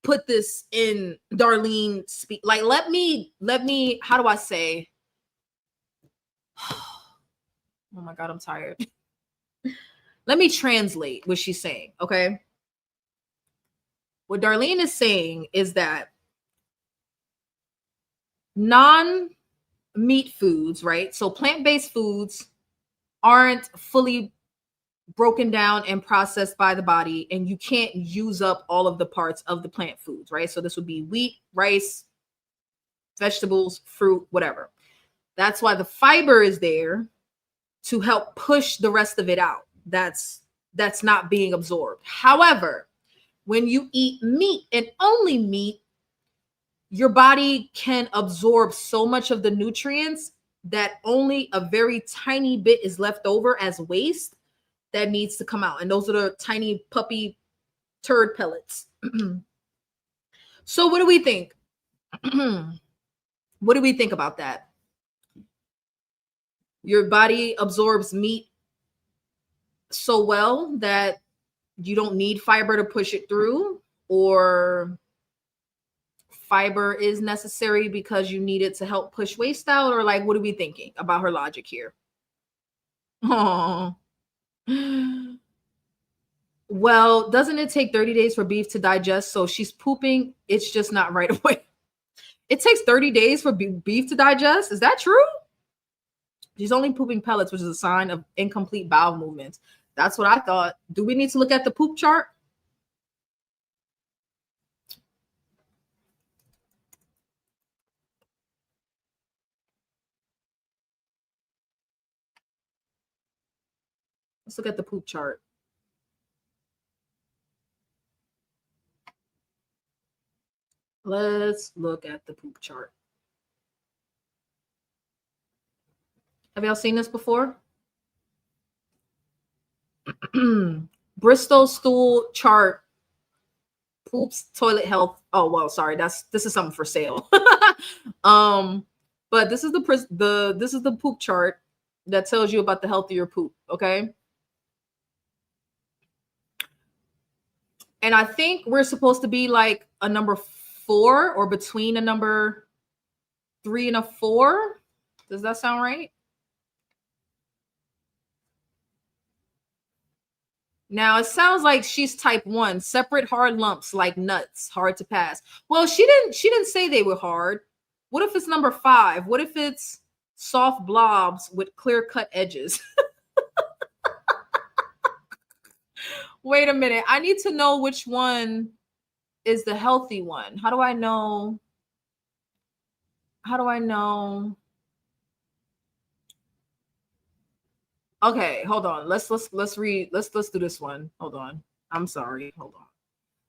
put this in Darlene speak. Like, let me, how do I say? Oh my God, I'm tired. Let me translate what she's saying. Okay. What Darlene is saying is that non-meat foods, right? So plant-based foods aren't fully broken down and processed by the body, and you can't use up all of the parts of the plant foods, right? So this would be wheat, rice, vegetables, fruit, whatever. That's why the fiber is there to help push the rest of it out. That's not being absorbed. However, when you eat meat and only meat, your body can absorb so much of the nutrients that only a very tiny bit is left over as waste that needs to come out. And those are the tiny puppy turd pellets. So what do we think? What do we think about that? Your body absorbs meat so well that you don't need fiber to push it through, or fiber is necessary because you need it to help push waste out, or like, what are we thinking about her logic here? Oh, well, doesn't it take 30 days for beef to digest? So she's pooping, it's just not right away. It takes 30 days for beef to digest. Is that true? She's only pooping pellets, which is a sign of incomplete bowel movements. That's what I thought. Do we need to look at the poop chart? Let's look at the poop chart. Let's look at the poop chart. Have y'all seen this before? Bristol stool chart. Poops, toilet health. Oh, well, sorry. This is something for sale. But this is the poop chart that tells you about the health of your poop, okay? And I think we're supposed to be like a number 4 or between a number 3 and a 4. Does that sound right? Now it sounds like she's type 1, separate hard lumps like nuts, hard to pass. Well, she didn't say they were hard. What if it's number 5? What if it's soft blobs with clear-cut edges? Wait a minute. I need to know which one is the healthy one. How do I know? How do I know? Okay, hold on. Let's read. Let's do this one. Hold on. I'm sorry. Hold on.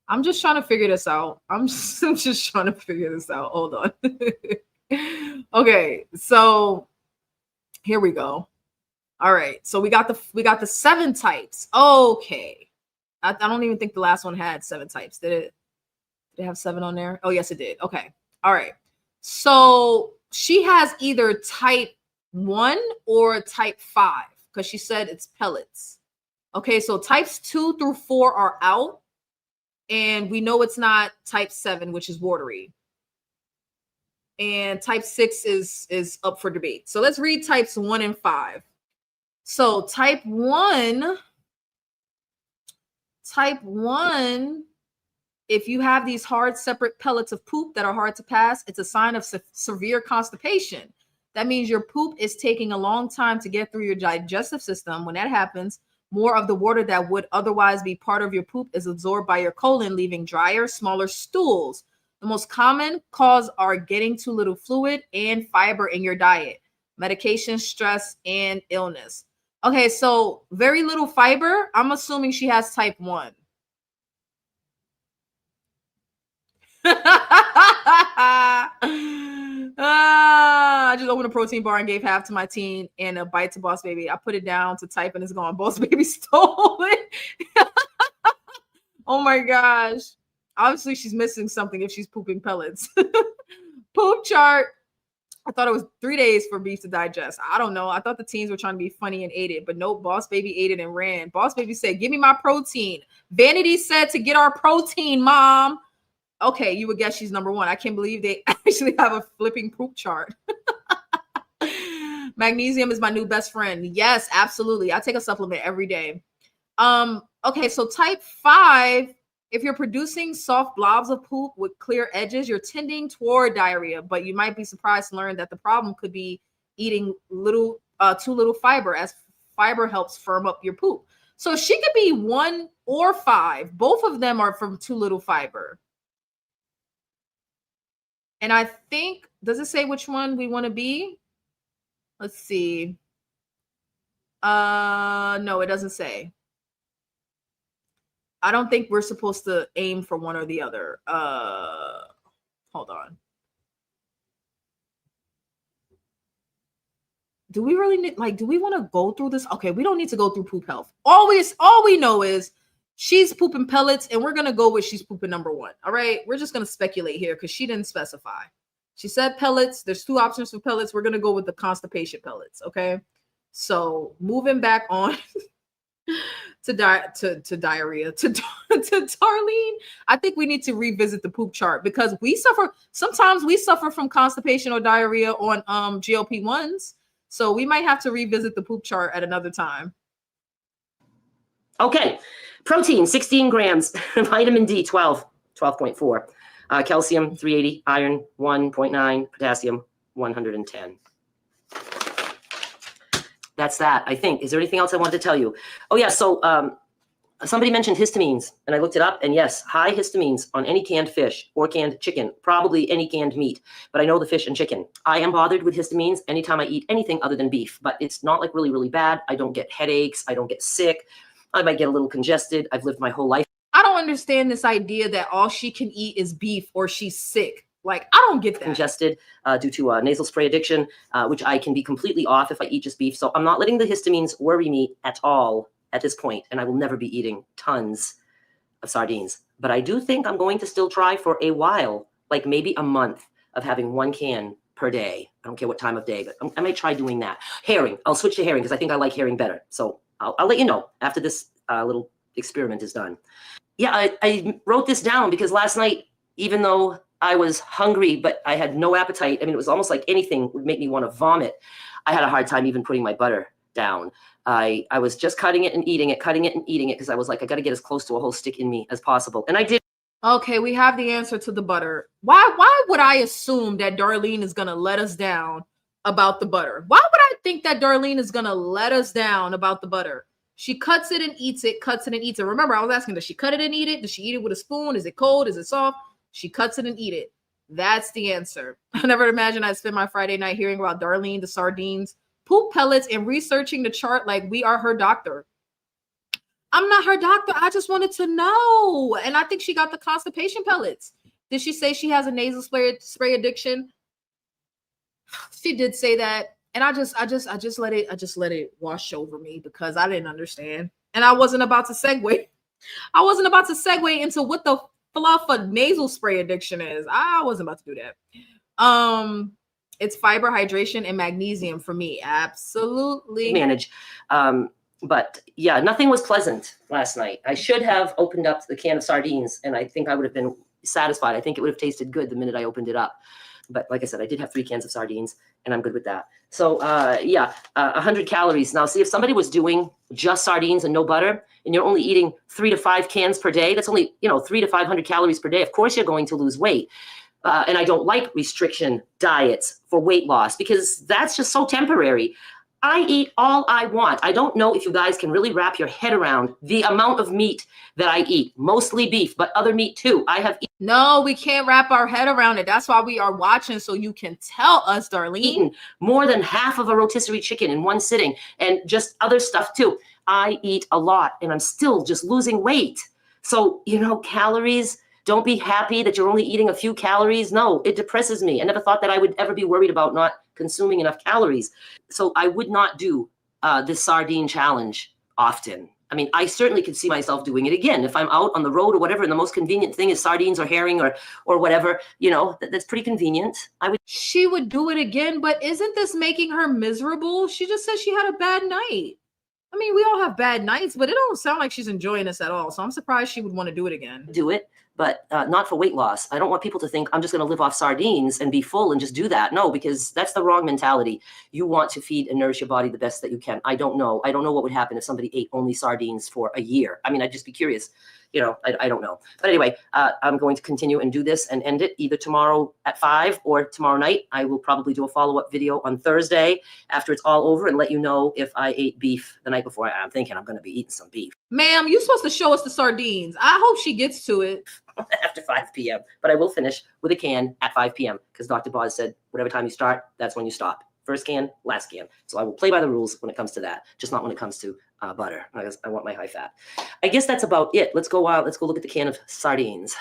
I'm just trying to figure this out. I'm just trying to figure this out. Hold on. Okay, so here we go. All right. So we got the 7 types. Okay. I don't even think the last one had 7 types. Did it? Did it have 7 on there? Oh, yes, it did. Okay. All right. So she has either type 1 or type 5 because she said it's pellets. Okay. So types 2 through 4 are out. And we know it's not type 7, which is watery. And type 6 is up for debate. So let's read types 1 and 5. So type 1, if you have these hard separate pellets of poop that are hard to pass, it's a sign of severe constipation. That means your poop is taking a long time to get through your digestive system. When that happens, more of the water that would otherwise be part of your poop is absorbed by your colon, leaving drier, smaller stools. The most common cause are getting too little fluid and fiber in your diet, medication, stress, and illness. Okay, so very little fiber. I'm assuming she has type 1. I just opened a protein bar and gave half to my teen and a bite to Boss Baby. I put it down to type and it's gone. Boss Baby stole it. Oh my gosh. Obviously, she's missing something if she's pooping pellets. Poop chart. I thought it was 3 days for beef to digest. I don't know. I thought the teens were trying to be funny and ate it, but no, Boss Baby ate it and ran. Boss Baby said, give me my protein. Vanity said to get our protein, Mom. Okay, you would guess she's number 1. I can't believe they actually have a flipping poop chart. Magnesium is my new best friend. Yes, absolutely. I take a supplement every day. Okay, so type 5, if you're producing soft blobs of poop with clear edges, you're tending toward diarrhea, but you might be surprised to learn that the problem could be eating too little fiber, as fiber helps firm up your poop. So she could be 1 or 5. Both of them are from too little fiber. And I think, does it say which one we want to be? Let's see. No, it doesn't say. I don't think we're supposed to aim for one or the other. Hold on. Do we really need, like, do we want to go through this? Okay, we don't need to go through poop health. All we know is she's pooping pellets, and we're going to go with she's pooping number 1. All right, we're just going to speculate here because she didn't specify. She said pellets. There's 2 options for pellets. We're going to go with the constipation pellets. Okay, so moving back on to diarrhea, to Darlene, I think we need to revisit the poop chart because sometimes we suffer from constipation or diarrhea on GLP-1s. So we might have to revisit the poop chart at another time. Okay. Protein, 16 grams. Vitamin D, 12.4. Calcium, 380. Iron, 1.9. Potassium, 110. That's that, I think. Is there anything else I wanted to tell you? Oh, yeah. So somebody mentioned histamines, and I looked it up. And yes, high histamines on any canned fish or canned chicken, probably any canned meat. But I know the fish and chicken. I am bothered with histamines anytime I eat anything other than beef. But it's not like really, really bad. I don't get headaches. I don't get sick. I might get a little congested. I've lived my whole life. I don't understand this idea that all she can eat is beef or she's sick. Like, I don't get that. Congested due to nasal spray addiction, which I can be completely off if I eat just beef. So I'm not letting the histamines worry me at all at this point, and I will never be eating tons of sardines. But I do think I'm going to still try for a while, like maybe a month of having 1 can per day. I don't care what time of day, but I might try doing that. Herring, I'll switch to herring because I think I like herring better. So I'll let you know after this little experiment is done. Yeah, I wrote this down because last night, even though I was hungry, but I had no appetite. I mean, it was almost like anything would make me want to vomit. I had a hard time even putting my butter down. I was just cutting it and eating it because I was like, I got to get as close to a whole stick in me as possible. And I did. Okay, we have the answer to the butter. Why would I assume that Darlene is going to let us down about the butter? Why would I think that Darlene is going to let us down about the butter? She cuts it and eats it, cuts it and eats it. Remember, I was asking, does she cut it and eat it? Does she eat it with a spoon? Is it cold? Is it soft? She cuts it and eat it. That's the answer. I never imagined I'd spend my Friday night hearing about Darlene, the sardines, poop pellets, and researching the chart like we are her doctor. I'm not her doctor. I just wanted to know. And I think she got the constipation pellets. Did she say she has a nasal spray addiction? She did say that. And I just let it wash over me because I didn't understand. And I wasn't about to segue. I wasn't about to segue into what the fluff of nasal spray addiction is. I wasn't about to do that. It's fiber, hydration, and magnesium for me. Absolutely. Manage. But yeah, nothing was pleasant last night. I should have opened up the can of sardines, and I think I would have been satisfied. I think it would have tasted good the minute I opened it up. But like I said, I did have 3 cans of sardines, and I'm good with that. So yeah, 100 calories. Now, see, if somebody was doing just sardines and no butter, and you're only eating 3 to 5 cans per day, that's only 300 to 500 calories per day. Of course, you're going to lose weight. And I don't like restriction diets for weight loss because that's just so temporary. I eat all I want. I don't know if you guys can really wrap your head around the amount of meat that I eat, mostly beef, but other meat too. No, we can't wrap our head around it. That's why we are watching, so you can tell us, Darlene. Eaten more than half of a rotisserie chicken in one sitting and just other stuff too. I eat a lot and I'm still just losing weight. So, calories, don't be happy that you're only eating a few calories. No, it depresses me. I never thought that I would ever be worried about not consuming enough calories. So I would not do this sardine challenge often. I mean, I certainly could see myself doing it again. If I'm out on the road or whatever, and the most convenient thing is sardines or herring or whatever, that's pretty convenient. She would do it again, but isn't this making her miserable? She just said she had a bad night. I mean, we all have bad nights, but it don't sound like she's enjoying this at all. So I'm surprised she would want to do it again. Do it. but not for weight loss. I don't want people to think I'm just going to live off sardines and be full and just do that. No, because that's the wrong mentality. You want to feed and nourish your body the best that you can. I don't know. I don't know what would happen if somebody ate only sardines for a year. I mean, I'd just be curious. You know, I don't know. But anyway, I'm going to continue and do this and end it either tomorrow at 5 or tomorrow night. I will probably do a follow-up video on Thursday after it's all over and let you know if I ate beef the night before. I'm thinking I'm going to be eating some beef. Ma'am, you're supposed to show us the sardines. I hope she gets to it. After 5 p.m. But I will finish with a can at 5 p.m. because Dr. Boz said, whatever time you start, that's when you stop. First can, last can. So I will play by the rules when it comes to that, just not when it comes to butter. I want my high fat. I guess that's about it. Let's go look at the can of sardines.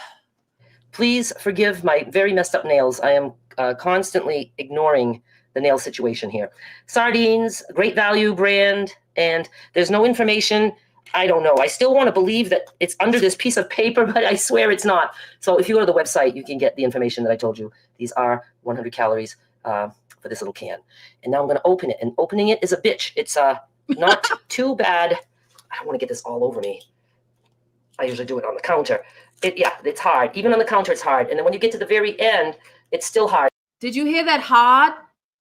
Please forgive my very messed up nails. I am constantly ignoring the nail situation here. Sardines, great value brand, and there's no information. I don't know. I still want to believe that it's under this piece of paper, but I swear it's not. So if you go to the website, you can get the information that I told you. These are 100 calories for this little can. And now I'm going to open it. And opening it is a bitch. It's not too bad. I don't want to get this all over me. I usually do it on the counter. Yeah, it's hard. Even on the counter, it's hard. And then when you get to the very end, it's still hard. Did you hear that hard?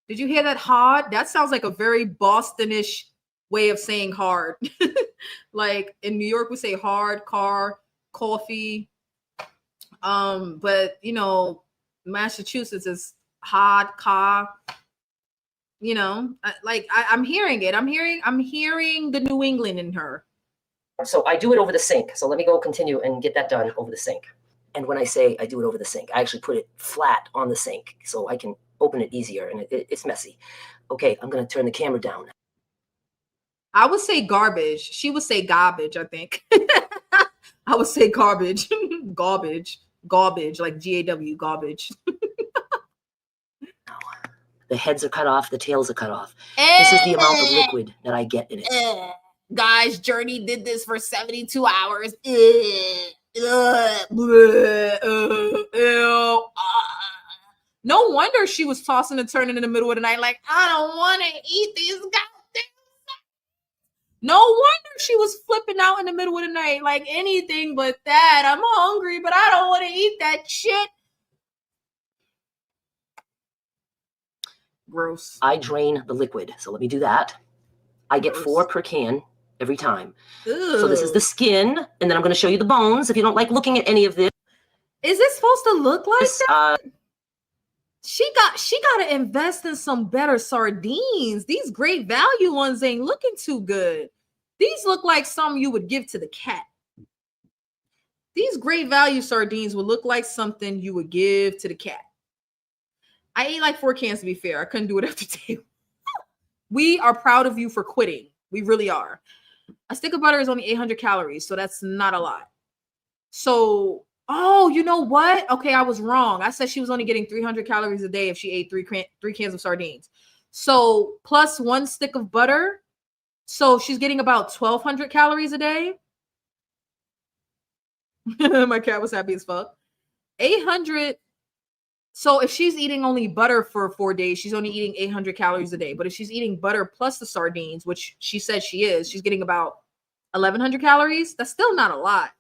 Did you hear that hard? That sounds like a very Bostonish way of saying hard. Like in New York, we say hard, car, coffee. But you know, Massachusetts is hard, car. You know, I'm hearing it. I'm hearing the New England in her. So I do it over the sink. So let me go continue and get that done over the sink. And when I say I do it over the sink, I actually put it flat on the sink so I can open it easier, and it's messy. Okay, I'm going to turn the camera down. I would say garbage. She would say garbage, I think. I would say garbage. Garbage. Garbage, like G-A-W, garbage. The heads are cut off. The tails are cut off. This is the amount of liquid that I get in it. Guys, Journey did this for 72 hours. No wonder she was tossing and turning in the middle of the night like, I don't want to eat these goddamn. No wonder she was flipping out in the middle of the night like anything but that. I'm hungry, but I don't want to eat that shit. Gross. I drain the liquid. So let me do that. I get 4 per can every time. Ew. So this is the skin, and then I'm going to show you the bones. If you don't like looking at any of this. Is it supposed to look like that? Uh, She got to invest in some better sardines. These great value ones ain't looking too good. These look like some you would give to the cat. These great value sardines would look like something you would give to the cat. I ate like 4 cans to be fair. I couldn't do it after day. We are proud of you for quitting. We really are. A stick of butter is only 800 calories, so that's not a lot. So, oh, you know what? Okay, I was wrong. I said she was only getting 300 calories a day if she ate three cans of sardines. So plus 1 stick of butter. So she's getting about 1,200 calories a day. My cat was happy as fuck. 800. So if she's eating only butter for 4 days, she's only eating 800 calories a day. But if she's eating butter plus the sardines, which she said she is, she's getting about 1,100 calories. That's still not a lot.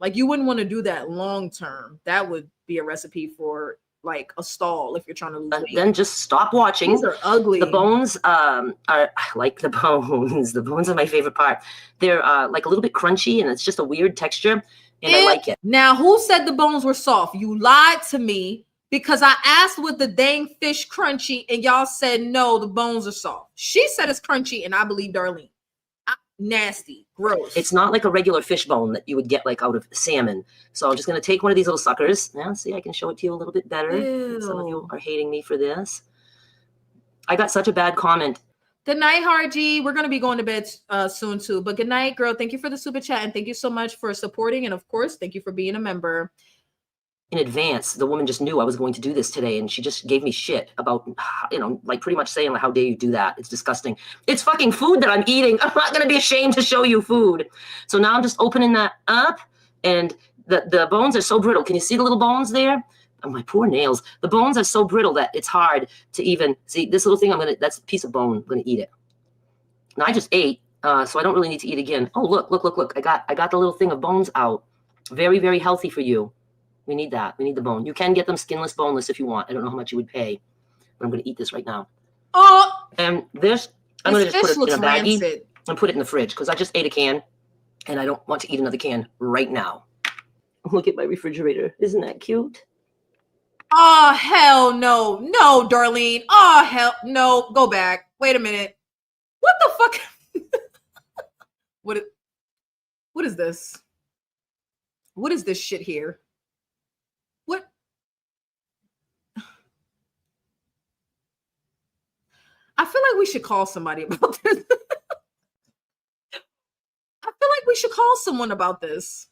Like you wouldn't want to do that long term. That would be a recipe for like a stall if you're trying to lose weight. Then just stop watching. These are ugly. The bones are, I like the bones. The bones are my favorite part. They're like a little bit crunchy, and it's just a weird texture, and I like it. Now, who said the bones were soft? You lied to me because I asked with the dang fish crunchy, and y'all said no, the bones are soft. She said it's crunchy, and I believe Darlene. Nasty, gross. It's not like a regular fish bone that you would get like out of salmon. So I'm just going to take one of these little suckers. Now, see, I can show it to you a little bit better. Some of you are hating me for this. I got such a bad comment. Good night, Harji. We're going to be going to bed soon too. But good night, girl. Thank you for the super chat. And thank you so much for supporting. And of course, thank you for being a member. In advance, the woman just knew I was going to do this today, and she just gave me shit about, you know, like pretty much saying, like, how dare you do that? It's disgusting. It's fucking food that I'm eating. I'm not going to be ashamed to show you food. So now I'm just opening that up, and the bones are so brittle. Can you see the little bones there? Oh, my poor nails. The bones are so brittle that it's hard to even see this little thing. That's a piece of bone. I'm going to eat it. Now I just ate, so I don't really need to eat again. Oh, look. I got the little thing of bones out. Very, very healthy for you. We need that. We need the bone. You can get them skinless, boneless if you want. I don't know how much you would pay, but I'm going to eat this right now. Oh, And this, I'm going to just put it in a baggie rancid. and put it in the fridge because I just ate a can and I don't want to eat another can right now. Look at my refrigerator. Isn't that cute? Oh, hell no. No, Darlene. Oh, hell no. Go back. Wait a minute. What the fuck? What is this? What is this shit here? What? I feel like we should call somebody about this. I feel like we should call someone about this.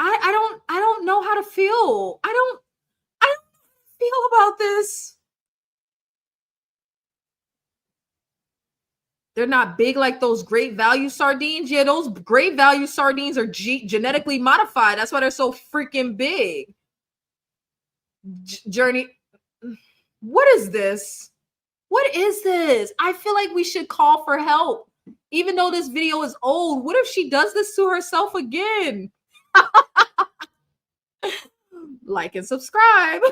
I don't know how to feel. I don't feel about this. They're not big like those great value sardines. Yeah, those great value sardines are genetically modified. That's why they're so freaking big. Journey. What is this? What is this? I feel like we should call for help. Even though this video is old, what if she does this to herself again? Like and subscribe.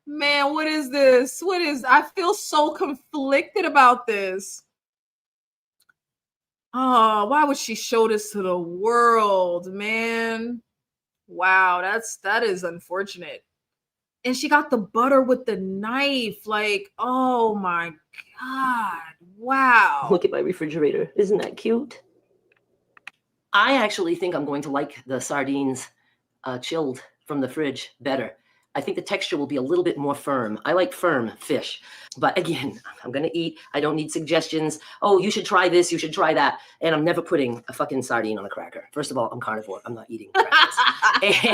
Man, what is this? I feel so conflicted about this. Oh, why would she show this to the world, man? Wow, that is unfortunate. And she got the butter with the knife. Like, oh my God. Wow. Look at my refrigerator. Isn't that cute? I actually think I'm going to like the sardines chilled from the fridge better. I think the texture will be a little bit more firm. I like firm fish. But again, I'm going to eat. I don't need suggestions. Oh, you should try this. You should try that. And I'm never putting a fucking sardine on a cracker. First of all, I'm carnivore. I'm not eating crackers.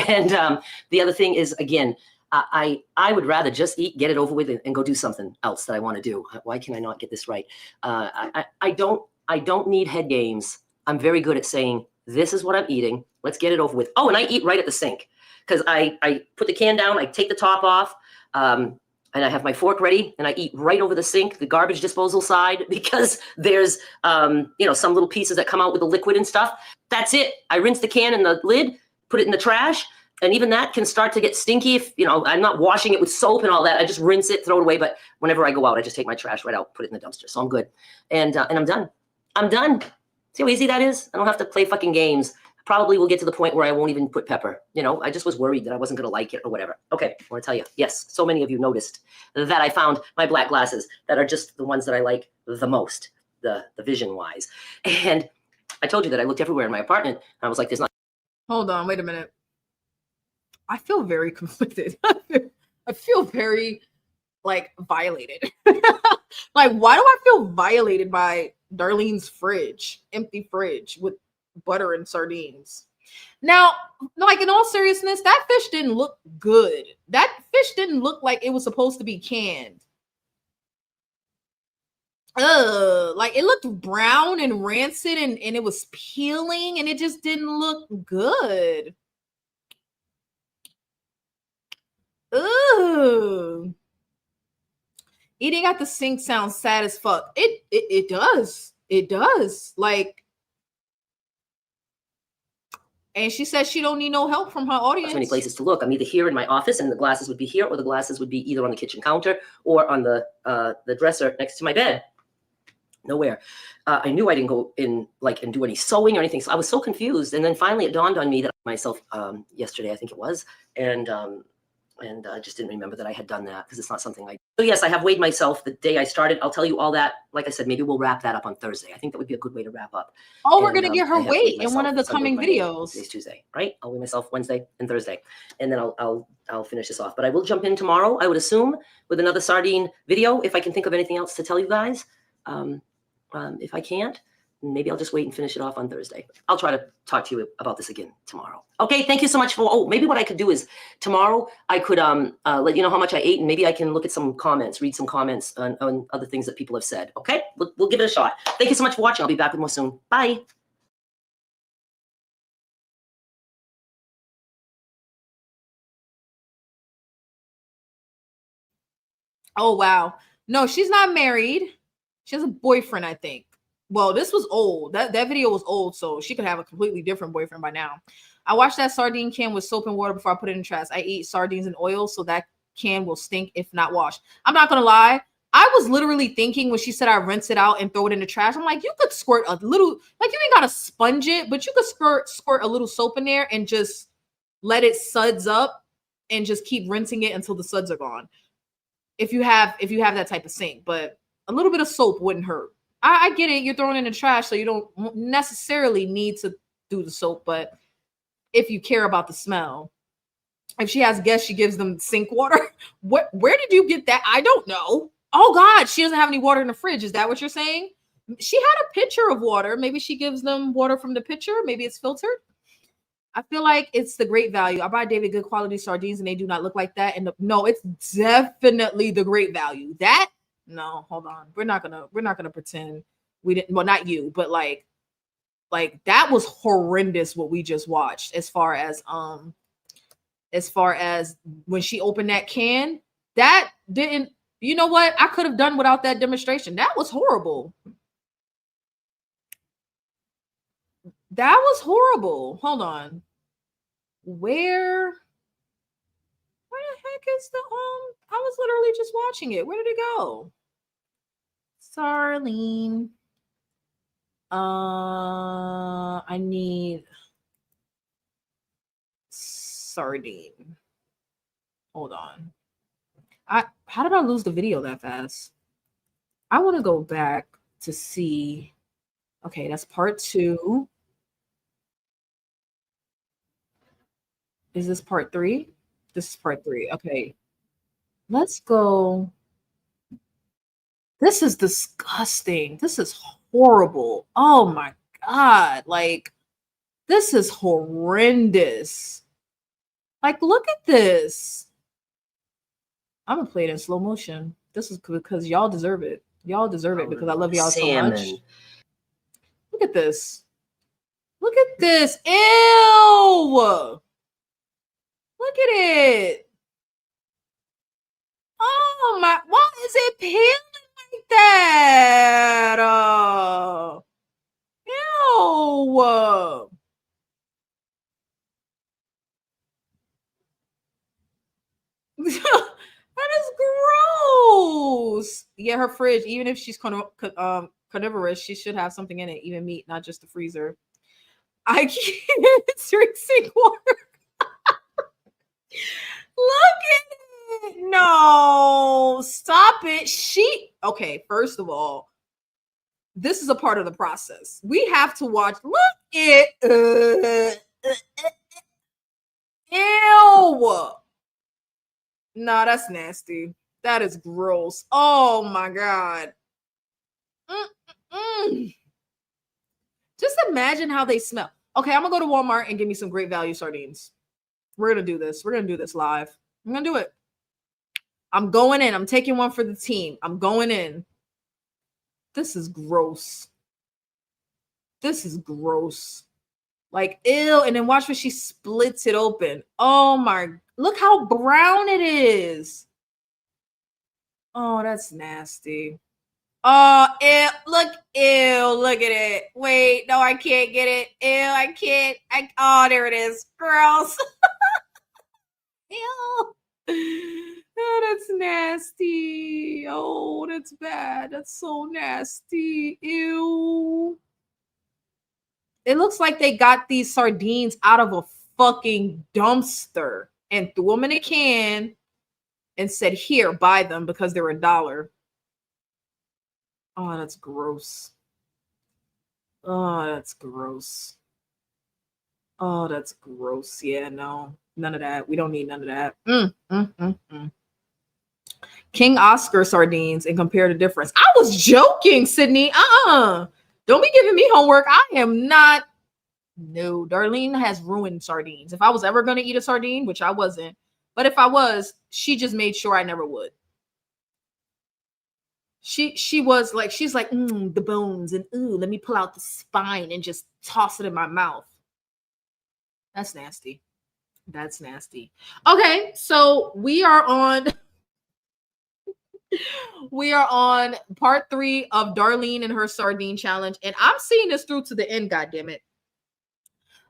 And the other thing is, again, I would rather just eat, get it over with, and go do something else that I want to do. Why can I not get this right? I don't need head games. I'm very good at saying, this is what I'm eating. Let's get it over with. Oh, and I eat right at the sink because I put the can down, I take the top off, and I have my fork ready, and I eat right over the sink, the garbage disposal side, because there's some little pieces that come out with the liquid and stuff. That's it. I rinse the can in the lid, put it in the trash, and even that can start to get stinky if, I'm not washing it with soap and all that. I just rinse it, throw it away. But whenever I go out, I just take my trash right out, put it in the dumpster. So I'm good. And I'm done. I'm done. See how easy that is? I don't have to play fucking games. Probably will get to the point where I won't even put pepper. I just was worried that I wasn't going to like it or whatever. Okay, I want to tell you, yes, so many of you noticed that I found my black glasses that are just the ones that I like the most, the vision-wise. And I told you that I looked everywhere in my apartment, and I was like, there's not. Hold on, wait a minute. I feel very conflicted. I feel very, violated. Like, why do I feel violated by Darlene's fridge, empty fridge with butter and sardines? Now, in all seriousness, that fish didn't look good. That fish didn't look like it was supposed to be canned. It looked brown and rancid and it was peeling and it just didn't look good. Ooh. Eating at the sink sounds sad as fuck. It does. It does. And she says she don't need no help from her audience. So many places to look. I'm either here in my office and the glasses would be here, or the glasses would be either on the kitchen counter or on the dresser next to my bed. Nowhere. I knew I didn't go in and do any sewing or anything. So I was so confused. And then finally it dawned on me that myself yesterday, I think it was. And I just didn't remember that I had done that because it's not something I. So yes, I have weighed myself the day I started. I'll tell you all that. Like I said, maybe we'll wrap that up on Thursday. I think that would be a good way to wrap up. Oh, we're going to get her weight in one of the coming Monday, videos. Today's Tuesday, right? I'll weigh myself Wednesday and Thursday, and then I'll finish this off. But I will jump in tomorrow, I would assume, with another sardine video if I can think of anything else to tell you guys. If I can't, maybe I'll just wait and finish it off on Thursday. I'll try to talk to you about this again tomorrow. Okay, thank you so much for, maybe what I could do is tomorrow I could let you know how much I ate, and maybe I can look at some comments, read some comments on other things that people have said. Okay, we'll give it a shot. Thank you so much for watching. I'll be back with more soon. Bye. Oh, wow. No, she's not married. She has a boyfriend, I think. well, this was old. That video was old, so she could have a completely different boyfriend by now. I washed that sardine can with soap and water before I put it in the trash. I eat sardines in oil, so that can will stink if not washed. I'm not gonna lie. I was literally thinking when she said I rinse it out and throw it in the trash. I'm like, you could squirt a little, like you ain't gotta sponge it, but you could squirt a little soap in there and just let it suds up and just keep rinsing it until the suds are gone. If you have that type of sink, but a little bit of soap wouldn't hurt. I get it. You're throwing it in the trash, so you don't necessarily need to do the soap, but if you care about the smell. If she has guests, she gives them sink water. Where did you get that? I don't know. Oh God, she doesn't have any water in the fridge. Is that what you're saying? She had a pitcher of water. Maybe she gives them water from the pitcher. Maybe it's filtered. I feel like it's the great value. I buy David good quality sardines and they do not look like that. And no, it's definitely the great value. That no, hold on. We're not gonna pretend we didn't. Well, not you, but like that was horrendous what we just watched. As far as when she opened that can, that didn't. You know what? I could have done without that demonstration. That was horrible. That was horrible. Hold on. Where the heck is the I was literally just watching it. Where did it go? Darlene. I need sardine. Hold on. How did I lose the video that fast? I want to go back to see. Okay, that's part 2. Is this part 3? This is part 3. Okay. Let's go. This is disgusting. This is horrible. Oh my God. Like, this is horrendous. Like, look at this. I'm gonna play it in slow motion. This is because y'all deserve it. Y'all deserve it because I love y'all so much. Look at this. Look at this. Ew. Look at it. Oh my, why is it peeling like that? Ew. That is gross. Yeah, her fridge, even if she's carnivorous, she should have something in it, even meat, not just the freezer. I can't drink sink water. Look at it. No, stop it. Okay, first of all, this is a part of the process. We have to watch. Look it. Ew. No, that's nasty. That is gross. Oh my God. Just imagine how they smell. Okay, I'm gonna go to Walmart and give me some great value sardines. We're gonna do this. We're gonna do this live. I'm gonna do it. I'm going in. I'm taking one for the team. I'm going in. This is gross. This is gross. Like, ew. And then watch when she splits it open. Oh my, look how brown it is. Oh, that's nasty. Oh, ew, look at it. Wait, no, I can't get it. Ew, I can't. Oh, there it is. Gross. Ew. Oh, that's nasty. Oh, that's bad. That's so nasty. Ew. It looks like they got these sardines out of a fucking dumpster and threw them in a can and said, here, buy them because they're $1. Oh, that's gross. Oh, that's gross. Oh, that's gross. Yeah, no, none of that. We don't need none of that. King Oscar sardines and compare the difference. I was joking, Sydney. Don't be giving me homework. I am not. No, Darlene has ruined sardines. If I was ever going to eat a sardine, which I wasn't, but if I was, she just made sure I never would. She was like, she's like, the bones and ooh, let me pull out the spine and just toss it in my mouth. That's nasty. That's nasty. Okay, so we are on. We are on part 3 of Darlene and her sardine challenge, and I'm seeing this through to the end. God damn it,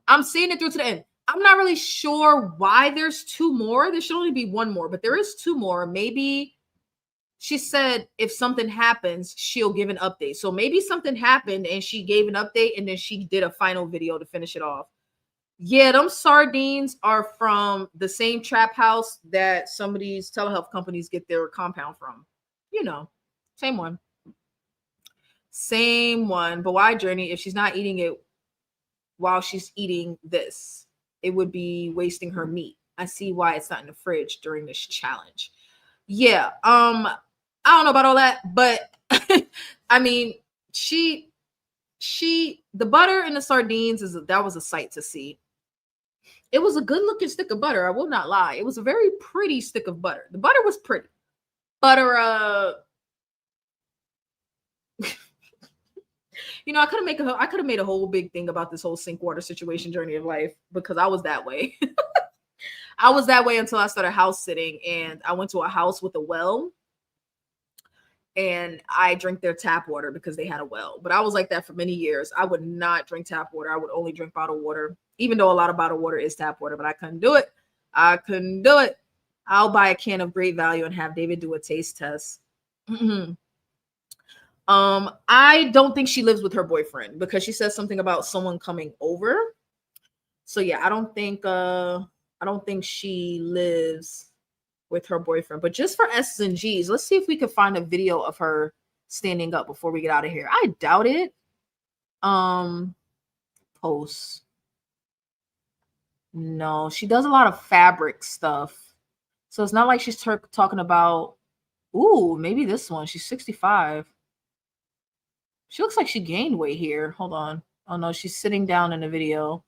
I'm seeing it through to the end. I'm not really sure why there's 2 more. There should only be 1 more, but there is 2 more. Maybe she said if something happens, she'll give an update. So maybe something happened and she gave an update and then she did a final video to finish it off. Yeah, them sardines are from the same trap house that some of these telehealth companies get their compound from. You know, same one. Same one. But why Journey? If she's not eating it while she's eating this, it would be wasting her meat. I see why it's not in the fridge during this challenge. Yeah, I don't know about all that, but I mean, the butter in the sardines that was a sight to see. It was a good looking stick of butter. I will not lie. It was a very pretty stick of butter. The butter was pretty. Butter, you know, I could have made a whole big thing about this whole sink water situation journey of life because I was that way. I was that way until I started house sitting and I went to a house with a well and I drank their tap water because they had a well. But I was like that for many years. I would not drink tap water. I would only drink bottled water, even though a lot of bottled water is tap water, but I couldn't do it. I couldn't do it. I'll buy a can of Great Value and have David do a taste test. I don't think she lives with her boyfriend because she says something about someone coming over. So yeah, I don't think she lives with her boyfriend. But just for S's and G's, let's see if we can find a video of her standing up before we get out of here. I doubt it. Posts. No, she does a lot of fabric stuff. So it's not like she's talking about, ooh, maybe this one. She's 65. She looks like she gained weight here. Hold on. Oh no, she's sitting down in the video.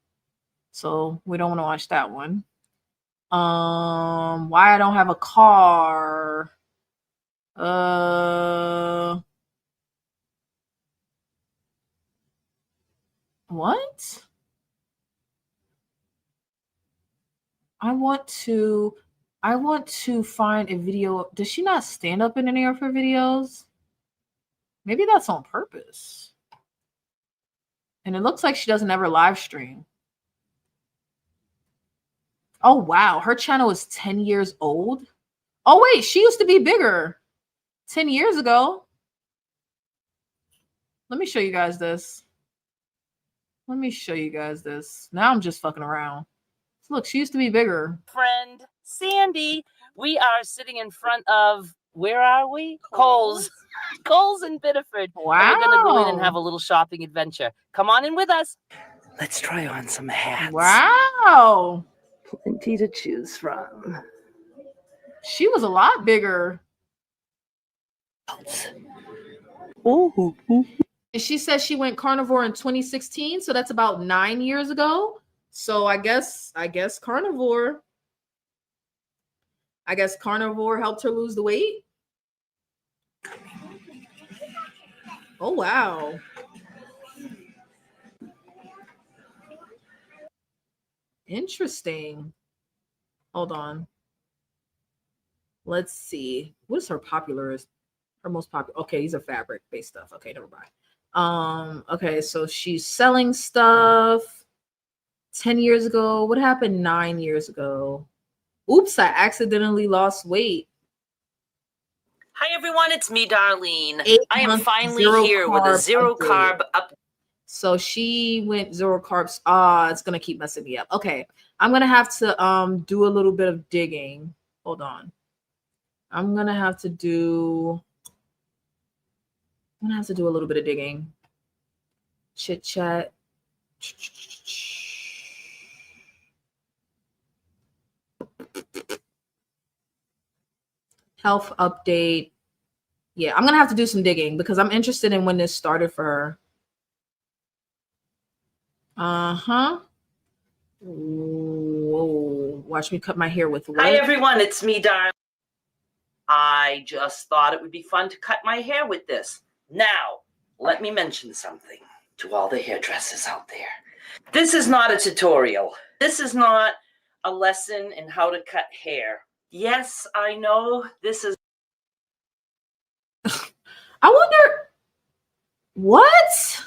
So we don't want to watch that one. Why I don't have a car. What? I want to find a video. Does she not stand up in any of her videos? Maybe that's on purpose. And it looks like she doesn't ever live stream. Oh, wow. Her channel is 10 years old. Oh, wait. She used to be bigger 10 years ago. Let me show you guys this. Now I'm just fucking around. So look, she used to be bigger. Friend Sandy, we are sitting in front of, where are we? Kohl's. Kohl's in Biddeford. Wow. And we're going to go in and have a little shopping adventure. Come on in with us. Let's try on some hats. Wow. Plenty to choose from. She was a lot bigger. Oh. And she says she went carnivore in 2016, so that's about 9 years ago. So I guess carnivore helped her lose the weight. Oh wow. Interesting. Hold on. Let's see. What is her most popular? Okay, these are fabric based stuff. Okay, never mind. Okay, so she's selling stuff 10 years ago. What happened 9 years ago? Oops, I accidentally lost weight. Hi, everyone. It's me, Darlene. 8 I am months, finally zero here with a carb zero update. carb up. So she went zero carbs. It's gonna keep messing me up. Okay, I'm gonna have to do a little bit of digging. Hold on. I'm gonna have to do a little bit of digging. Chit chat. Health update. Yeah, I'm gonna have to do some digging because I'm interested in when this started for her. Whoa, watch me cut my hair with what? Hi, everyone. It's me, Darlene. I just thought it would be fun to cut my hair with this. Now, let me mention something to all the hairdressers out there. This is not a tutorial. This is not a lesson in how to cut hair. Yes, I know this is I wonder what?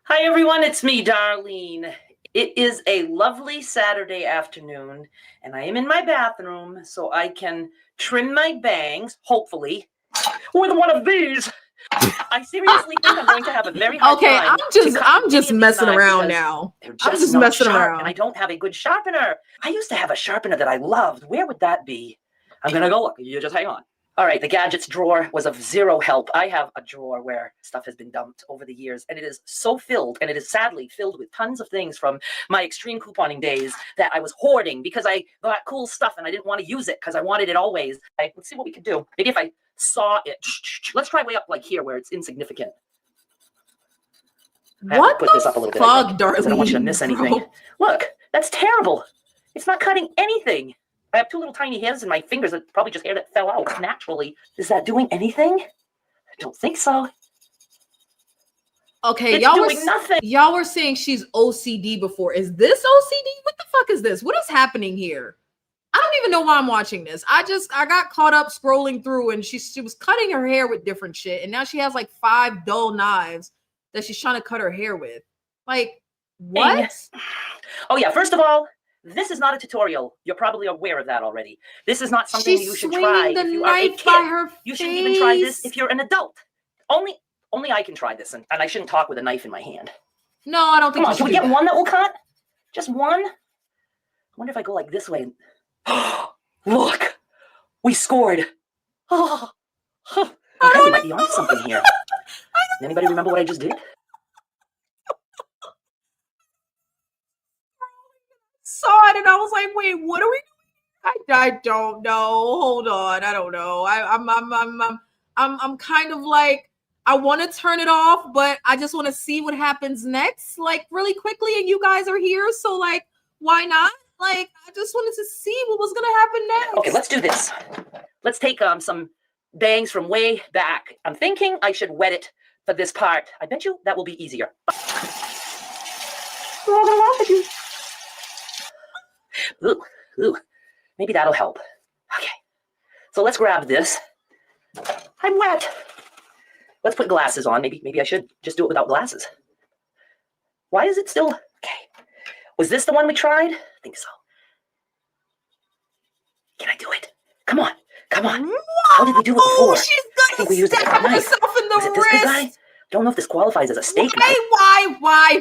Hi, everyone. It's me, Darlene. It is a lovely Saturday afternoon, and I am in my bathroom so I can trim my bangs, hopefully, with one of these. I seriously think I'm going to have a very hard Okay, time. I'm just messing around now. They're I'm just not messing sharp, around. and I don't have a good sharpener. I used to have a sharpener that I loved. Where would that be? I'm gonna go look. You just hang on. All right, the gadgets drawer was of zero help. I have a drawer where stuff has been dumped over the years, and it is so filled, and it is sadly filled with tons of things from my extreme couponing days that I was hoarding because I got cool stuff and I didn't want to use it because I wanted it always. Let's see what we could do. Maybe if I saw it. Let's try way up like here where it's insignificant. What put the this up a little bit, fuck, because I don't want you to Darlene, miss anything. bro? Look, that's terrible. It's not cutting anything. I have two little tiny hairs in my fingers. It's probably just hair that fell out naturally. Is that doing anything? I don't think so. Okay, It's doing nothing. Y'all were saying she's OCD before. Is this OCD? What the fuck is this? What is happening here? I don't even know why I'm watching this. I got caught up scrolling through, and she was cutting her hair with different shit, and now she has like 5 dull knives that she's trying to cut her hair with. Like, what? Oh yeah, first of all, this is not a tutorial. You're probably aware of that already. This is not something you should try if you are a kid. You shouldn't even try this if you're an adult. Only I can try this, and I shouldn't talk with a knife in my hand. No, I don't think. Come on, can we get one that will cut? Just one? I wonder if I go like this way. Look, we scored. Oh, I think we might be onto something here. Anybody remember what I just did? Saw it and I was like, wait, what are we doing? I don't know. Hold on, I don't know. I'm kind of like, I want to turn it off, but I just want to see what happens next, like really quickly. And you guys are here, so like, why not? Like, I just wanted to see what was gonna happen next. Okay, let's do this. Let's take some bangs from way back. I'm thinking I should wet it for this part. I bet you that will be easier. Ooh, maybe that'll help. Okay, so let's grab this. I'm wet. Let's put glasses on. Maybe I should just do it without glasses. Why is it still? Okay, was this the one we tried? I think so. Can I do it? Come on, come on. Whoa, how did we do it before? She's I think we used a stab knife. herself in the Was it this big guy? Don't know if this qualifies as a steak knife.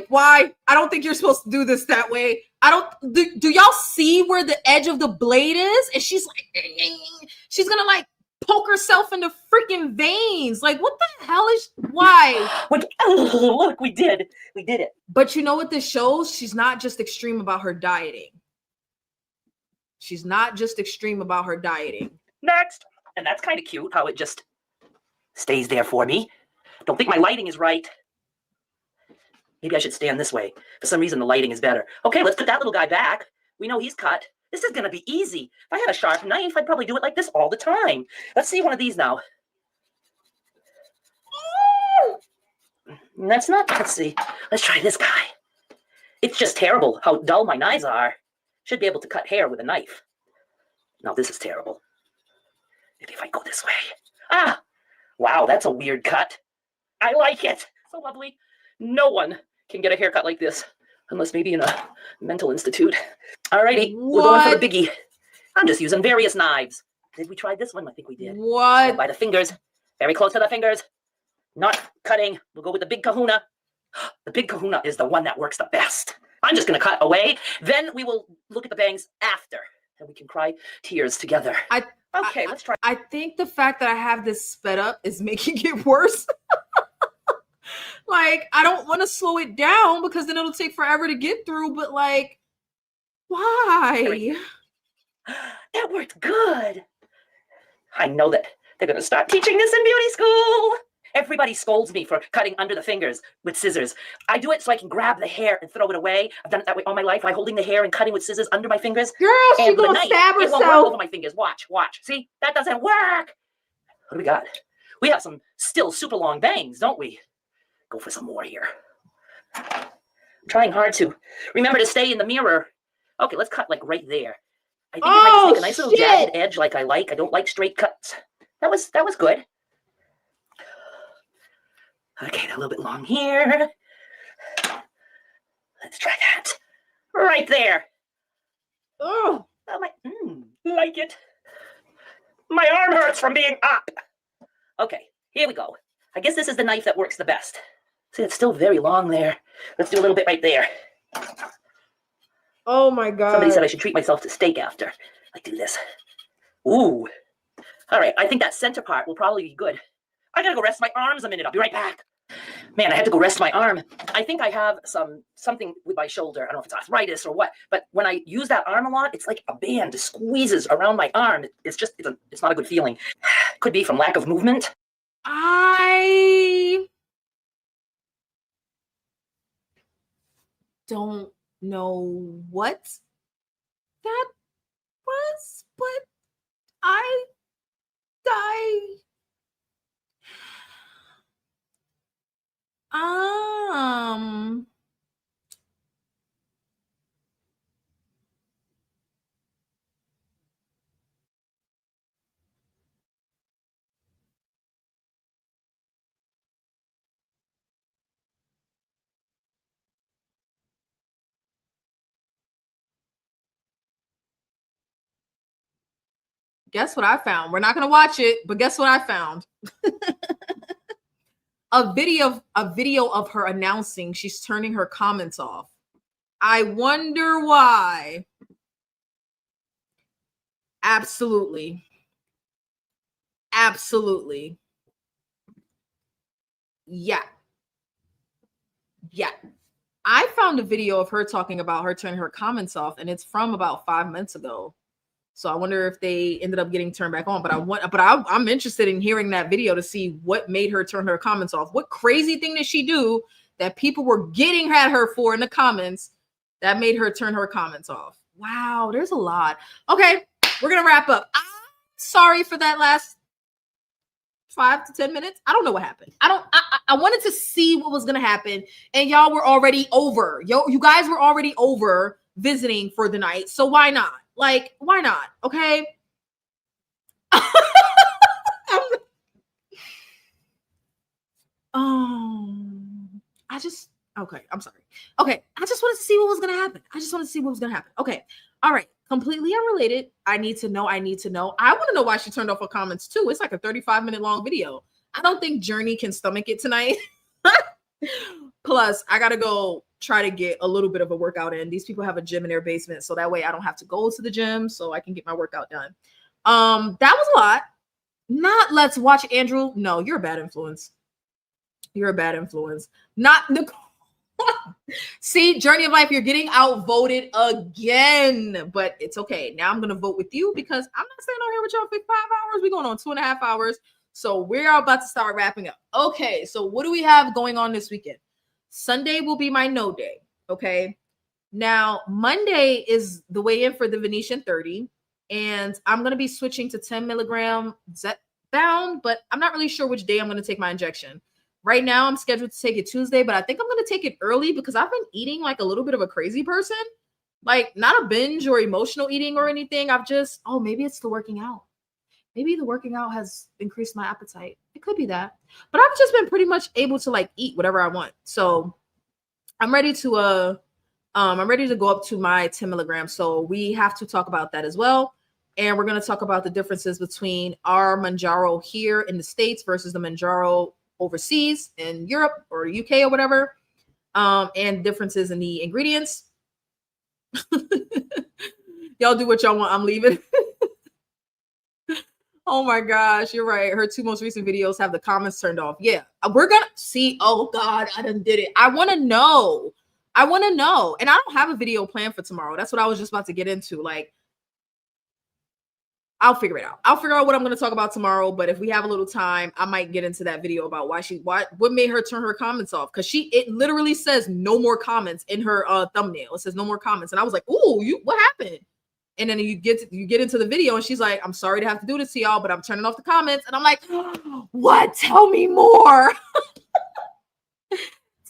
Why? I don't think you're supposed to do this that way. I don't. Do y'all see where the edge of the blade is? And she's like, she's gonna like poke herself in the freaking veins. Like, what the hell is? Why? Look, we did it. But you know what this shows? She's not just extreme about her dieting. She's not just extreme about her dieting. Next, and that's kind of cute how it just stays there for me. Don't think my lighting is right. Maybe I should stand this way. For some reason, the lighting is better. Okay, let's put that little guy back. We know he's cut. This is going to be easy. If I had a sharp knife, I'd probably do it like this all the time. Let's see one of these now. That's not, let's see. Let's try this guy. It's just terrible how dull my knives are. Should be able to cut hair with a knife. Now this is terrible. Maybe if I go this way. Ah! Wow, that's a weird cut. I like it. So lovely. No one can get a haircut like this. Unless maybe in a mental institute. Alrighty, we're going for the biggie. I'm just using various knives. Did we try this one? I think we did. What? By the fingers. Very close to the fingers. Not cutting. We'll go with the big kahuna. The big kahuna is the one that works the best. I'm just going to cut away. Then we will look at the bangs after. And we can cry tears together. Okay, let's try. I think the fact that I have this sped up is making it worse. Like, I don't want to slow it down because then it'll take forever to get through. But like, why? That worked good. I know that they're going to start teaching this in beauty school. Everybody scolds me for cutting under the fingers with scissors. I do it so I can grab the hair and throw it away. I've done it that way all my life by holding the hair and cutting with scissors under my fingers. Girl, she's going to stab herself. It won't work over my fingers. Watch. See, that doesn't work. What do we got? We have some still super long bangs, don't we? Go for some more here. I'm trying hard to remember to stay in the mirror. Okay, let's cut like right there. I think I might just take a nice little jagged edge like I like. I don't like straight cuts. That was good. Okay, a little bit long here. Let's try that. Right there. Oh, like it. My arm hurts from being up. Okay, here we go. I guess this is the knife that works the best. See, it's still very long there. Let's do a little bit right there. Oh my God. Somebody said I should treat myself to steak after. Like do this. Ooh. All right, I think that center part will probably be good. I gotta go rest my arms a minute. I'll be right back. Man, I had to go rest my arm. I think I have something with my shoulder. I don't know if it's arthritis or what, but when I use that arm a lot, it's like a band squeezes around my arm. It's not a good feeling. Could be from lack of movement. I don't know what that was, but I guess what I found? We're not gonna watch it, but guess what I found? a video of her announcing she's turning her comments off. I wonder why. Absolutely. Yeah. I found a video of her talking about her turning her comments off, and it's from about 5 months ago. So I wonder if they ended up getting turned back on. But I'm interested in hearing that video to see what made her turn her comments off. What crazy thing did she do that people were getting at her for in the comments that made her turn her comments off? Wow, there's a lot. Okay, we're gonna wrap up. I'm sorry for that last 5 to 10 minutes. I don't know what happened. I wanted to see what was gonna happen, and y'all were already over. You guys were already over visiting for the night. So why not? Like, why not? Okay. Okay, I'm sorry. Okay, I just wanted to see what was gonna happen. Okay, all right, completely unrelated. I need to know. I want to know why she turned off her comments too. It's like a 35-minute long video. I don't think Journey can stomach it tonight. Plus, I gotta go try to get a little bit of a workout in. These people have a gym in their basement, so that way I don't have to go to the gym, so I can get my workout done. That was a lot. Not let's watch Andrew. No, you're a bad influence. Not Nicole. See, Journey of Life, you're getting outvoted again, but it's okay. Now I'm gonna vote with you because I'm not staying on here with y'all for 5 hours. We're going on 2.5 hours, so we're about to start wrapping up. Okay, so what do we have going on this weekend? Sunday will be my no day. Okay, now Monday is the weigh-in for the Venetian 30, and I'm gonna be switching to 10 milligram Zepbound, but I'm not really sure which day I'm gonna take my injection. Right now, I'm scheduled to take it Tuesday, but I think I'm going to take it early because I've been eating like a little bit of a crazy person. Like, not a binge or emotional eating or anything. Maybe it's the working out. Maybe the working out has increased my appetite. It could be that. But I've just been pretty much able to like eat whatever I want. So I'm ready to go up to my 10 milligrams. So we have to talk about that as well. And we're going to talk about the differences between our Mounjaro here in the States versus the Mounjaro overseas in Europe or UK or whatever, and differences in the ingredients. Y'all do what y'all want. I'm leaving. Oh my gosh, you're right. Her 2 most recent videos have the comments turned off. Yeah, we're gonna see. Oh God, I done did it. I want to know. And I don't have a video planned for tomorrow. That's what I was just about to get into. Like, I'll figure it out. I'll figure out what I'm going to talk about tomorrow. But if we have a little time, I might get into that video about what made her turn her comments off. Because it literally says no more comments in her thumbnail. It says no more comments. And I was like, ooh, what happened? And then you get into the video and she's like, I'm sorry to have to do this to y'all, but I'm turning off the comments. And I'm like, what? Tell me more.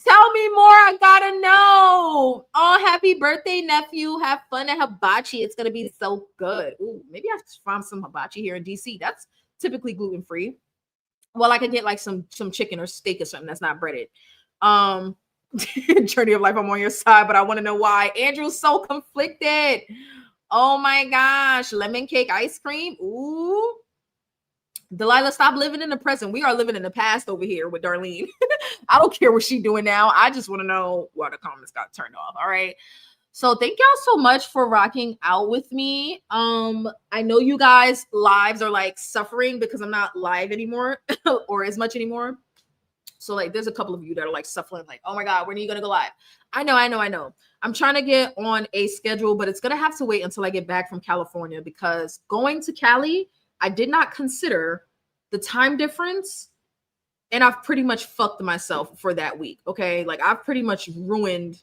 Tell me more. I gotta know. Oh, happy birthday, nephew. Have fun at hibachi. It's gonna be so good. Ooh, maybe I should find some hibachi here in DC. That's typically gluten-free. Well, I could get like some chicken or steak or something that's not breaded. Journey of life, I'm on your side, but I want to know why. Andrew's so conflicted. Oh my gosh. Lemon cake ice cream. Ooh. Delilah, stop living in the present. We are living in the past over here with Darlene. I don't care what she's doing now. I just want to know why the comments got turned off. All right. So thank y'all so much for rocking out with me. I know you guys' lives are like suffering because I'm not live anymore or as much anymore. So like there's a couple of you that are like suffering, like, oh my God, when are you gonna go live? I know. I'm trying to get on a schedule, but it's gonna have to wait until I get back from California, because going to Cali, I did not consider the time difference, and I've pretty much fucked myself for that week. Okay. Like I've pretty much ruined,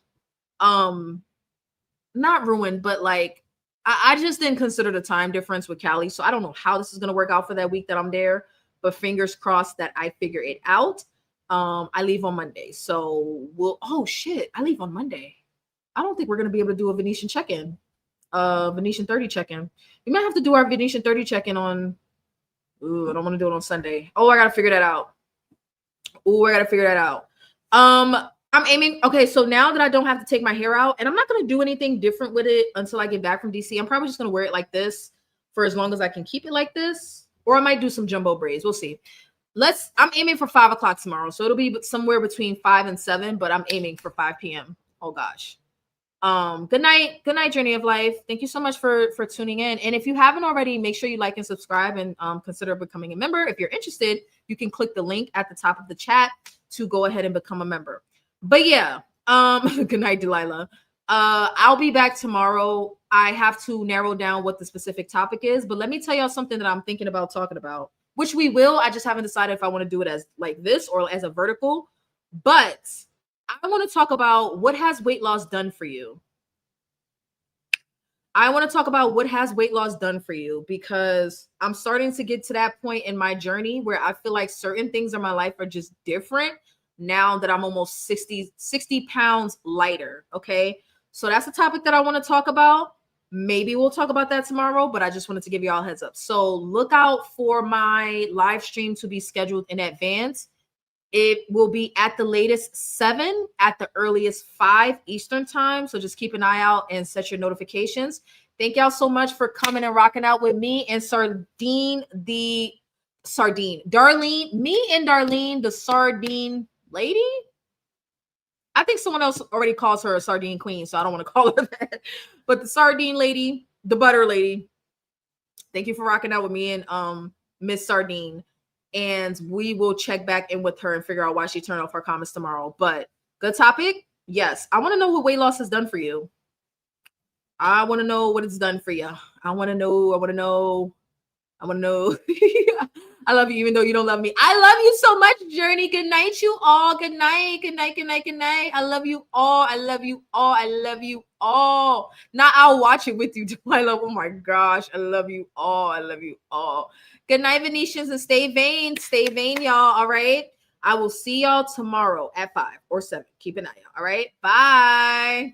not ruined, but like I just didn't consider the time difference with Cali. So I don't know how this is gonna work out for that week that I'm there, but fingers crossed that I figure it out. I leave on Monday. So oh shit, I leave on Monday. I don't think we're gonna be able to do a Venetian check-in, Venetian 30 check-in. We might have to do our Venetian 30 check-in on, I don't want to do it on Sunday. Oh, I gotta figure that out. I'm aiming. Okay, so now that I don't have to take my hair out, and I'm not gonna do anything different with it until I get back from DC. I'm probably just gonna wear it like this for as long as I can keep it like this, or I might do some jumbo braids. We'll see. I'm aiming for 5 o'clock tomorrow, so it'll be somewhere between 5 and 7, but I'm aiming for 5 p.m. Oh gosh. Good night, Journey of Life. Thank you so much for tuning in. And if you haven't already, make sure you like and subscribe, and consider becoming a member. If you're interested, you can click the link at the top of the chat to go ahead and become a member. But yeah, good night, Delilah. I'll be back tomorrow. I have to narrow down what the specific topic is, but let me tell y'all something that I'm thinking about talking about, which we will. I just haven't decided if I want to do it as like this or as a vertical, but I want to talk about what has weight loss done for you. I want to talk about what has weight loss done for you, because I'm starting to get to that point in my journey where I feel like certain things in my life are just different now that I'm almost 60 pounds lighter. Okay. So that's the topic that I want to talk about. Maybe we'll talk about that tomorrow, but I just wanted to give you all a heads up. So look out for my live stream to be scheduled in advance. It will be at the latest 7, at the earliest 5 Eastern time. So just keep an eye out and set your notifications. Thank y'all so much for coming and rocking out with me and Darlene, the sardine lady. I think someone else already calls her a sardine queen, so I don't want to call her that. But the sardine lady, the butter lady. Thank you for rocking out with me and Miss Sardine. And we will check back in with her and figure out why she turned off her comments tomorrow. But good topic. Yes. I want to know what weight loss has done for you. I want to know what it's done for you. I want to know. I love you, even though you don't love me. I love you so much, Journey. Good night, you all. Good night. I love you all. Now I'll watch it with you, Delilah. Oh my gosh. I love you all. Good night, Venetians, and stay vain, y'all. All right. I will see y'all tomorrow at 5 or 7. Keep an eye out. All right. Bye.